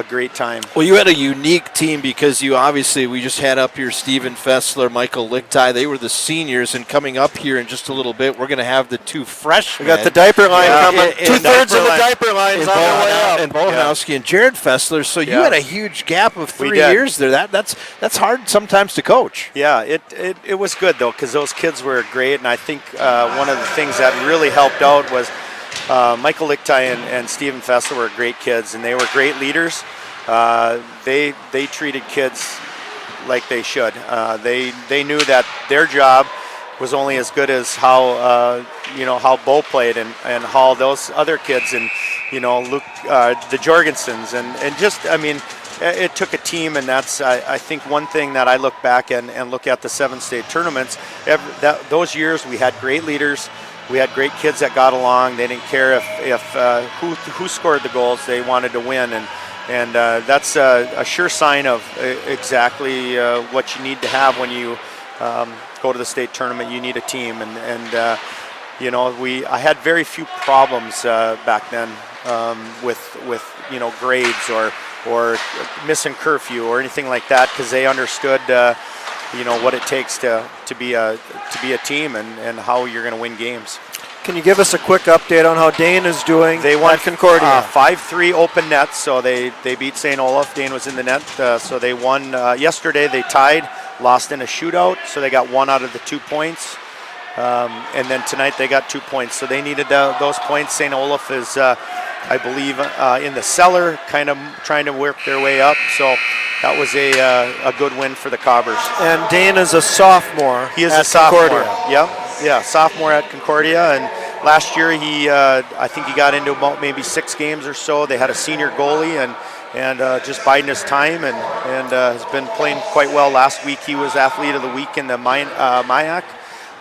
great time. Well, you had a unique team because we just had up here Stephen Fessler, Michael Lichtai. They were the seniors, and coming up here in just a little bit, we're going to have the 2 freshmen. We got the diaper line coming. 2/3 of the diaper line's on the way up. And Bo Hanowski and Jared Fessler. So you had a huge gap of 3 years there. That's hard sometimes to coach. Yeah, it was good though, because those kids were great, and I think one of the things that really helped out was Michael Lichtai and Stephen Fessler were great kids, and they were great leaders. They treated kids like they should. They knew that their job was only as good as how how Bo played and how those other kids and Luke, the Jorgensens and just it took a team, and that's I think one thing that I look back and look at the 7 state tournaments. Those years we had great leaders, we had great kids that got along. They didn't care if who scored the goals. They wanted to win, and that's a sure sign of exactly what you need to have when you go to the state tournament. You need a team, and I had very few problems back then with grades or missing curfew or anything like that, because they understood what it takes to be a team and how you're going to win games. Can you give us a quick update on how Dane is doing? They won at Concordia. 5-3 open nets, so they beat St. Olaf. Dane was in the net, so they won. Yesterday they tied, lost in a shootout, so they got 1 out of the 2 points. And then tonight they got 2 points, so they needed those points. St. Olaf is, I believe, in the cellar, kind of trying to work their way up. So that was a good win for the Cobbers. And Dane is a sophomore. He is at a sophomore. Concordia. Yeah, sophomore at Concordia. And last year I think he got into about maybe 6 games or so. They had a senior goalie and just biding his time and has been playing quite well. Last week he was athlete of the week in the MIAC.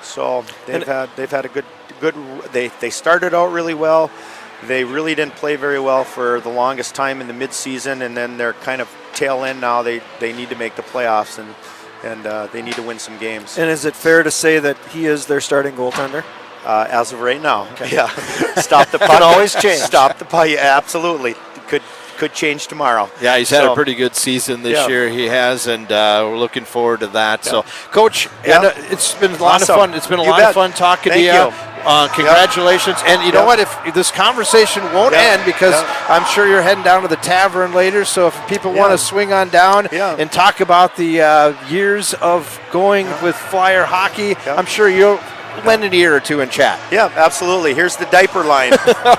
So they've had a good. They started out really well. They really didn't play very well for the longest time in the midseason, and then they're kind of tail end now. They need to make the playoffs and they need to win some games. And is it fair to say that he is their starting goaltender? As of right now, okay. Yeah. Stop the puck. Can always change. Stop the puck. Yeah, absolutely. Could change tomorrow. Yeah, he's had a pretty good season this year. He has, and we're looking forward to that. Yeah. So, Coach, it's been a lot of fun. It's been a lot of fun talking to you. Congratulations. And you know what? If this conversation won't end, because I'm sure you're heading down to the tavern later. So if people want to swing on down and talk about the years of going with Flyer hockey, I'm sure you'll lend an ear or two and chat. Yeah, absolutely. Here's the diaper line.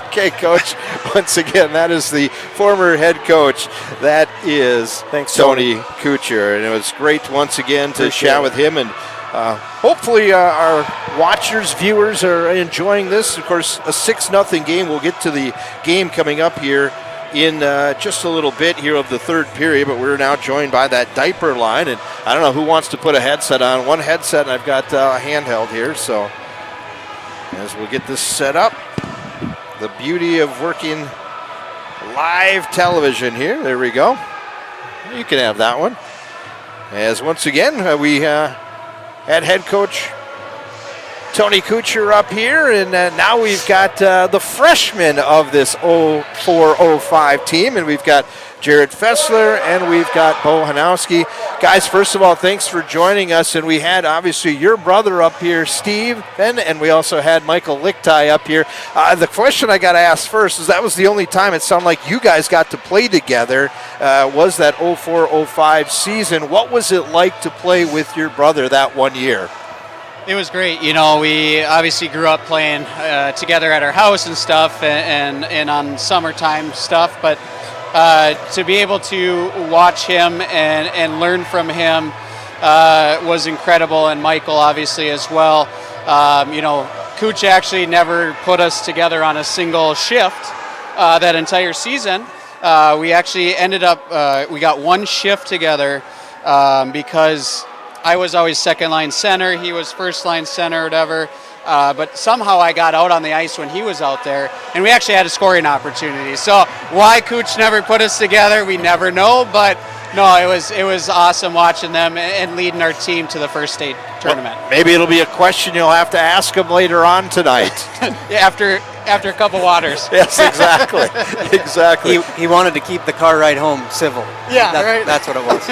Okay, Coach. Once again, that is the former head coach. That is Tony Coocher. And it was great once again to chat with him. And hopefully our watchers, viewers are enjoying this. Of course, a 6-0 game. We'll get to the game coming up here in just a little bit here of the third period, but we're now joined by that diaper line, and I don't know who wants to put a headset on. One headset, and I've got a handheld here, so as we'll get this set up, the beauty of working live television here. There we go. You can have that one. As once again, we had head coach Tony Coocher up here, and now we've got the freshman of this 04-05 team, and we've got Jared Fessler, and we've got Bo Hanowski. Guys, first of all, thanks for joining us, and we had, obviously, your brother up here, Steve, and we also had Michael Lichtai up here. The question I got to ask first is, that was the only time it sounded like you guys got to play together, was that 04-05 season. What was it like to play with your brother that one year? It was great. We obviously grew up playing together at our house and stuff, and on summertime stuff. But to be able to watch him and learn from him was incredible, and Michael obviously as well. Cooch actually never put us together on a single shift that entire season. We actually ended up we got one shift together because I was always second line center. He was first line center or whatever. But somehow I got out on the ice when he was out there, and we actually had a scoring opportunity. So why Cooch never put us together, we never know. But no, it was awesome watching them and leading our team to the first state tournament. Well, maybe it'll be a question you'll have to ask him later on tonight. After a couple waters. Yes, exactly. Exactly. He wanted to keep the car ride home civil. Yeah, right. That's what it was.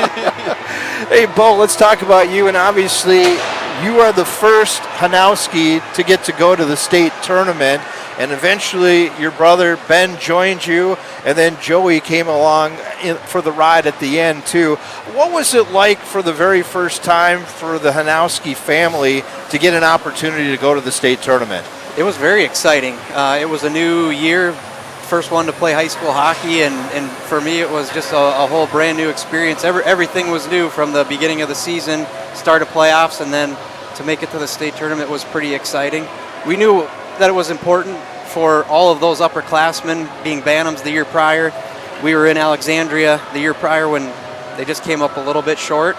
Hey, Bo, let's talk about you. And obviously, you are the first Hanowski to get to go to the state tournament. And eventually, your brother Ben joined you, and then Joey came along for the ride at the end, too. What was it like for the very first time for the Hanowski family to get an opportunity to go to the state tournament? It was very exciting. It was a new year first one to play high school hockey, and for me it was just a whole brand new experience. Everything was new from the beginning of the season, start of playoffs, and then to make it to the state tournament was pretty exciting. We knew that it was important for all of those upperclassmen being Bantams the year prior. We were in Alexandria the year prior when they just came up a little bit short,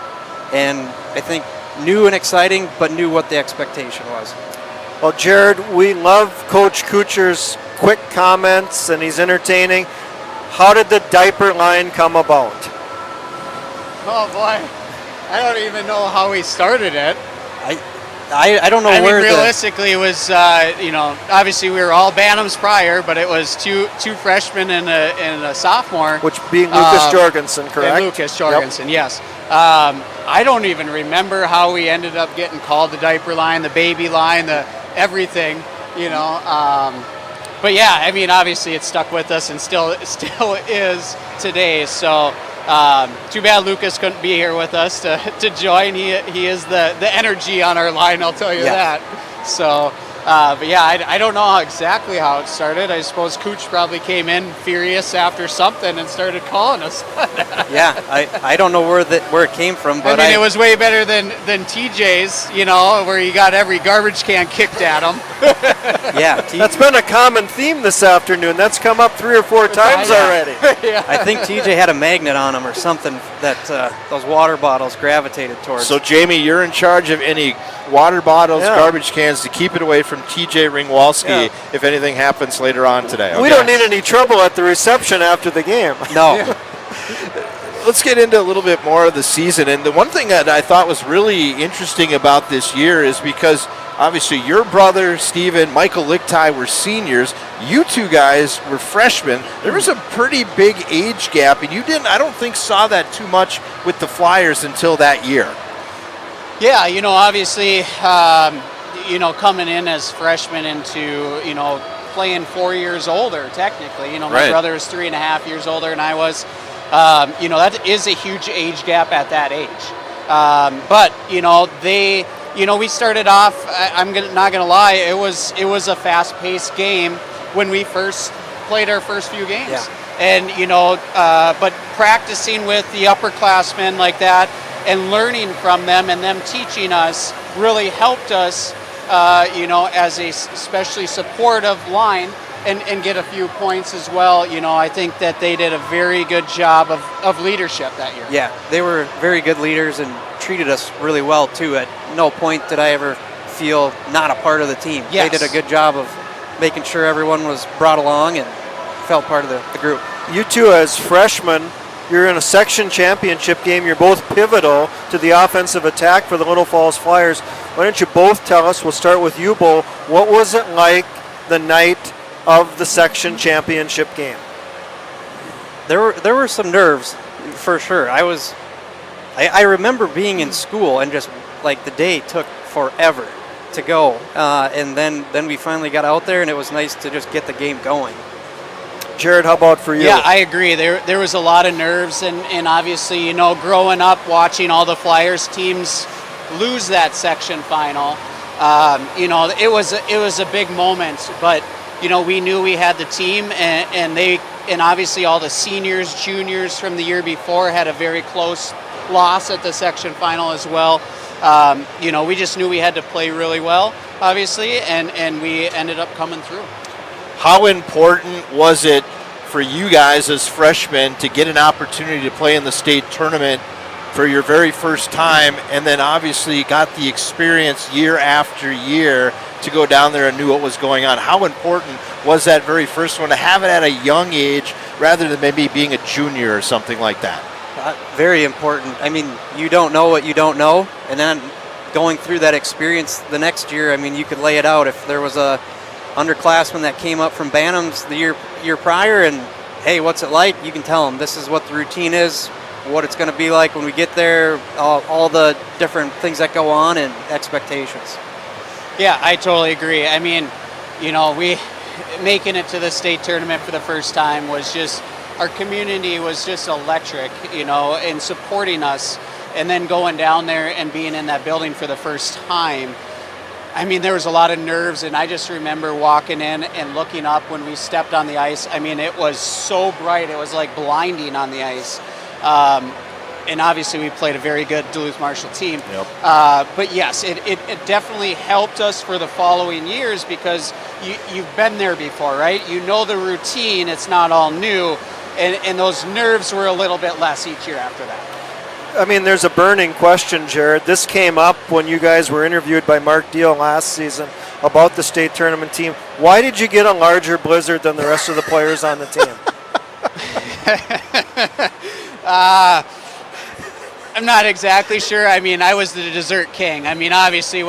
and I think new and exciting, but knew what the expectation was. Well, Jared, we love Coach Coocher's quick comments, and he's entertaining. How did the diaper line come about? Oh boy, I don't even know how we started it. I don't know where. Realistically, it was obviously we were all Bantams prior, but it was two freshmen and a sophomore. Which being Lucas Jorgensen, correct? And Lucas Jorgensen, yes. I don't even remember how we ended up getting called the diaper line, the baby line, the everything, but yeah, I mean, obviously it stuck with us and still is today. So too bad Lucas couldn't be here with us to join. He is the energy on our line, I'll tell you that. So but yeah, I don't know exactly how it started. I suppose Cooch probably came in furious after something and started calling us. Yeah, I don't know where it came from, but I mean, it was way better than TJ's, where you got every garbage can kicked at him. Yeah, that's been a common theme this afternoon. That's come up 3 or 4 times already. Yeah. I think TJ had a magnet on him or something that those water bottles gravitated towards. So, Jamie, you're in charge of any water bottles, garbage cans to keep it away from TJ Ringwalski if anything happens later on today. Okay? We don't need any trouble at the reception after the game. No. Let's get into a little bit more of the season. And the one thing that I thought was really interesting about this year is because obviously your brother, Steven, Michael Lichtai were seniors. You two guys were freshmen. There was a pretty big age gap, and you I don't think, saw that too much with the Flyers until that year. Yeah, obviously, coming in as freshmen into, playing 4 years older, technically. My brother is 3.5 years older than I was. That is a huge age gap at that age. But, we started off, not going to lie, it was a fast-paced game when we first played our first few games. Yeah. And, but practicing with the upperclassmen like that, and learning from them and them teaching us really helped us, as a especially supportive line and get a few points as well. I think that they did a very good job of leadership that year. Yeah, they were very good leaders and treated us really well, too. At no point did I ever feel not a part of the team. Yes. They did a good job of making sure everyone was brought along and felt part of the group. You two as freshmen, you're in a section championship game. You're both pivotal to the offensive attack for the Little Falls Flyers. Why don't you both tell us, we'll start with you, Bo, what was it like the night of the section championship game? There were some nerves, for sure. I remember being in school and just, like, the day took forever to go. And then we finally got out there, and it was nice to just get the game going. Jared, how about for you? Yeah, I agree. There was a lot of nerves, and obviously, growing up watching all the Flyers teams lose that section final, it was a big moment. But we knew we had the team, and obviously all the seniors, juniors from the year before had a very close loss at the section final as well. We just knew we had to play really well, obviously, and we ended up coming through. How important was it for you guys as freshmen to get an opportunity to play in the state tournament for your very first time, and then obviously got the experience year after year to go down there and knew what was going on? How important was that very first one to have it at a young age rather than maybe being a junior or something like that? Very important. I mean, you don't know what you don't know, and then going through that experience the next year, I mean, you could lay it out. If there was a underclassmen that came up from Bantams the year prior, and hey, what's it like? You can tell them this is what the routine is, what it's going to be like when we get there, all the different things that go on and expectations. Yeah, I totally agree. I mean, we making it to the state tournament for the first time was just, our community was just electric, in supporting us, and then going down there and being in that building for the first time. I mean, there was a lot of nerves, and I just remember walking in and looking up when we stepped on the ice. I mean, it was so bright. It was like blinding on the ice. And obviously we played a very good Duluth Marshall team. Yep. But yes, it definitely helped us for the following years because you've been there before, right? You know the routine. It's not all new. And those nerves were a little bit less each year after that. I mean, there's a burning question, Jared. This came up when you guys were interviewed by Mark Deal last season about the state tournament team. Why did you get a larger blizzard than the rest of the players on the team? I'm not exactly sure. I mean, I was the dessert king. I mean, obviously,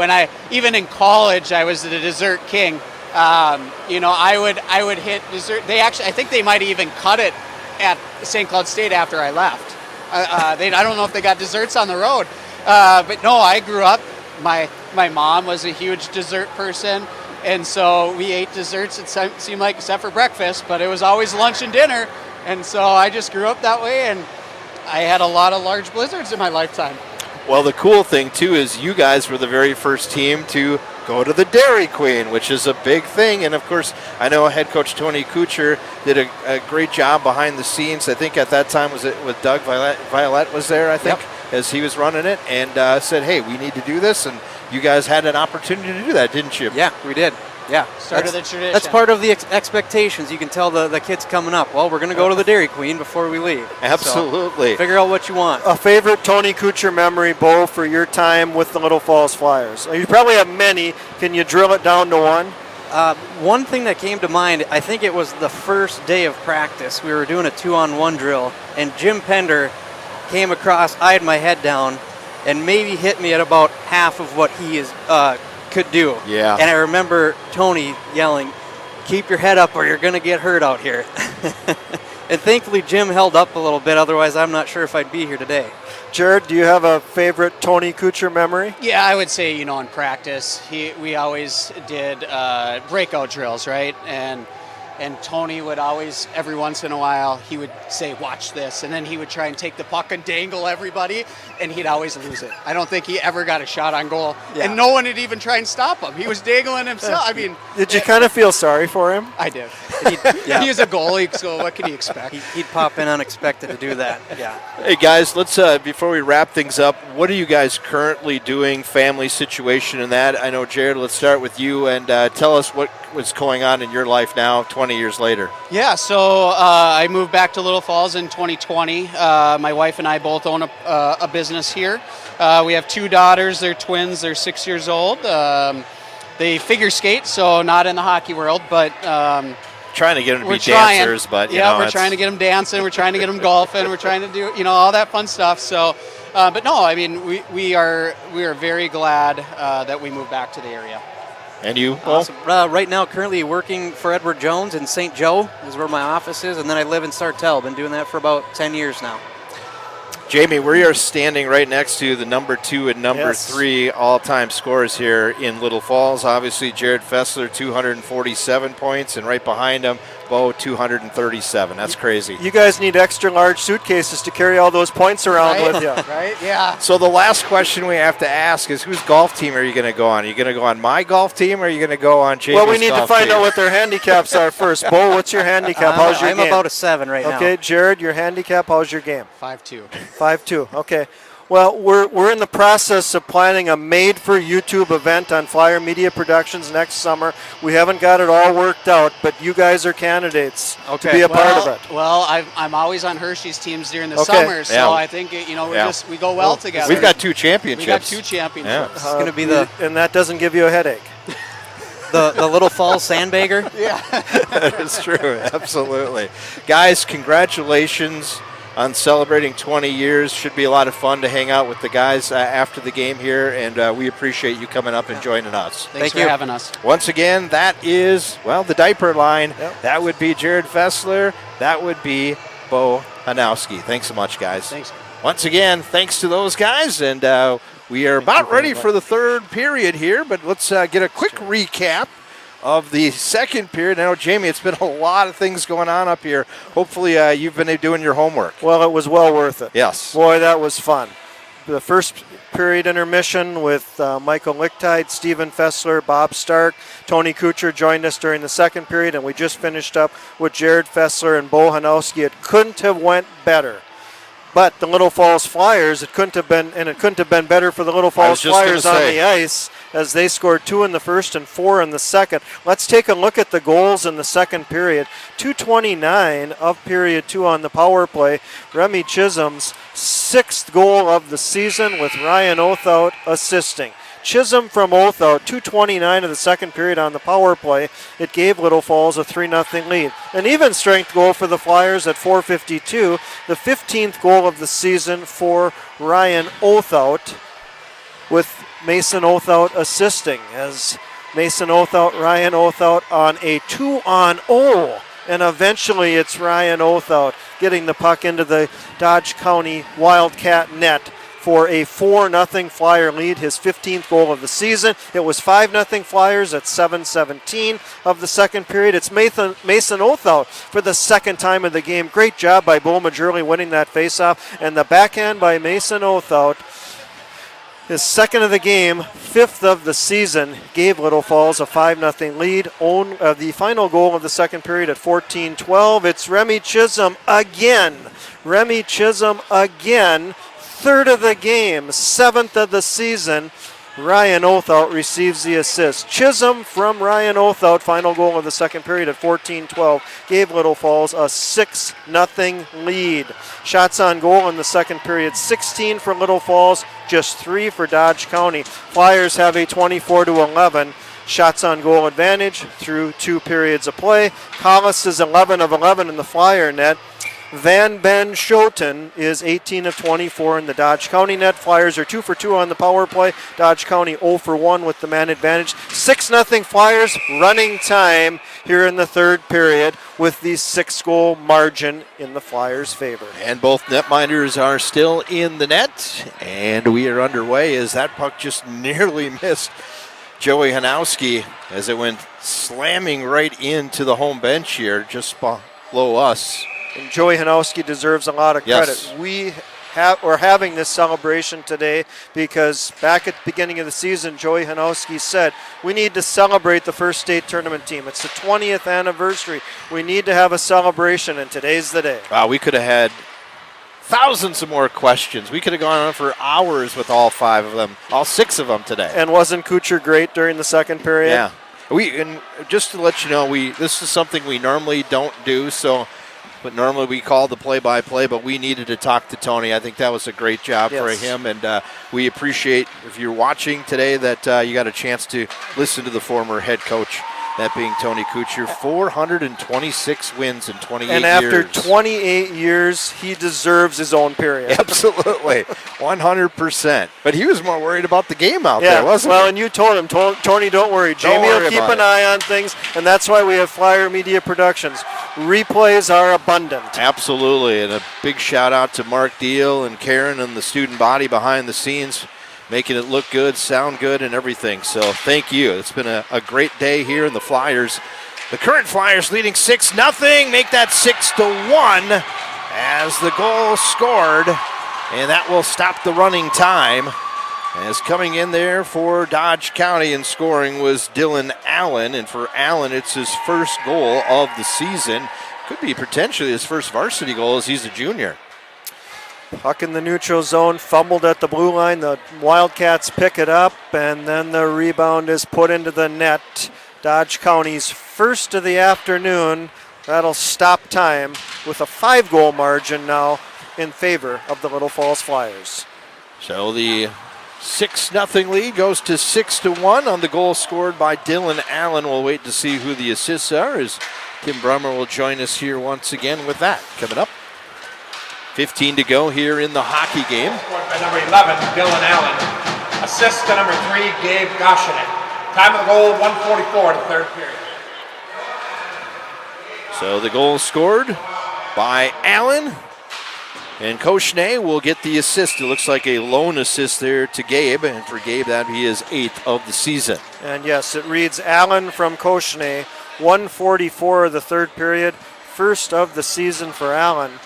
even in college, I was the dessert king. I would hit dessert. I think they might have even cut it at St. Cloud State after I left. I don't know if they got desserts on the road, but no, I grew up. My mom was a huge dessert person, and so we ate desserts. It seemed like except for breakfast, but it was always lunch and dinner, and so I just grew up that way, and I had a lot of large blizzards in my lifetime. Well, the cool thing, too, is you guys were the very first team to go to the Dairy Queen, which is a big thing. And, of course, I know head coach Tony Coocher did a great job behind the scenes. I think at that time was it with Doug Violette was there, I think, as he was running it, and said, hey, we need to do this. And you guys had an opportunity to do that, didn't you? Yeah, we did. Yeah, started the tradition. That's part of the expectations. You can tell the kids coming up, well, we're going to go to the Dairy Queen before we leave. Absolutely. So, figure out what you want. A favorite Tony Coocher memory, Bo, for your time with the Little Falls Flyers? You probably have many. Can you drill it down to one? One thing that came to mind, I think it was the first day of practice. We were doing a 2-on-1 drill, and Jim Pender came across, I had my head down, and maybe hit me at about half of what he could do. Yeah. And I remember Tony yelling, keep your head up or you're going to get hurt out here. And thankfully Jim held up a little bit, otherwise I'm not sure if I'd be here today. Jared, do you have a favorite Tony Coocher memory? Yeah, I would say, in practice, we always did breakout drills, right? And Tony would always, every once in a while, he would say, watch this. And then he would try and take the puck and dangle everybody, and he'd always lose it. I don't think he ever got a shot on goal. Yeah. And no one would even try and stop him. He was dangling himself. I mean, did you kind of feel sorry for him? I did. He was a goalie, so what can he expect? He'd pop in unexpected to do that. Yeah. Hey, guys, let's, before we wrap things up, what are you guys currently doing, family situation and that? I know, Jared, let's start with you and tell us what's going on in your life now, 20 years later. Yeah, so I moved back to Little Falls in 2020. My wife and I both own a business here. We have 2 daughters. They're twins. They're 6 years old. They figure skate, so not in the hockey world, but trying to get them to be dancers, but we're trying to get them dancing. We're trying to get them golfing. We're trying to do all that fun stuff. So, but no, I mean we are very glad that we moved back to the area. And you? Awesome. Right now, currently working for Edward Jones in St. Joe is where my office is, and then I live in Sartell. Been doing that for about 10 years now. Jamie, we are standing right next to the number 2 and number 3 all-time scorers here in Little Falls. Obviously, Jared Fessler, 247 points, and right behind him, Bo, 237. That's crazy. You guys need extra large suitcases to carry all those points around with you. Right? Yeah. So the last question we have to ask is, whose golf team are you going to go on? Are you going to go on my golf team, or are you going to go on Jamie's golf team? Well, we need to find out what their handicaps are first. Bo, what's your handicap? How's your game? I'm about a 7 right now. Okay, Jared, your handicap, how's your game? 5-2. 5-2, okay. Well, we're in the process of planning a made-for-YouTube event on Flyer Media Productions next summer. We haven't got it all worked out, but you guys are candidates to be a part of it. Well, I'm always on Hershey's teams during the summer, so I think we go well together. We've got 2 championships. We got 2 championships. Yeah. It's going to be and that doesn't give you a headache. the Little Falls Sandbagger. Yeah, that is true. Absolutely, guys. Congratulations on celebrating 20 years. Should be a lot of fun to hang out with the guys after the game here, and we appreciate you coming up and joining us. Thanks for having us. Once again, that is, the Diaper line. Yep. That would be Jared Fessler. That would be Bo Hanowski. Thanks so much, guys. Thanks. Once again, thanks to those guys, and we are about ready for the third period here, but let's get a quick recap of the second period. I know, Jamie, it's been a lot of things going on up here. Hopefully you've been doing your homework. Well, it was well worth it. Yes. Boy, that was fun. The first period intermission with Michael Lichtide, Stephen Fessler, Bob Stark. Tony Coocher joined us during the second period, and we just finished up with Jared Fessler and Bo Hanowski. It couldn't have went better. But the Little Falls Flyers, it couldn't have been better for the Little Falls Flyers on the ice, as they scored 2 in the first and 4 in the second. Let's take a look at the goals in the second period. 2:29 of period 2 on the power play. Remy Chisholm's 6th goal of the season, with Ryan Othout assisting. Chisholm from Othout, 2:29 of the second period on the power play. It gave Little Falls a 3-0 lead. An even strength goal for the Flyers at 4:52, the 15th goal of the season for Ryan Othout, with Mason Othout assisting, as Mason Othout, Ryan Othout on a 2-on-0. And eventually it's Ryan Othout getting the puck into the Dodge County Wildcat net for a 4-0 Flyer lead, his 15th goal of the season. It was 5-0 Flyers at 7:17 of the second period. It's Mason Othout for the second time of the game. Great job by Bo Majorly winning that faceoff, and the backhand by Mason Othout, his second of the game, 5th of the season, gave Little Falls a 5-0 lead. The final goal of the second period at 14:12. It's Remy Chisholm again. Remy Chisholm again. 3rd of the game, 7th of the season. Ryan Othout receives the assist. Chisholm from Ryan Othout, final goal of the second period at 14:12, gave Little Falls a 6-0 lead. Shots on goal in the second period, 16 for Little Falls, just 3 for Dodge County. Flyers have a 24-11 shots on goal advantage through 2 periods of play. Collis is 11 of 11 in the Flyer net. Van Ben Schoten is 18 of 24 in the Dodge County net. Flyers are 2 for 2 on the power play. Dodge County 0 for 1 with the man advantage. 6-0 Flyers, running time here in the third period, with the 6-goal margin in the Flyers' favor. And both netminders are still in the net, and we are underway as that puck just nearly missed Joey Hanowski as it went slamming right into the home bench here just below us. And Joey Hanowski deserves a lot of credit. Yes. We're having this celebration today because back at the beginning of the season, Joey Hanowski said, we need to celebrate the first state tournament team. It's the 20th anniversary. We need to have a celebration, and today's the day. Wow, we could have had thousands of more questions. We could have gone on for hours with all 5 of them, all 6 of them today. And wasn't Coocher great during the second period? Yeah. And just to let you know, this is something we normally don't do, but normally we call the play-by-play, but we needed to talk to Tony. I think that was a great job for him, and we appreciate, if you're watching today, that you got a chance to listen to the former head coach, that being Tony Coocher. 426 wins in 28 years. And after 28 years, he deserves his own period. Absolutely, 100%. But he was more worried about the game out there, wasn't he? Well, and you told him, Tony, don't worry. Jamie will keep an eye on things, and that's why we have Flyer Media Productions. Replays are abundant. Absolutely, and a big shout out to Mark Deal and Karen and the student body behind the scenes, making it look good, sound good, and everything. So thank you. It's been a great day here in the Flyers. The current Flyers leading 6-0, make that 6-1 as the goal scored, and that will stop the running time. As coming in there for Dodge County and scoring was Dylan Allen, and for Allen, it's his first goal of the season. Could be potentially his first varsity goal as he's a junior. Puck in the neutral zone, fumbled at the blue line. The Wildcats pick it up, and then the rebound is put into the net. Dodge County's first of the afternoon. That'll stop time with a 5-goal margin now in favor of the Little Falls Flyers. So the 6-0 lead goes to 6-1 on the goal scored by Dylan Allen. We'll wait to see who the assists are as Tim Brummer will join us here once again with that coming up. 15 to go here in the hockey game. Scored by number 11, Dylan Allen. Assist to number 3, Gabe Goshenek. Time of the goal, 1:44 in the third period. So the goal scored by Allen. And Koshnay will get the assist. It looks like a lone assist there to Gabe. And for Gabe, that he is 8th of the season. And yes, it reads Allen from Koshnay, 1:44 of the third period. First of the season for Allen.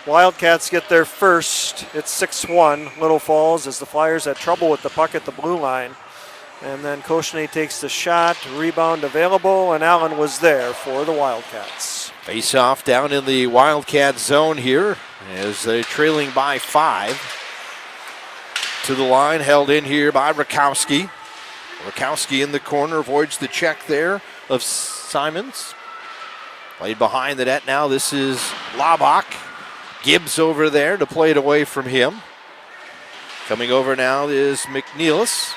Wildcats get their first. It's 6-1 Little Falls as the Flyers had trouble with the puck at the blue line. And then Koshnay takes the shot, rebound available, and Allen was there for the Wildcats. Face off down in the Wildcat zone here as they're trailing by 5. To the line, held in here by Rakowski. Rakowski in the corner, avoids the check there of Simons. Played behind the net now. This is Labach. Gibbs over there to play it away from him. Coming over now is McNeilis.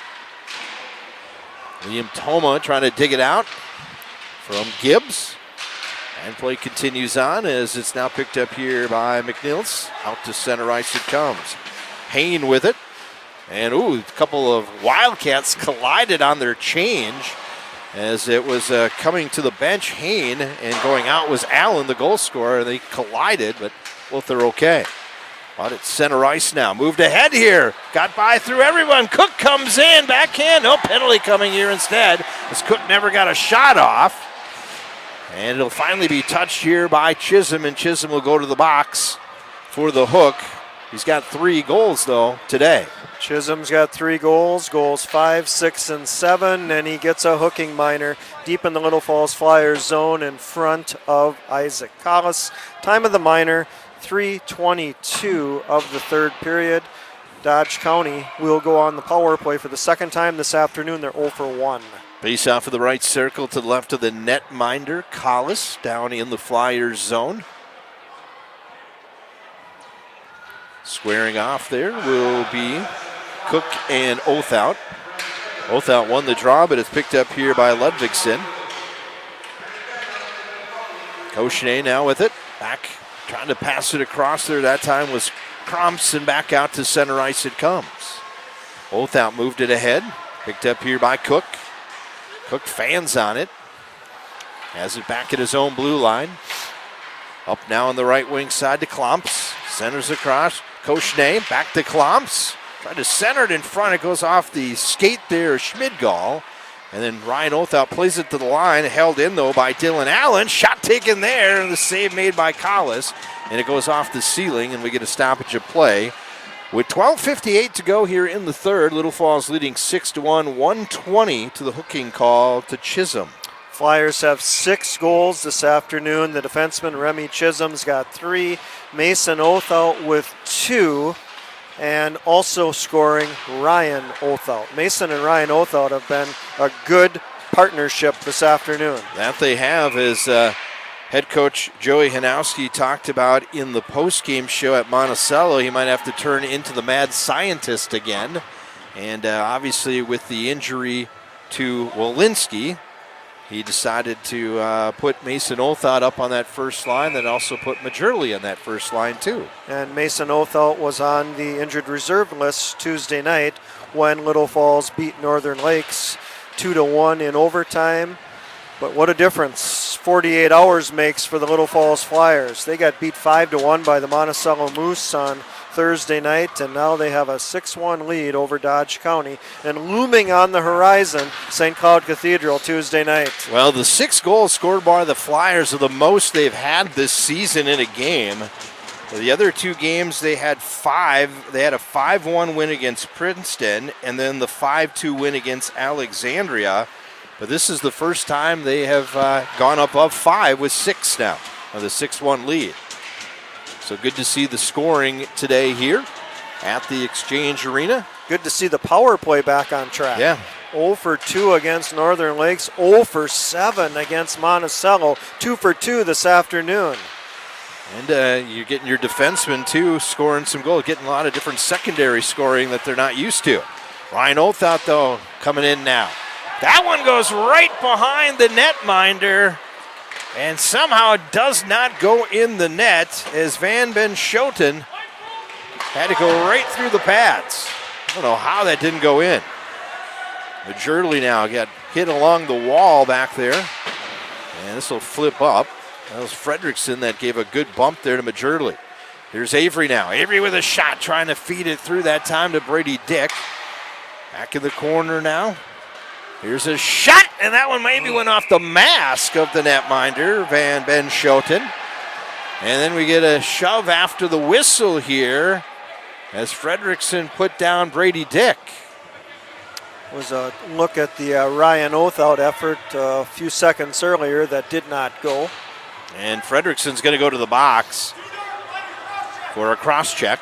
Liam Toma trying to dig it out from Gibbs. And play continues on as it's now picked up here by McNeilis. Out to center ice it comes. Hain with it. And a couple of Wildcats collided on their change as it was coming to the bench. Hain, and going out was Allen, the goal scorer. And they collided, but both are okay. Out at center ice now. Moved ahead here. Got by through everyone. Cook comes in. Backhand. No penalty coming here instead, as Cook never got a shot off. And it'll finally be touched here by Chisholm, and Chisholm will go to the box for the hook. He's got 3 goals, though, today. Chisholm's got 3 goals, goals 5, 6, and 7, and he gets a hooking minor deep in the Little Falls Flyers zone in front of Isaac Collis. Time of the minor, 3:22 of the third period. Dodge County will go on the power play for the second time this afternoon. They're 0 for 1. Face off of the right circle to the left of the netminder. Collis down in the Flyers zone. Squaring off there will be Cook and Othout. Othout won the draw, but it's picked up here by Ludvigsen. Koshnay now with it. Back, trying to pass it across there. That time was Crumps, and back out to center ice it comes. Othout moved it ahead. Picked up here by Cook. Cook fans on it. Has it back at his own blue line. Up now on the right wing side to Klomps. Centers across. Koshnay back to Klomps. Tried to center it in front. It goes off the skate there, Schmidgall. And then Ryan Othout plays it to the line. Held in, though, by Dylan Allen. Shot taken there, and the save made by Collis. And it goes off the ceiling, and we get a stoppage of play. With 12:58 to go here in the third, Little Falls leading 6-1, 120 to the hooking call to Chisholm. Flyers have 6 goals this afternoon. The defenseman Remy Chisholm's got 3. Mason Othout with 2. And also scoring Ryan Othout. Mason and Ryan Othout have been a good partnership this afternoon. That they have, as head coach Joey Hanowski talked about in the post-game show at Monticello. He might have to turn into the mad scientist again. And obviously with the injury to Walensky, he decided to put Mason Othout up on that first line, then also put Majerle on that first line too. And Mason Othout was on the injured reserve list Tuesday night when Little Falls beat Northern Lakes 2-1 in overtime. But what a difference 48 hours makes for the Little Falls Flyers. They got beat 5-1 by the Monticello Moose on Thursday night, and now they have a 6-1 lead over Dodge County. And looming on the horizon, St. Cloud Cathedral Tuesday night. Well, the 6 goals scored by the Flyers are the most they've had this season in a game. The other 2 games, they had 5. They had a 5-1 win against Princeton, and then the 5-2 win against Alexandria. But this is the first time they have gone above 5 with 6 now, with a 6-1 lead. So good to see the scoring today here at the Exchange Arena. Good to see the power play back on track. Yeah. 0 for 2 against Northern Lakes, 0 for 7 against Monticello, 2 for 2 this afternoon. And you're getting your defensemen, too, scoring some goals, getting a lot of different secondary scoring that they're not used to. Ryan Othout, though, coming in now. That one goes right behind the netminder. And somehow it does not go in the net as Van Ben-Schoten had to go right through the pads. I don't know how that didn't go in. Majerle now got hit along the wall back there. And this will flip up. That was Fredrickson that gave a good bump there to Majerle. Here's Avery now. Avery with a shot, trying to feed it through that time to Brady Dick. Back in the corner now. Here's a shot, and that one maybe went off the mask of the netminder, Van Ben-Schoten. And then we get a shove after the whistle here as Fredrickson put down Brady Dick. Was a look at the Ryan Othout effort a few seconds earlier that did not go. And Fredrickson's going to go to the box for a cross check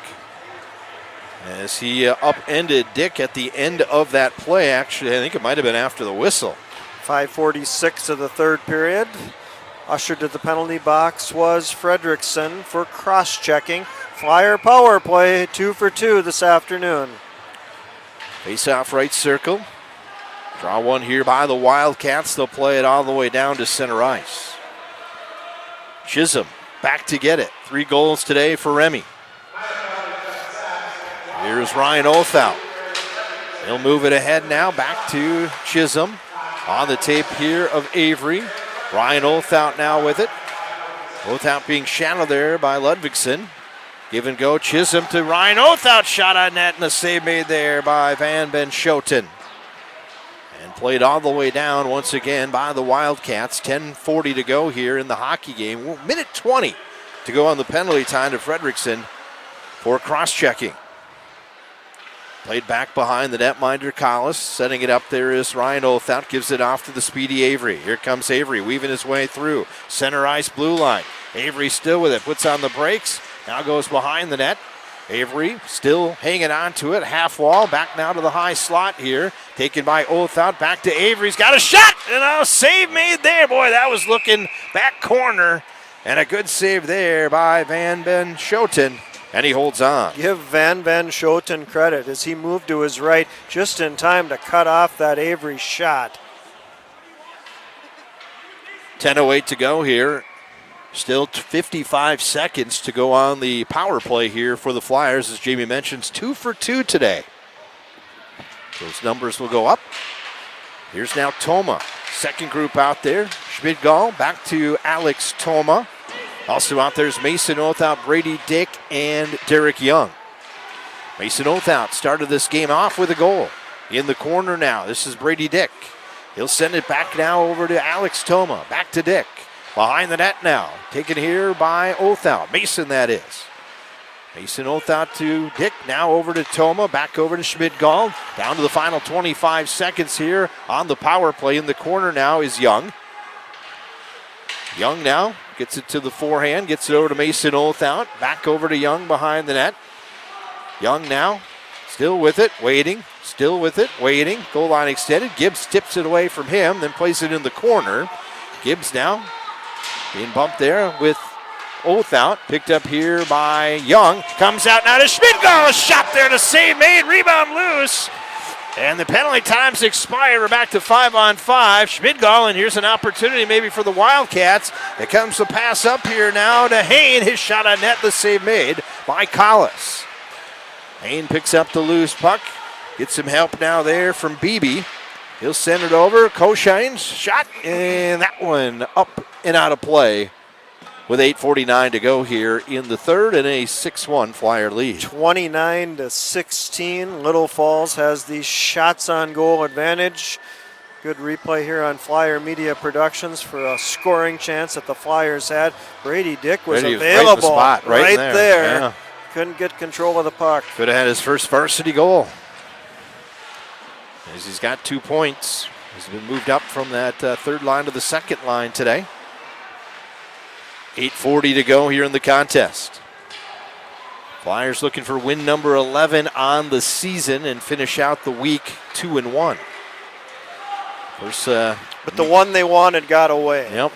as he upended Dick at the end of that play. Actually, I think it might have been after the whistle. 5:46 of the third period. Ushered to the penalty box was Fredrickson for cross-checking. Flyer power play, 2 for 2 this afternoon. Face off right circle. Draw one here by the Wildcats. They'll play it all the way down to center ice. Chisholm back to get it. 3 goals today for Remy. Here's Ryan Othout. He'll move it ahead now back to Chisholm. On the tape here of Avery. Ryan Othout now with it. Othout being shadowed there by Ludvigsen. Give and go, Chisholm to Ryan Othout. Shot on net and a save made there by Van Ben-Schoten. And played all the way down once again by the Wildcats. 10:40 to go here in the hockey game. Minute 20 to go on the penalty time to Fredrickson for cross-checking. Played back behind the netminder Collis. Setting it up there is Ryan Othout. Gives it off to the speedy Avery. Here comes Avery weaving his way through. Center ice blue line. Avery still with it. Puts on the brakes. Now goes behind the net. Avery still hanging on to it. Half wall. Back now to the high slot here. Taken by Othout. Back to Avery. He's got a shot. And a save made there. Boy, that was looking back corner. And a good save there by Van Ben-Schoten. And he holds on. Give Van Ben-Schoten credit as he moved to his right just in time to cut off that Avery shot. 10:08 to go here. Still 55 seconds to go on the power play here for the Flyers. As Jamie mentions, 2 for 2 today. Those numbers will go up. Here's now Toma. Second group out there. Schmidgall back to Alex Toma. Also out there is Mason Othout, Brady Dick, and Derek Young. Mason Othout started this game off with a goal. In the corner now, this is Brady Dick. He'll send it back now over to Alex Toma. Back to Dick. Behind the net now. Taken here by Othout. Mason, that is. Mason Othout to Dick. Now over to Toma. Back over to Schmidgall. Down to the final 25 seconds here on the power play. In the corner now is Young. Young now gets it to the forehand. Gets it over to Mason Othout. Back over to Young behind the net. Young now still with it. Waiting. Still with it. Waiting. Goal line extended. Gibbs tips it away from him. Then plays it in the corner. Gibbs now being bumped there with Othout. Picked up here by Young. Comes out now to Schmidgall. A shot there to save made. Rebound loose. And the penalty times expire. We're back to 5-on-5. Schmidgall, and here's an opportunity maybe for the Wildcats. It comes the pass up here now to Hain. His shot on net, the save made by Collis. Hain picks up the loose puck. Gets some help now there from Beebe. He'll send it over. Koshine's shot, and that one up and out of play with 8:49 to go here in the third and a 6-1 Flyer lead. 29-16. Little Falls has the shots on goal advantage. Good replay here on Flyer Media Productions for a scoring chance that the Flyers had. Brady Dick was available right there. Yeah. Couldn't get control of the puck. Could have had his first varsity goal. As he's got 2 points. He's been moved up from that third line to the second line today. 8:40 to go here in the contest. Flyers looking for win number 11 on the season and finish out the week 2-1. First, but the one they wanted got away. Yep.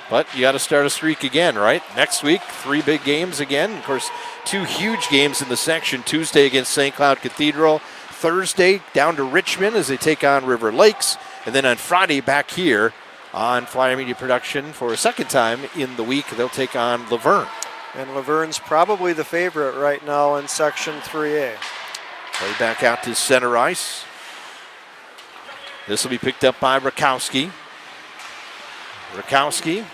But you got to start a streak again, right? Next week, 3 big games again. Of course, 2 huge games in the section. Tuesday against St. Cloud Cathedral. Thursday down to Richmond as they take on River Lakes. And then on Friday back here on Flyer Media Production for a second time in the week, they'll take on Laverne. And Laverne's probably the favorite right now in Section 3A. Play back out to center ice. This will be picked up by Rakowski. Rakowski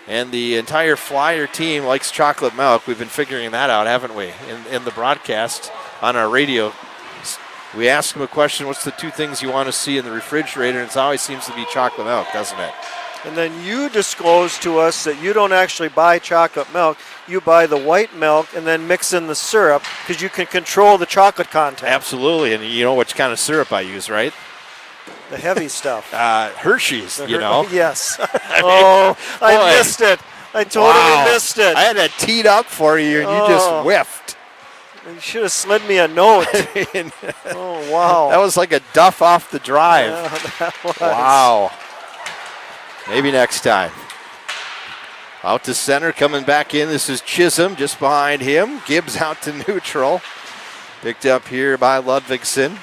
and the entire Flyer team likes chocolate milk. We've been figuring that out, haven't we, in the broadcast on our radio. We ask them a question, what's the 2 things you want to see in the refrigerator? And it always seems to be chocolate milk, doesn't it? And then you disclosed to us that you don't actually buy chocolate milk. You buy the white milk and then mix in the syrup because you can control the chocolate content. Absolutely, and you know which kind of syrup I use, right? The heavy stuff. Hershey's, you know. Yes. I missed it. I totally missed it. I had that teed up for you, and you just whiffed. You should have slid me a note. Oh, wow. That was like a duff off the drive. Yeah, that was. Wow. Maybe next time. Out to center, coming back in. This is Chisholm just behind him. Gibbs out to neutral. Picked up here by Ludvigsen.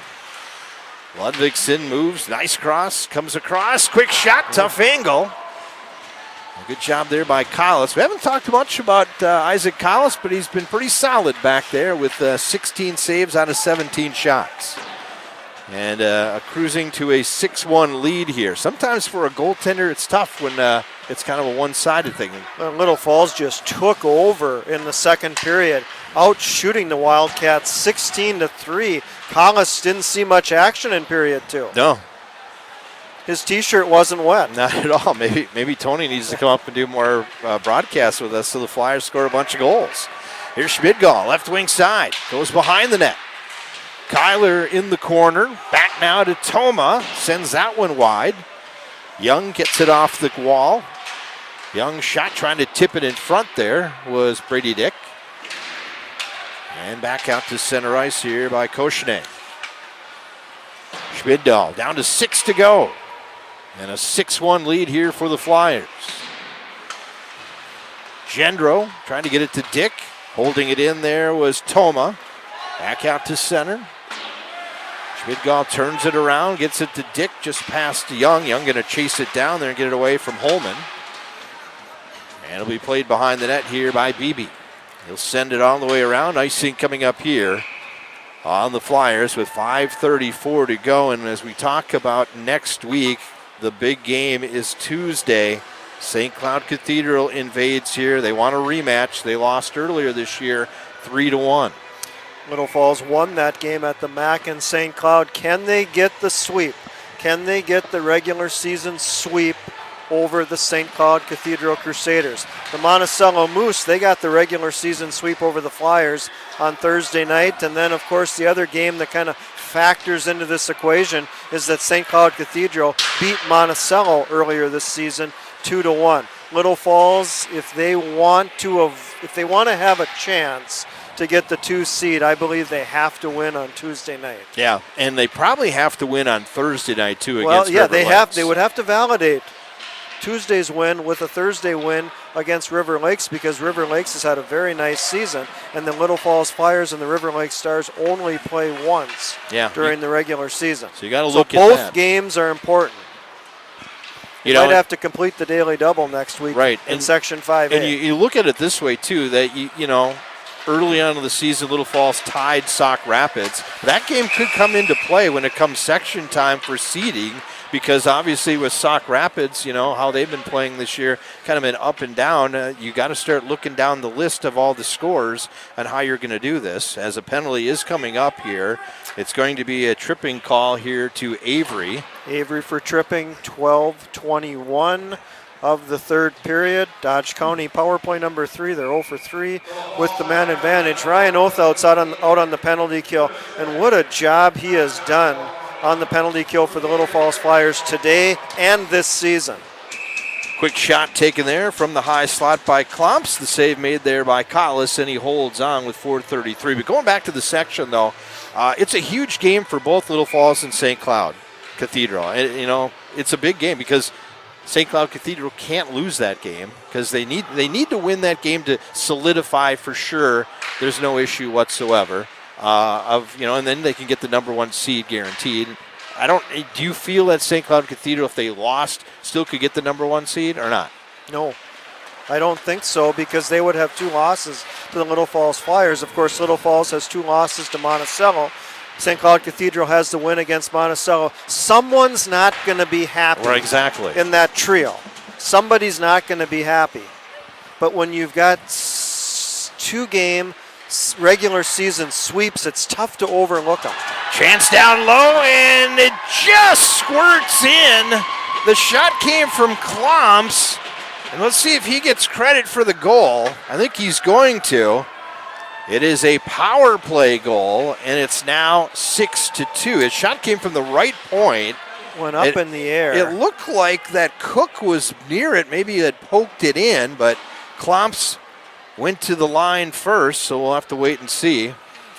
Ludvigsen moves. Nice cross. Comes across. Quick shot. Tough angle. Good job there by Collis. We haven't talked much about Isaac Collis, but he's been pretty solid back there with 16 saves out of 17 shots. And cruising to a 6-1 lead here. Sometimes for a goaltender, it's tough when it's kind of a one-sided thing. Little Falls just took over in the second period, out shooting the Wildcats 16-3. Collis didn't see much action in period 2. No. His T-shirt wasn't wet. Not at all. Maybe Tony needs to come up and do more broadcasts with us so the Flyers score a bunch of goals. Here's Schmidgall, left wing side, goes behind the net. Kyler in the corner, back now to Toma, sends that one wide. Young gets it off the wall. Young shot trying to tip it in front there was Brady Dick. And back out to center ice here by Koshne. Schmidgall down to 6 to go. And a 6-1 lead here for the Flyers. Gendro trying to get it to Dick. Holding it in there was Toma. Back out to center. Schmidgall turns it around, gets it to Dick just past Young. Young going to chase it down there and get it away from Holman. And it'll be played behind the net here by Beebe. He'll send it all the way around. Icing coming up here on the Flyers with 5:34 to go. And as we talk about next week, the big game is Tuesday. St. Cloud Cathedral invades here. They want a rematch. They lost earlier this year 3-1. Little Falls won that game at the MAC in St. Cloud. Can they get the sweep? Can they get the regular season sweep over the St. Cloud Cathedral Crusaders? The Monticello Moose, they got the regular season sweep over the Flyers on Thursday night. And then, of course, the other game that kind of factors into this equation is that St. Cloud Cathedral beat Monticello earlier this season 2-1. Little Falls, if they want to have a chance to get the 2 seed, I believe they have to win on Tuesday night. Yeah, and they probably have to win on Thursday night too against River Lakes. Lakes. They would have to validate Tuesday's win with a Thursday win against River Lakes because River Lakes has had a very nice season, and the Little Falls Flyers and the River Lakes Stars only play once during the regular season. So you got to look at both that. games are important. You might have to complete the daily double next week in Section 5A. And you look at it this way, too, that, you know, early on in the season, Little Falls tied Sauk Rapids. That game could come into play when it comes section time for seeding because obviously with Sauk Rapids, you know, how they've been playing this year, kind of been up and down. You got to start looking down the list of all the scores and how you're going to do this. As a penalty is coming up here, it's going to be a tripping call here to Avery. Avery for tripping, 12:21 of the third period. Dodge County power play number 3. They're 0 for 3 with the man advantage. Ryan Othout's out on the penalty kill, and what a job he has done on the penalty kill for the Little Falls Flyers today and this season. Quick shot taken there from the high slot by Klomps. The save made there by Collis, and he holds on with 4:33. But going back to the section, though, it's a huge game for both Little Falls and St. Cloud Cathedral. You know, it's a big game because St. Cloud Cathedral can't lose that game because they need to win that game to solidify for sure. There's no issue whatsoever and then they can get the number 1 seed guaranteed. Do you feel that St. Cloud Cathedral, if they lost, still could get the number 1 seed or not? No, I don't think so because they would have 2 losses to the Little Falls Flyers. Of course, Little Falls has 2 losses to Monticello. St. Cloud Cathedral has the win against Monticello. Someone's not going to be happy in that trio. Somebody's not going to be happy. But when you've got 2-game regular season sweeps, it's tough to overlook them. Chance down low, and it just squirts in The shot came from Klomps, and let's see if he gets credit for the goal. I think he's going to. It is a power play goal, and it's now 6-2. His shot came from the right point. Went up in the air. It looked like that Cook was near it. Maybe he had poked it in, but Klomps went to the line first, so we'll have to wait and see.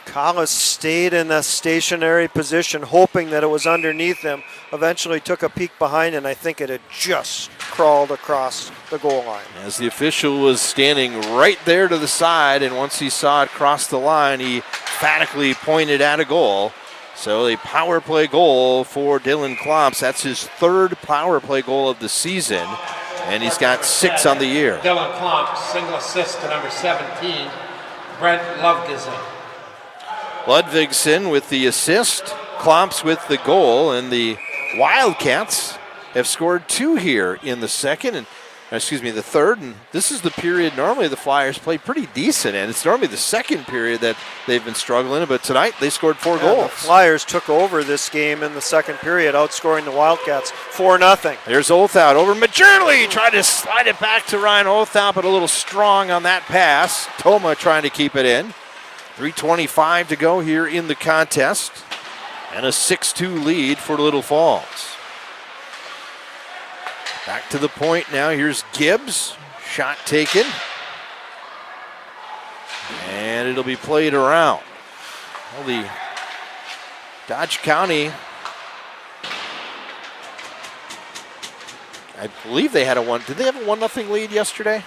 Collis stayed in a stationary position, hoping that it was underneath him. Eventually took a peek behind, and I think it had just crawled across the goal line. As the official was standing right there to the side, and once he saw it cross the line, he emphatically pointed at a goal. So a power play goal for Dylan Klomps. That's his third power play goal of the season, and he's got 6 on the year. Dylan Klomps, single assist to number 17, Brent Ludvigsen. Ludvigsen with the assist, Klomps with the goal, and the Wildcats have scored 2 here in the third, and this is the period normally the Flyers play pretty decent in. It's normally the second period that they've been struggling in, but tonight they scored 4 goals. The Flyers took over this game in the second period, outscoring the Wildcats 4-0. There's Othout over Majerle, tried to slide it back to Ryan Othout, but a little strong on that pass. Toma trying to keep it in. 3:25 to go here in the contest, and a 6-2 lead for Little Falls. Back to the point now. Here's Gibbs. Shot taken. And it'll be played around. Well, the Dodge County, I believe they had did they have a 1-0 lead yesterday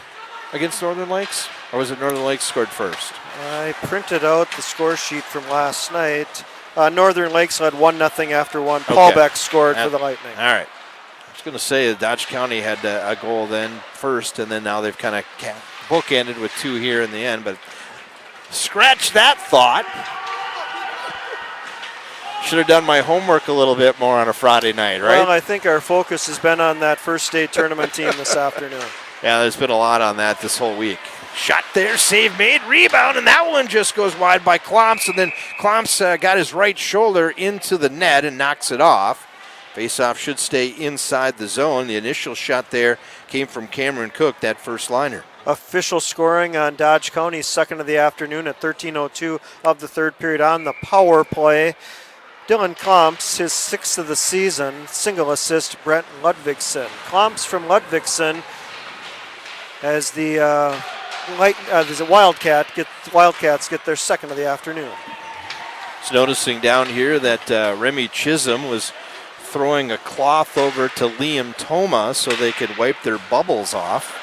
against Northern Lakes? Or was it Northern Lakes scored first? I printed out the score sheet from last night. Northern Lakes led 1-0 after one. Paul Beck scored for the Lightning. All right. I was going to say that Dodge County had a goal then first, and then now they've kind of bookended with 2 here in the end. But scratch that thought. Should have done my homework a little bit more on a Friday night, right? Well, I think our focus has been on that first state tournament team this afternoon. Yeah, there's been a lot on that this whole week. Shot there, save made, rebound, and that one just goes wide by Klomps, and then Klomps got his right shoulder into the net and knocks it off. Faceoff should stay inside the zone. The initial shot there came from Cameron Cook, that first liner. Official scoring on Dodge County's second of the afternoon at 13:02 of the third period on the power play. Dylan Klomps, his 6th of the season, single assist, Brent Ludvigsen. Klomps from Ludvigsen as the Wildcats get their second of the afternoon. Just noticing down here that Remy Chisholm was throwing a cloth over to Liam Toma so they could wipe their bubbles off.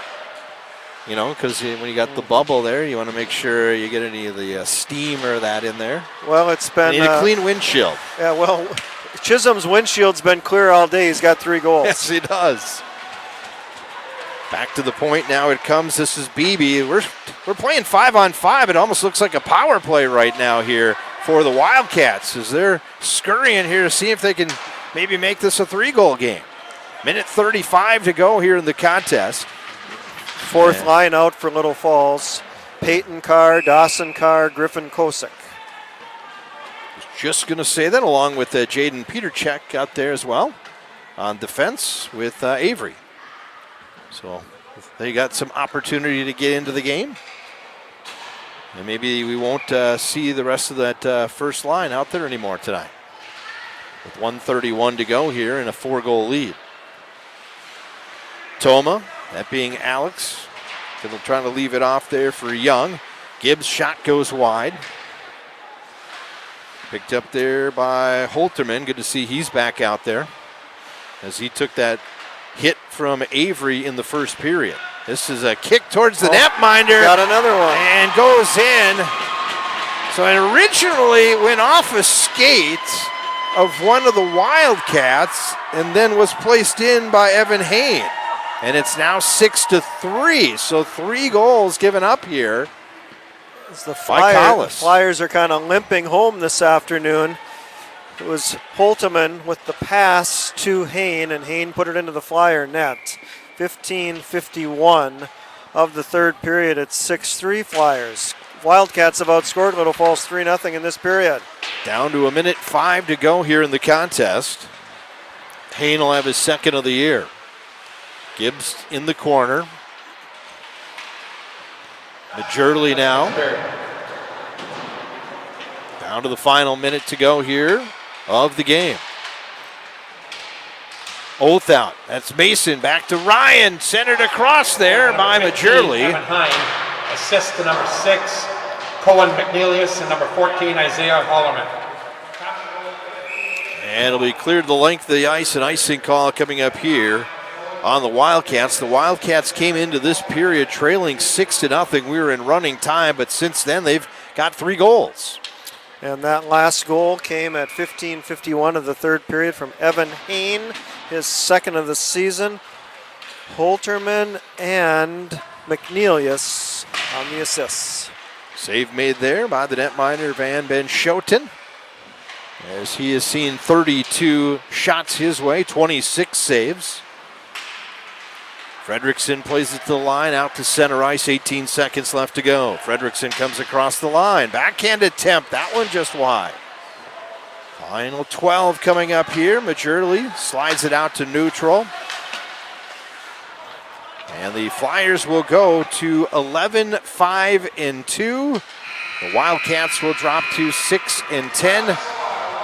You know, because when you got the bubble there, you want to make sure you get any of the steam or that in there. Well, it's been... You need a clean windshield. Yeah, well, Chisholm's windshield's been clear all day. He's got 3 goals. Yes, he does. Back to the point now it comes. This is Beebe. We're playing 5-on-5. It almost looks like a power play right now here for the Wildcats as they're scurrying here to see if they can maybe make this a 3-goal game. Minute 35 to go here in the contest. Fourth line out for Little Falls. Peyton Carr, Dawson Carr, Griffin Kosick. Just going to say that along with Jaden Peterchek out there as well on defense with Avery. So they got some opportunity to get into the game. And maybe we won't see the rest of that first line out there anymore tonight. With 1:31 to go here and a 4-goal lead. Toma, that being Alex, trying to leave it off there for Young. Gibbs' shot goes wide. Picked up there by Holterman. Good to see he's back out there as he took that hit from Avery in the first period. This is a kick towards the netminder. Got another one. And goes in. So it originally went off a skate of one of the Wildcats and then was placed in by Evan Hain. And it's now 6-3. So 3 goals given up here. As the Flyers are kind of limping home this afternoon. It was Holteman with the pass to Hain, and Hain put it into the Flyer net. 15:51 of the third period. It's 6-3 Flyers. Wildcats have outscored Little Falls 3-0 in this period. Down to 1:05 to go here in the contest. Payne will have his second of the year. Gibbs in the corner. Majerle now. Down to the final minute to go here of the game. Oath out. That's Mason. Back to Ryan. Centered across there by Majerle. Kevin Hine. Assist to number 6, Cohen McNeilius, and number 14, Isaiah Hollerman. And it'll be cleared the length of the ice. An icing call coming up here on the Wildcats. The Wildcats came into this period trailing 6-0. We were in running time, but since then they've got 3 goals. And that last goal came at 15:51 of the third period from Evan Hain, his second of the season. Holterman and McNeilius on the assists. Save made there by the netminder Van Ben Schoten, as he has seen 32 shots his way, 26 saves. Fredrickson plays it to the line, out to center ice, 18 seconds left to go. Fredrickson comes across the line, backhand attempt, that one just wide. Final 12 coming up here. Majerle slides it out to neutral. And the Flyers will go to 11-5-2. The Wildcats will drop to 6-10.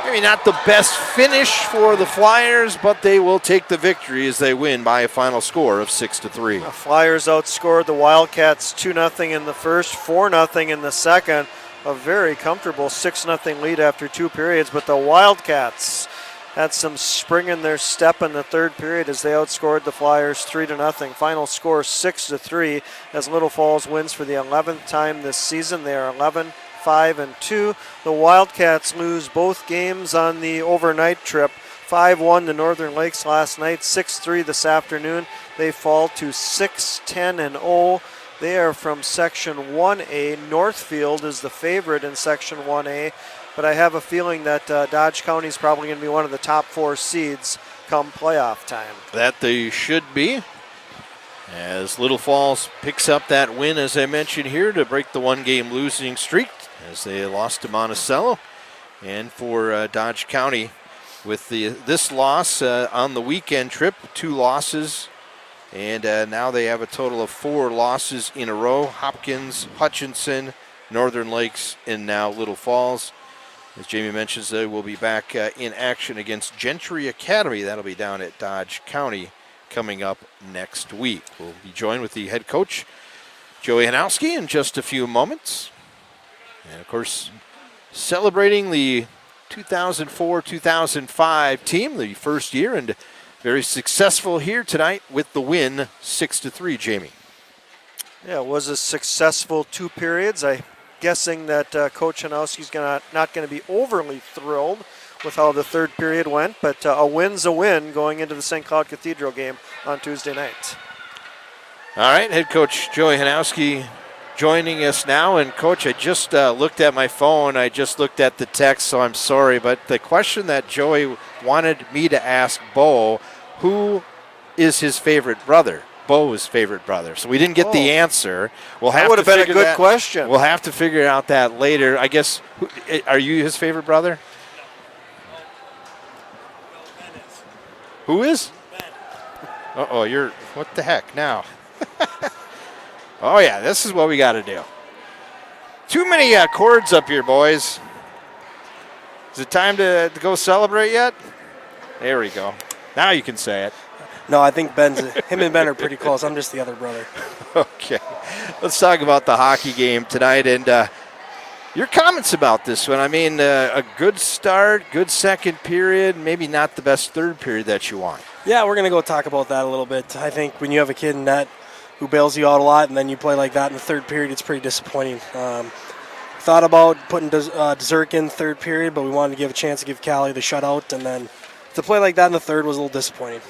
Maybe not the best finish for the Flyers, but they will take the victory as they win by a final score of 6-3. The Flyers outscored the Wildcats 2-0 in the first, 4-0 in the second. A very comfortable 6-0 lead after 2 periods, but the Wildcats had some spring in their step in the third period as they outscored the Flyers 3-0. Final score 6-3 as Little Falls wins for the 11th time this season. They are 11-5-2. The Wildcats lose both games on the overnight trip. 5-1 to Northern Lakes last night, 6-3 this afternoon. They fall to 6-10-0. They are from Section 1A. Northfield is the favorite in Section 1A, but I have a feeling that Dodge County is probably going to be one of the top 4 seeds come playoff time. That they should be, as Little Falls picks up that win, as I mentioned here, to break the 1-game losing streak as they lost to Monticello. And for Dodge County, with this loss on the weekend trip, 2 losses, and now they have a total of 4 losses in a row. Hopkins, Hutchinson, Northern Lakes, and now Little Falls. As Jamie mentions, they will be back in action against Gentry Academy. That'll be down at Dodge County coming up next week. We'll be joined with the head coach, Joey Hanowski, in just a few moments. And, of course, celebrating the 2004-2005 team, the first year, and very successful here tonight with the win 6-3, Jamie. Yeah, it was a successful 2 periods. I'm guessing that Coach Hanowski's not going to be overly thrilled with how the third period went, but a win's a win going into the St. Cloud Cathedral game on Tuesday night. All right, head coach Joey Hanowski joining us now. And, Coach, I just looked at my phone. I just looked at the text, so I'm sorry. But the question that Joey wanted me to ask Bo, who is his favorite brother? Bo's favorite brother. So we didn't get the answer. That would have been a good question. We'll have to figure out that later. I guess, are you his favorite brother? Who is? Uh-oh, what the heck now? Oh, yeah, this is what we got to do. Too many chords up here, boys. Is it time to go celebrate yet? There we go. Now you can say it. No, I think him and Ben are pretty close. I'm just the other brother. Okay. Let's talk about the hockey game tonight and your comments about this one. I mean, a good start, good second period, maybe not the best third period that you want. Yeah, we're going to go talk about that a little bit. I think when you have a kid in net who bails you out a lot and then you play like that in the third period, it's pretty disappointing. Thought about putting Dzirk in third period, but we wanted to give a chance to give Callie the shutout, and then to play like that in the third was a little disappointing.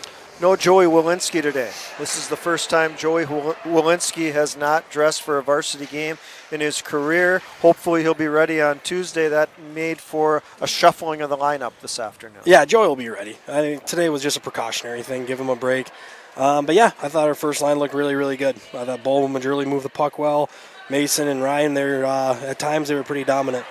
No Joey Walensky today. This is the first time Joey Walensky has not dressed for a varsity game in his career. Hopefully he'll be ready on Tuesday. That made for a shuffling of the lineup this afternoon. Yeah, Joey will be ready. I mean, today was just a precautionary thing, give him a break. But yeah, I thought our first line looked really, really good. I thought Bo and Majerle moved the puck well. Mason and Ryan, at times they were pretty dominant.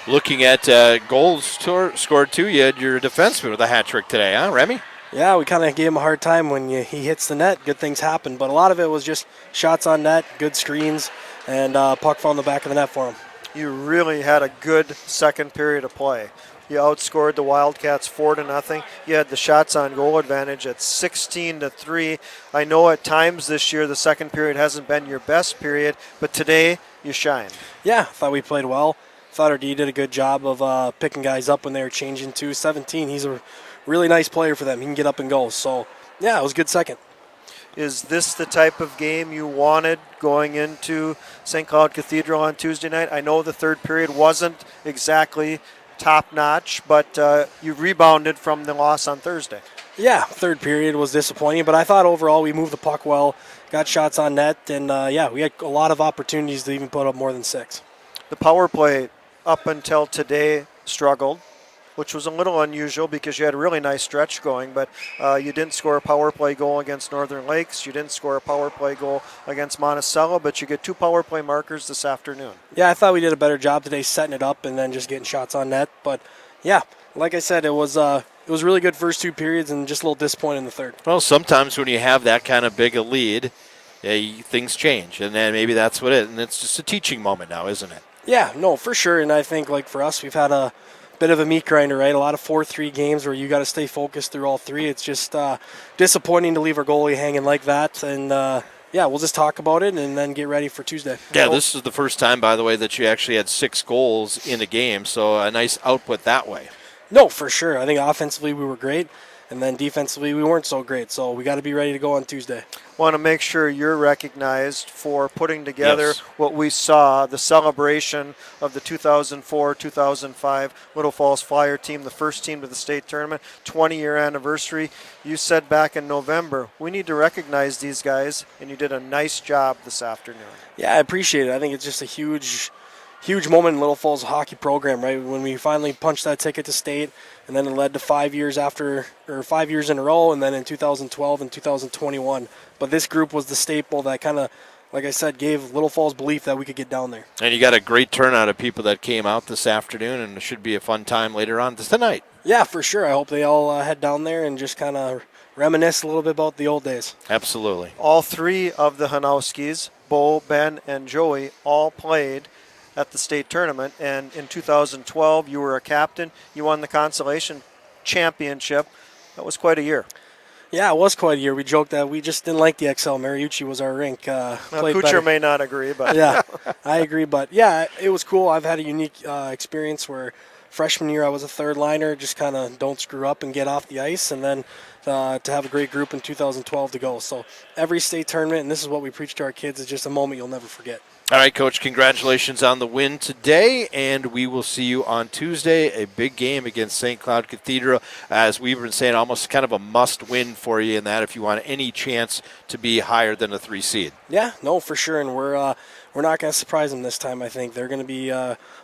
Looking at goals scored too, you had your defenseman with a hat trick today, huh, Remy? Yeah, we kind of gave him a hard time when he hits the net. Good things happen, but a lot of it was just shots on net, good screens, and puck found the back of the net for him. You really had a good second period of play. You outscored the Wildcats 4-0. You had the shots on goal advantage at 16-3. I know at times this year the second period hasn't been your best period, but today you shined. Yeah, I thought we played well. Thought our D did a good job of picking guys up when they were changing to 17. He's a really nice player for them. He can get up and go. So, yeah, it was a good second. Is this the type of game you wanted going into St. Cloud Cathedral on Tuesday night? I know the third period wasn't exactly top-notch, but you rebounded from the loss on Thursday. Yeah, third period was disappointing, but I thought overall we moved the puck well, got shots on net, and, we had a lot of opportunities to even put up more than 6. The power play up until today struggled, which was a little unusual because you had a really nice stretch going, but you didn't score a power play goal against Northern Lakes. You didn't score a power play goal against Monticello, but you get 2 power play markers this afternoon. Yeah, I thought we did a better job today setting it up and then just getting shots on net. But, yeah, like I said, it was really good first 2 periods and just a little disappointing in the third. Well, sometimes when you have that kind of big a lead, things change, and then maybe that's what it is. And it's just a teaching moment now, isn't it? Yeah, no, for sure. And I think, like, for us, we've had a bit of a meat grinder, right? A lot of 4-3 games where you got to stay focused through all 3. It's just disappointing to leave our goalie hanging like that. And, we'll just talk about it and then get ready for Tuesday. Yeah, this is the first time, by the way, that you actually had 6 goals in a game, so a nice output that way. No, for sure. I think offensively we were great, and then defensively we weren't so great. So we got to be ready to go on Tuesday. Want to make sure you're recognized for putting together what we saw, the celebration of the 2004-2005 Little Falls Flyer team, the first team to the state tournament, 20-year anniversary. You said back in November, we need to recognize these guys, and you did a nice job this afternoon. Yeah, I appreciate it. I think it's just a huge moment in Little Falls hockey program, right? When we finally punched that ticket to state, and then it led to 5 years in a row, and then in 2012 and 2021. But this group was the staple that kind of, like I said, gave Little Falls belief that we could get down there. And you got a great turnout of people that came out this afternoon, and it should be a fun time later on tonight. Yeah, for sure. I hope they all head down there and just kind of reminisce a little bit about the old days. Absolutely. All 3 of the Hanowskis, Bo, Ben, and Joey, all played at the state tournament, and in 2012 you were a captain. You won the consolation championship. That was quite a year. Yeah, it was quite a year. We joked that we just didn't like the XL. Mariucci was our rink. Coocher may not agree, but yeah, I agree. But yeah, it was cool. I've had a unique experience where freshman year I was a third liner, just kind of don't screw up and get off the ice, and then to have a great group in 2012 to go. So every state tournament, and this is what we preach to our kids, is just a moment you'll never forget. All right, Coach, congratulations on the win today, and we will see you on Tuesday, a big game against St. Cloud Cathedral. As we've been saying, almost kind of a must-win for you in that if you want any chance to be higher than a 3 seed. Yeah, no, for sure, and we're not going to surprise them this time, I think. They're going to be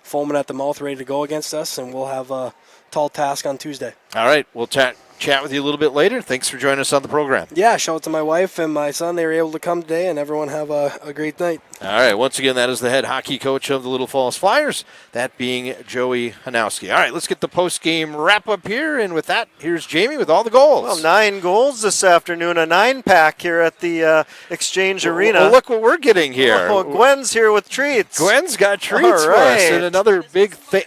foaming at the mouth, ready to go against us, and we'll have a tall task on Tuesday. All right, we'll chat with you a little bit later. Thanks for joining us on the program. Yeah, shout out to my wife and my son. They were able to come today, and everyone have a great night. All right, once again, that is the head hockey coach of the Little Falls Flyers, that being Joey Hanowski. All right, let's get the post-game wrap-up here, and with that, here's Jamie with all the goals. Well, 9 goals this afternoon, a 9-pack here at the Exchange Arena. Well, look what we're getting here. Oh, Gwen's here with treats. Gwen's got treats for us, and another big thing.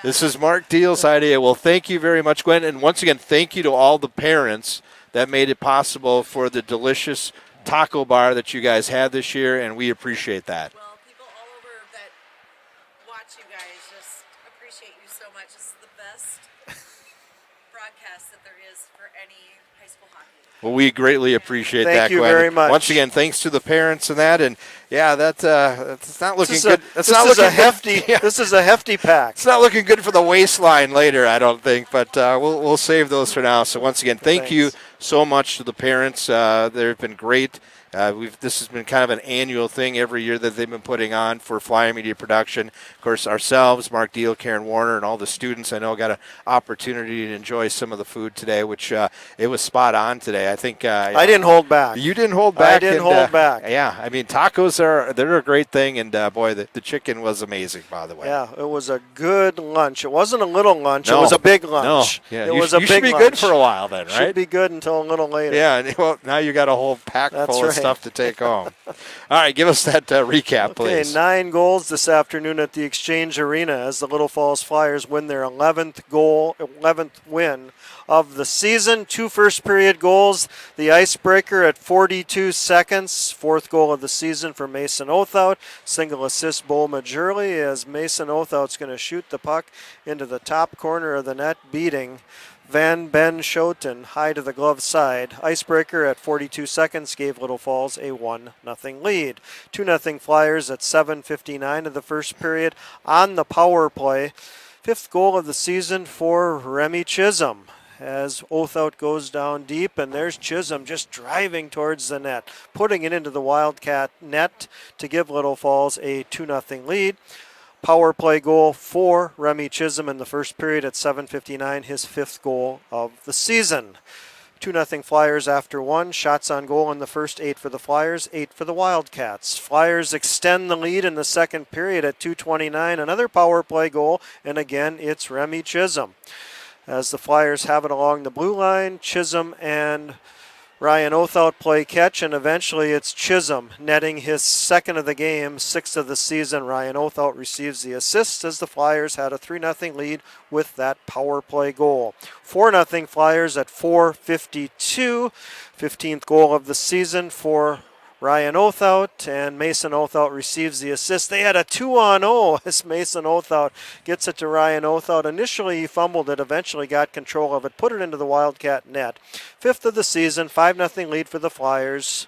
This is Mark Deal's idea. Well, thank you very much, Gwen. And once again, thank you to all the parents that made it possible for the delicious taco bar that you guys had this year, and we appreciate that. Well, people all over that watch you guys just appreciate you so much. This is the best broadcast that there is for any high school hockey. Well, we greatly appreciate that, Gwen. Thank you very much. Once again, thanks to the parents and that. And yeah, that's not looking good. This is a hefty pack. It's not looking good for the waistline later, I don't think. But we'll save those for now. So once again, thank you so much to the parents. They've been great This has been kind of an annual thing every year that they've been putting on for Flyer Media Production. Of course, ourselves, Mark Deal, Karen Warner, and all the students I know got an opportunity to enjoy some of the food today, which it was spot on today. I think I didn't hold back. You didn't hold back. I didn't hold back. Yeah, I mean, tacos they're a great thing, and boy, the chicken was amazing, by the way. Yeah, it was a good lunch. It wasn't a little lunch. No. It was a big lunch. No. Yeah, it you, was a you big should be lunch. good for a while then, right? Should be good until a little later. Yeah, and, well, now you got a whole pack That's full right. of stuff to take home. All right, give us that recap, please. Okay, 9 goals this afternoon at the Exchange Arena as the Little Falls Flyers win their 11th win of the season. 2 first-period goals. The icebreaker at 42 seconds. 4th goal of the season for Mason Othout. Single assist, Bo Majurley, as Mason Othout's going to shoot the puck into the top corner of the net, beating Van Ben Schoten high to the glove side. Icebreaker at 42 seconds gave Little Falls a 1-0 lead. 2-0 Flyers at 7:59 of the first period on the power play. 5th goal of the season for Remy Chisholm as Othout goes down deep, and there's Chisholm just driving towards the net, putting it into the Wildcat net to give Little Falls a 2-0 lead. Power play goal for Remy Chisholm in the first period at 7:59, his 5th goal of the season. 2-0 Flyers after 1. Shots on goal in the first 8 for the Flyers, 8 for the Wildcats. Flyers extend the lead in the second period at 2:29. Another power play goal, and again it's Remy Chisholm. As the Flyers have it along the blue line, Chisholm and Ryan Othout play catch, and eventually it's Chisholm netting his 2nd of the game, 6th of the season. Ryan Othout receives the assist as the Flyers had a 3-0 lead with that power play goal. 4-0 Flyers at 4:52. 15th goal of the season for Ryan Othout, and Mason Othout receives the assist. They had a 2-on-0 as Mason Othout gets it to Ryan Othout. Initially he fumbled it, eventually got control of it, put it into the Wildcat net. 5th of the season, 5-0 lead for the Flyers.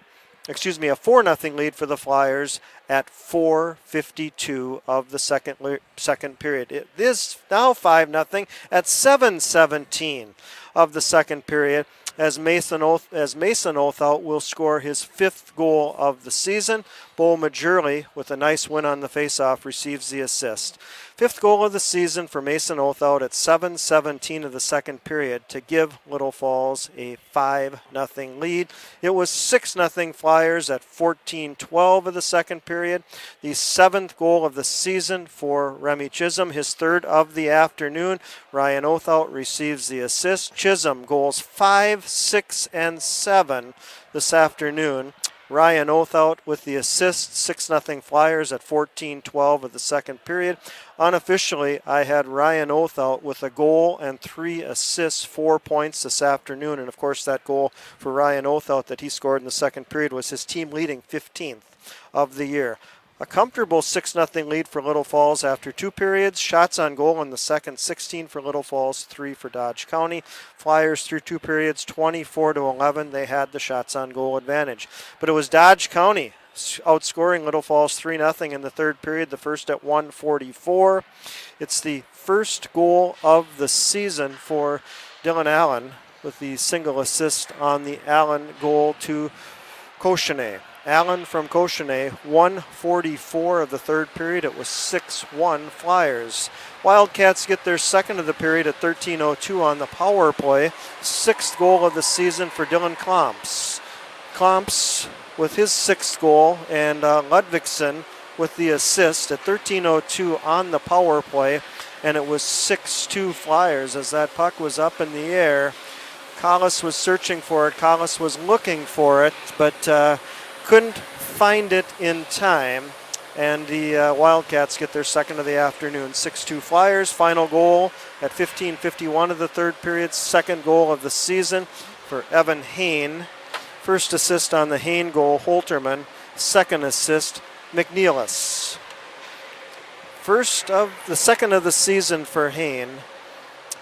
A 4-0 lead for the Flyers at 4:52 of the second period. It is now 5-0 at 7:17 of the second period, as Mason Othout will score his 5th goal of the season. Bo Majurley, with a nice win on the faceoff, receives the assist. 5th goal of the season for Mason Othout at 7:17 of the second period to give Little Falls a 5-0 lead. It was 6-0 Flyers at 14:12 of the second period. The 7th goal of the season for Remy Chisholm, his 3rd of the afternoon. Ryan Othout receives the assist. Chisholm goals 5, 6, and 7 this afternoon. Ryan Othout with the assist, 6-0 Flyers at 14:12 of the second period. Unofficially, I had Ryan Othout with a goal and 3 assists, 4 points this afternoon. And of course, that goal for Ryan Othout that he scored in the second period was his team leading 15th of the year. A comfortable 6-0 lead for Little Falls after 2 periods. Shots on goal in the second, 16 for Little Falls, 3 for Dodge County. Flyers through 2 periods, 24-11. They had the shots on goal advantage. But it was Dodge County outscoring Little Falls 3-0 in the 3rd period, the first at 1:44. It's the first goal of the season for Dylan Allen with the single assist on the Allen goal to Cochonnet. Allen from Cochonnet, 1:44 of the 3rd period. It was 6-1 Flyers. Wildcats get their 2nd of the period at 13:02 on the power play. 6th goal of the season for Dylan Klomps. Klomps with his 6th goal, and Ludvigsen with the assist at 13:02 on the power play. And it was 6-2 Flyers as that puck was up in the air. Collis was searching for it. Collis was looking for it, but couldn't find it in time, and the Wildcats get their 2nd of the afternoon. 6-2 Flyers. Final goal at 15:51 of the 3rd period. 2nd goal of the season for Evan Hain. 1st assist on the Hain goal, Holterman. 2nd assist, McNeilis. 2nd of the season for Hain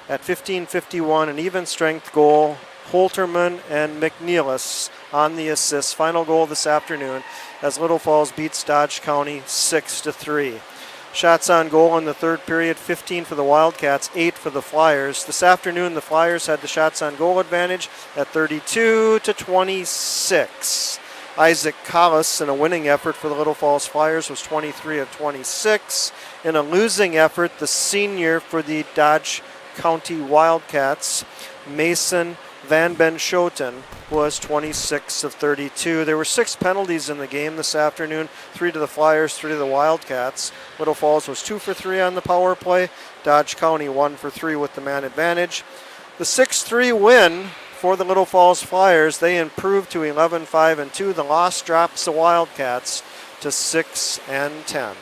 at 15:51, an even strength goal. Holterman and McNeilis on the assists. Final goal this afternoon as Little Falls beats Dodge County 6-3. Shots on goal in the 3rd period, 15 for the Wildcats, 8 for the Flyers. This afternoon, the Flyers had the shots on goal advantage at 32-26. Isaac Collis in a winning effort for the Little Falls Flyers was 23 of 26. In a losing effort, the senior for the Dodge County Wildcats, Mason Van Ben-Schoten, was 26 of 32. There were 6 penalties in the game this afternoon, 3 to the Flyers, 3 to the Wildcats. Little Falls was 2 for 3 on the power play. Dodge County 1 for 3 with the man advantage. The 6-3 win for the Little Falls Flyers, they improved to 11-5-2. The loss drops the Wildcats to 6-10.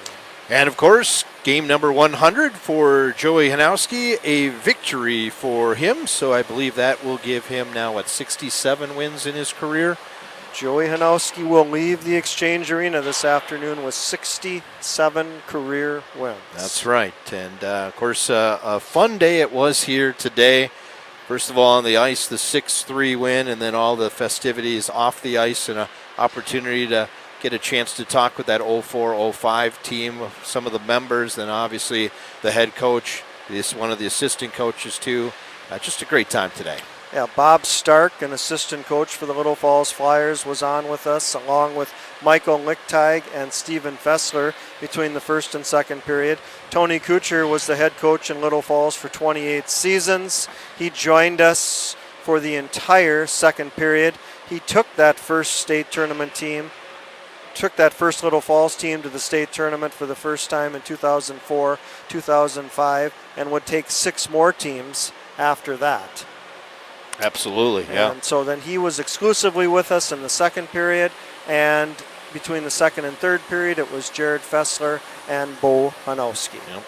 And of course, game number 100 for Joey Hanowski, a victory for him. So I believe that will give him now, 67 wins in his career? Joey Hanowski will leave the Exchange Arena this afternoon with 67 career wins. That's right. And of course, a fun day it was here today. First of all, on the ice, the 6-3 win, and then all the festivities off the ice, and an opportunity to get a chance to talk with that 04-05 team, some of the members, and obviously the head coach, one of the assistant coaches too. Just a great time today. Yeah, Bob Stark, an assistant coach for the Little Falls Flyers, was on with us, along with Michael Lichtig and Stephen Fessler between the first and second period. Tony Coocher was the head coach in Little Falls for 28 seasons. He joined us for the entire second period. He took that first state tournament team, took that first Little Falls team to the state tournament for the first time in 2004, 2005, and would take 6 more teams after that. Absolutely, yeah. And so then he was exclusively with us in the second period, and between the second and third period, it was Jared Fessler and Bo Hanowski. Yep.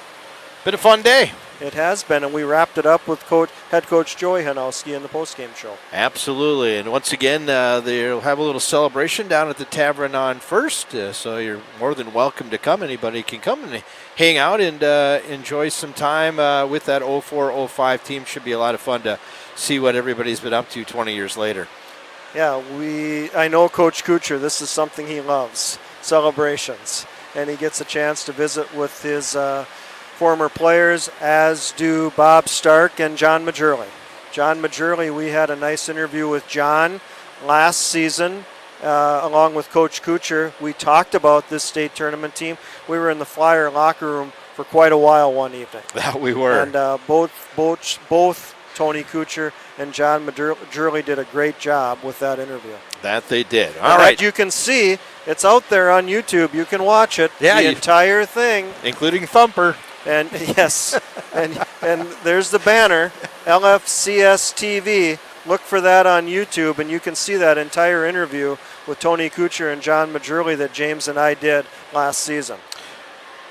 Been a fun day. It has been, and we wrapped it up with head coach Joey Hanowski in the postgame show. Absolutely, and once again, they'll have a little celebration down at the Tavern on First, so you're more than welcome to come. Anybody can come and hang out and enjoy some time with that 04-05 team. Should be a lot of fun to see what everybody's been up to 20 years later. Yeah, I know Coach Coocher, this is something he loves, celebrations, and he gets a chance to visit with his former players, as do Bob Stark and John Majerle. John Majerle, we had a nice interview with John last season, along with Coach Coocher. We talked about this state tournament team. We were in the Flyer locker room for quite a while one evening. That we were. And both Tony Coocher and John Majerle did a great job with that interview. That they did. All right. As you can see, it's out there on YouTube. You can watch it, the entire thing. Including Thumper. And yes, and there's the banner, LFCS TV. Look for that on YouTube, and you can see that entire interview with Tony Coocher and John Majerle that James and I did last season.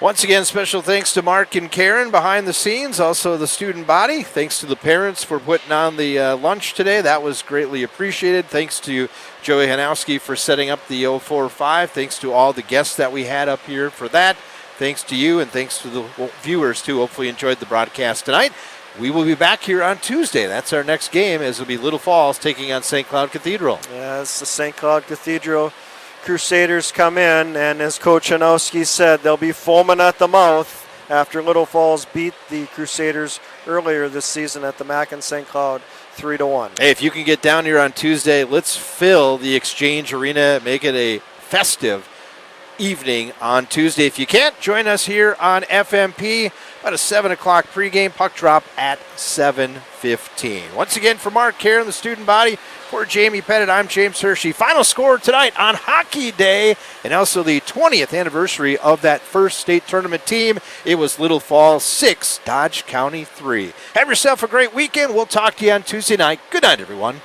Once again, special thanks to Mark and Karen behind the scenes, also the student body. Thanks to the parents for putting on the lunch today. That was greatly appreciated. Thanks to Joey Hanowski for setting up the 045. Thanks to all the guests that we had up here for that. Thanks to you, and thanks to the viewers, too. Hopefully you enjoyed the broadcast tonight. We will be back here on Tuesday. That's our next game, as it'll be Little Falls taking on St. Cloud Cathedral. Yes, the St. Cloud Cathedral Crusaders come in, and as Coach Hanowski said, they'll be foaming at the mouth after Little Falls beat the Crusaders earlier this season at the Mac and St. Cloud 3-1. Hey, if you can get down here on Tuesday, let's fill the Exchange Arena, make it a festive evening on Tuesday. If you can't, join us here on FMP, about a 7 o'clock pregame, puck drop at 7:15. Once again, for Mark Karen, the student body, for Jamie Pettit, I'm James Hershey. Final score tonight on Hockey Day, and also the 20th anniversary of that first state tournament team. It was Little Falls 6, Dodge County 3. Have yourself a great weekend. We'll talk to you on Tuesday night. Good night, everyone.